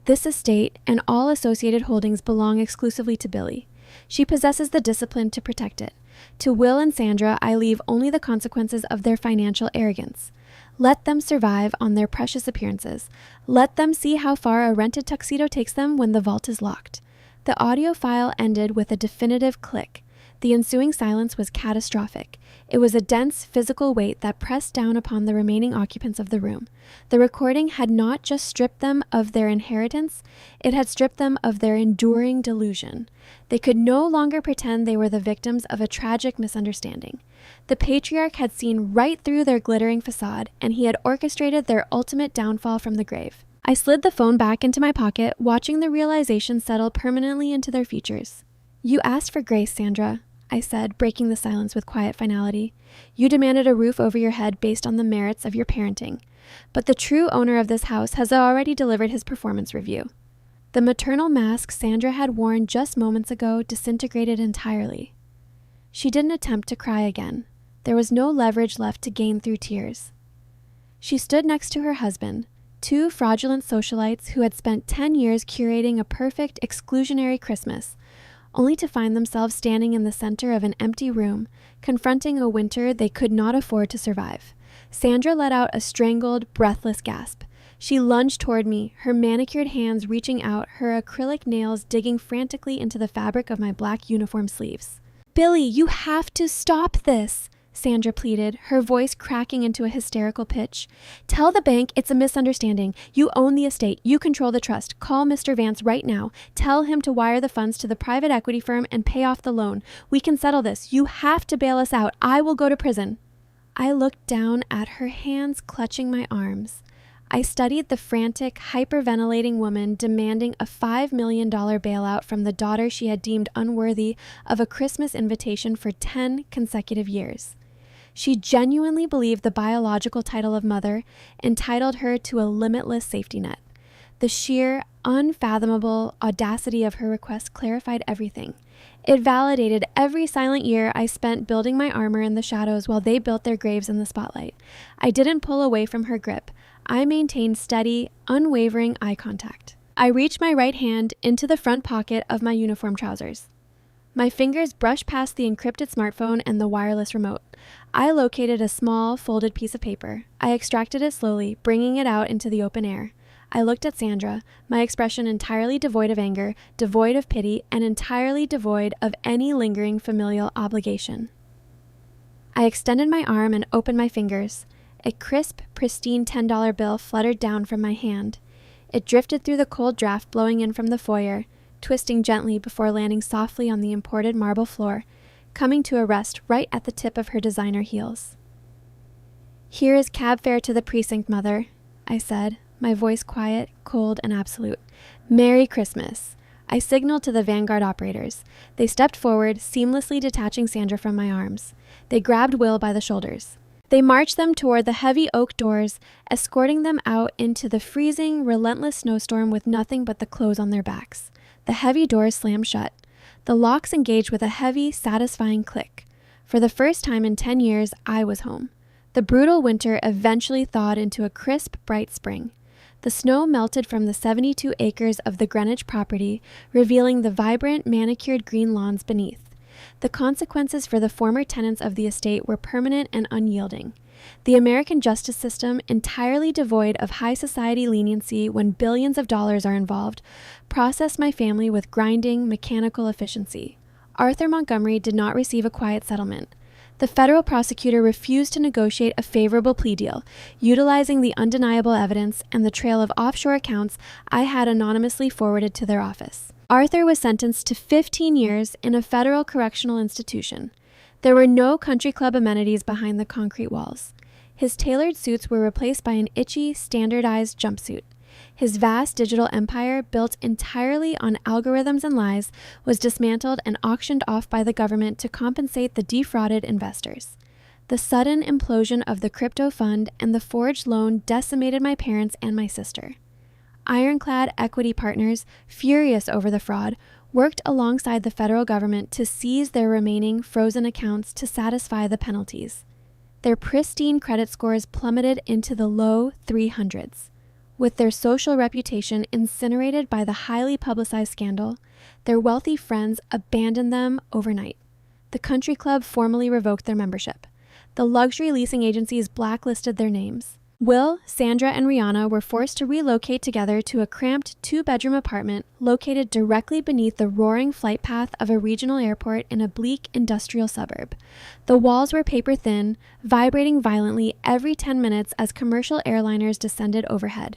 This estate and all associated holdings belong exclusively to Billy. She possesses the discipline to protect it. To Will and Sandra, I leave only the consequences of their financial arrogance. Let them survive on their precious appearances. Let them see how far a rented tuxedo takes them when the vault is locked. The audio file ended with a definitive click. The ensuing silence was catastrophic. It was a dense physical weight that pressed down upon the remaining occupants of the room. The recording had not just stripped them of their inheritance, it had stripped them of their enduring delusion. They could no longer pretend they were the victims of a tragic misunderstanding. The patriarch had seen right through their glittering facade, and he had orchestrated their ultimate downfall from the grave. I slid the phone back into my pocket, watching the realization settle permanently into their features. "You asked for grace, Sandra," I said, breaking the silence with quiet finality. "You demanded a roof over your head based on the merits of your parenting. But the true owner of this house has already delivered his performance review." The maternal mask Sandra had worn just moments ago disintegrated entirely. She didn't attempt to cry again. There was no leverage left to gain through tears. She stood next to her husband, two fraudulent socialites who had spent 10 years curating a perfect exclusionary Christmas, only to find themselves standing in the center of an empty room, confronting a winter they could not afford to survive. Sandra let out a strangled, breathless gasp. She lunged toward me, her manicured hands reaching out, her acrylic nails digging frantically into the fabric of my black uniform sleeves. "Billy, you have to stop this," Sandra pleaded, her voice cracking into a hysterical pitch. "Tell the bank it's a misunderstanding. You own the estate. You control the trust. Call Mr. Vance right now. Tell him to wire the funds to the private equity firm and pay off the loan. We can settle this. You have to bail us out. I will go to prison." I looked down at her hands clutching my arms. I studied the frantic, hyperventilating woman demanding a $5 million bailout from the daughter she had deemed unworthy of a Christmas invitation for 10 consecutive years. She genuinely believed the biological title of mother entitled her to a limitless safety net. The sheer, unfathomable audacity of her request clarified everything. It validated every silent year I spent building my armor in the shadows while they built their graves in the spotlight. I didn't pull away from her grip. I maintained steady, unwavering eye contact. I reached my right hand into the front pocket of my uniform trousers. My fingers brushed past the encrypted smartphone and the wireless remote. I located a small, folded piece of paper. I extracted it slowly, bringing it out into the open air. I looked at Sandra, my expression entirely devoid of anger, devoid of pity, and entirely devoid of any lingering familial obligation. I extended my arm and opened my fingers. A crisp, pristine $10 bill fluttered down from my hand. It drifted through the cold draft blowing in from the foyer, twisting gently before landing softly on the imported marble floor, coming to a rest right at the tip of her designer heels. "Here is cab fare to the precinct, Mother," I said, my voice quiet, cold, and absolute. "Merry Christmas." I signaled to the Vanguard operators. They stepped forward, seamlessly detaching Sandra from my arms. They grabbed Will by the shoulders. They marched them toward the heavy oak doors, escorting them out into the freezing, relentless snowstorm with nothing but the clothes on their backs. The heavy doors slammed shut. The locks engaged with a heavy, satisfying click. For the first time in 10 years, I was home. The brutal winter eventually thawed into a crisp, bright spring. The snow melted from the 72 acres of the Greenwich property, revealing the vibrant, manicured green lawns beneath. The consequences for the former tenants of the estate were permanent and unyielding. The American justice system, entirely devoid of high society leniency when billions of dollars are involved, processed my family with grinding, mechanical efficiency. Arthur Montgomery did not receive a quiet settlement. The federal prosecutor refused to negotiate a favorable plea deal, utilizing the undeniable evidence and the trail of offshore accounts I had anonymously forwarded to their office. Arthur was sentenced to 15 years in a federal correctional institution. There were no country club amenities behind the concrete walls. His tailored suits were replaced by an itchy, standardized jumpsuit. His vast digital empire, built entirely on algorithms and lies, was dismantled and auctioned off by the government to compensate the defrauded investors. The sudden implosion of the crypto fund and the forged loan decimated my parents and my sister. Ironclad Equity Partners, furious over the fraud, worked alongside the federal government to seize their remaining frozen accounts to satisfy the penalties. Their pristine credit scores plummeted into the low 300s. With their social reputation incinerated by the highly publicized scandal, their wealthy friends abandoned them overnight. The country club formally revoked their membership. The luxury leasing agencies blacklisted their names. Will, Sandra, and Rihanna were forced to relocate together to a cramped 2-bedroom apartment located directly beneath the roaring flight path of a regional airport in a bleak industrial suburb. The walls were paper thin, vibrating violently every 10 minutes as commercial airliners descended overhead.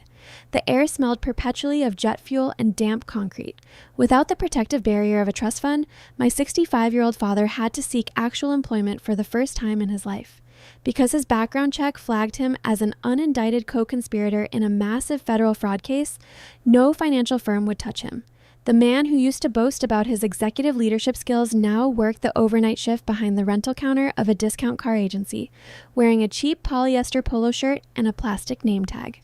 The air smelled perpetually of jet fuel and damp concrete. Without the protective barrier of a trust fund, my 65-year-old father had to seek actual employment for the first time in his life. Because his background check flagged him as an unindicted co-conspirator in a massive federal fraud case, no financial firm would touch him. The man who used to boast about his executive leadership skills now worked the overnight shift behind the rental counter of a discount car agency, wearing a cheap polyester polo shirt and a plastic name tag.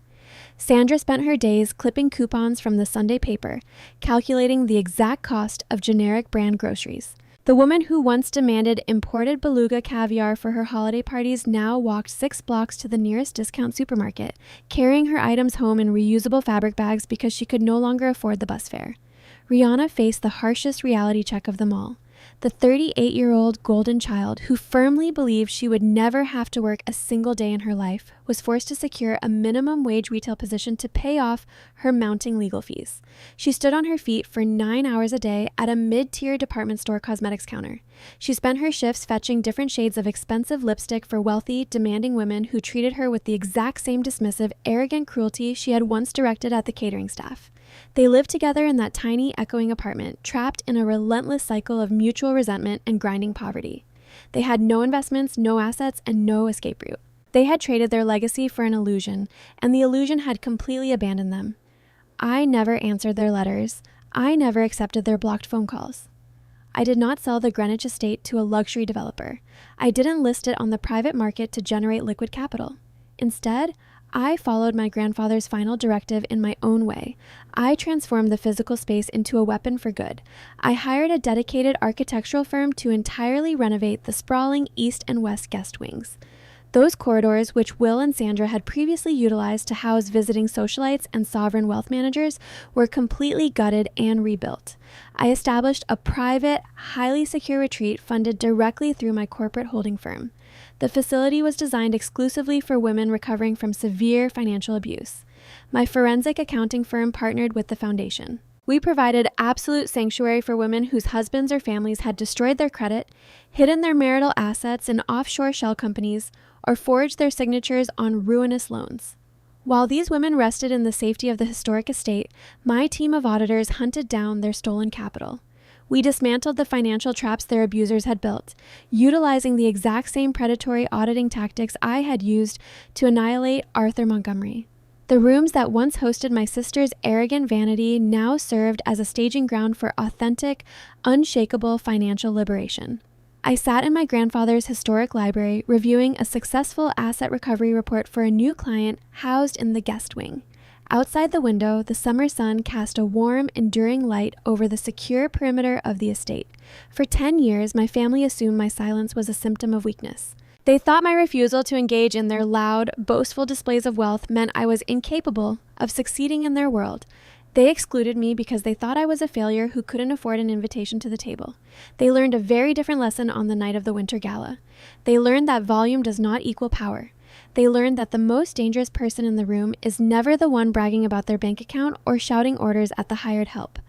Sandra spent her days clipping coupons from the Sunday paper, calculating the exact cost of generic brand groceries. The woman who once demanded imported beluga caviar for her holiday parties now walked 6 blocks to the nearest discount supermarket, carrying her items home in reusable fabric bags because she could no longer afford the bus fare. Rihanna faced the harshest reality check of them all. The 38-year-old golden child, who firmly believed she would never have to work a single day in her life, was forced to secure a minimum wage retail position to pay off her mounting legal fees. She stood on her feet for 9 hours a day at a mid-tier department store cosmetics counter. She spent her shifts fetching different shades of expensive lipstick for wealthy, demanding women who treated her with the exact same dismissive, arrogant cruelty she had once directed at the catering staff. They lived together in that tiny, echoing apartment, trapped in a relentless cycle of mutual resentment and grinding poverty. They had no investments, no assets, and no escape route. They had traded their legacy for an illusion, and the illusion had completely abandoned them. I never answered their letters. I never accepted their blocked phone calls. I did not sell the Greenwich estate to a luxury developer. I didn't list it on the private market to generate liquid capital. Instead, I followed my grandfather's final directive in my own way. I transformed the physical space into a weapon for good. I hired a dedicated architectural firm to entirely renovate the sprawling east and west guest wings. Those corridors, which Will and Sandra had previously utilized to house visiting socialites and sovereign wealth managers, were completely gutted and rebuilt. I established a private, highly secure retreat funded directly through my corporate holding firm. The facility was designed exclusively for women recovering from severe financial abuse. My forensic accounting firm partnered with the foundation. We provided absolute sanctuary for women whose husbands or families had destroyed their credit, hidden their marital assets in offshore shell companies, or forged their signatures on ruinous loans. While these women rested in the safety of the historic estate, my team of auditors hunted down their stolen capital. We dismantled the financial traps their abusers had built, utilizing the exact same predatory auditing tactics I had used to annihilate Arthur Montgomery. The rooms that once hosted my sister's arrogant vanity now served as a staging ground for authentic, unshakable financial liberation. I sat in my grandfather's historic library reviewing a successful asset recovery report for a new client housed in the guest wing. Outside the window, the summer sun cast a warm, enduring light over the secure perimeter of the estate. For 10 years, my family assumed my silence was a symptom of weakness. They thought my refusal to engage in their loud, boastful displays of wealth meant I was incapable of succeeding in their world. They excluded me because they thought I was a failure who couldn't afford an invitation to the table. They learned a very different lesson on the night of the winter gala. They learned that volume does not equal power. They learned that the most dangerous person in the room is never the one bragging about their bank account or shouting orders at the hired help.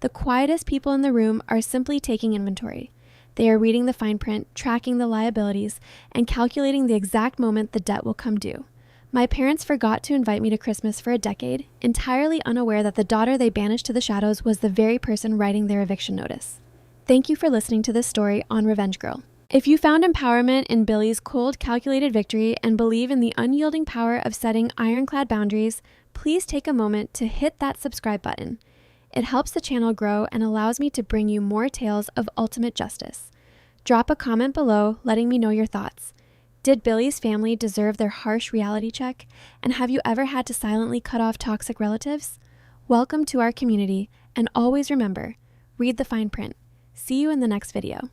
The quietest people in the room are simply taking inventory. They are reading the fine print, tracking the liabilities, and calculating the exact moment the debt will come due. My parents forgot to invite me to Christmas for a decade, entirely unaware that the daughter they banished to the shadows was the very person writing their eviction notice. Thank you for listening to this story on Revenge Girl. If you found empowerment in Billy's cold, calculated victory and believe in the unyielding power of setting ironclad boundaries, please take a moment to hit that subscribe button. It helps the channel grow and allows me to bring you more tales of ultimate justice. Drop a comment below letting me know your thoughts. Did Billy's family deserve their harsh reality check? And have you ever had to silently cut off toxic relatives? Welcome to our community, and always remember, read the fine print. See you in the next video.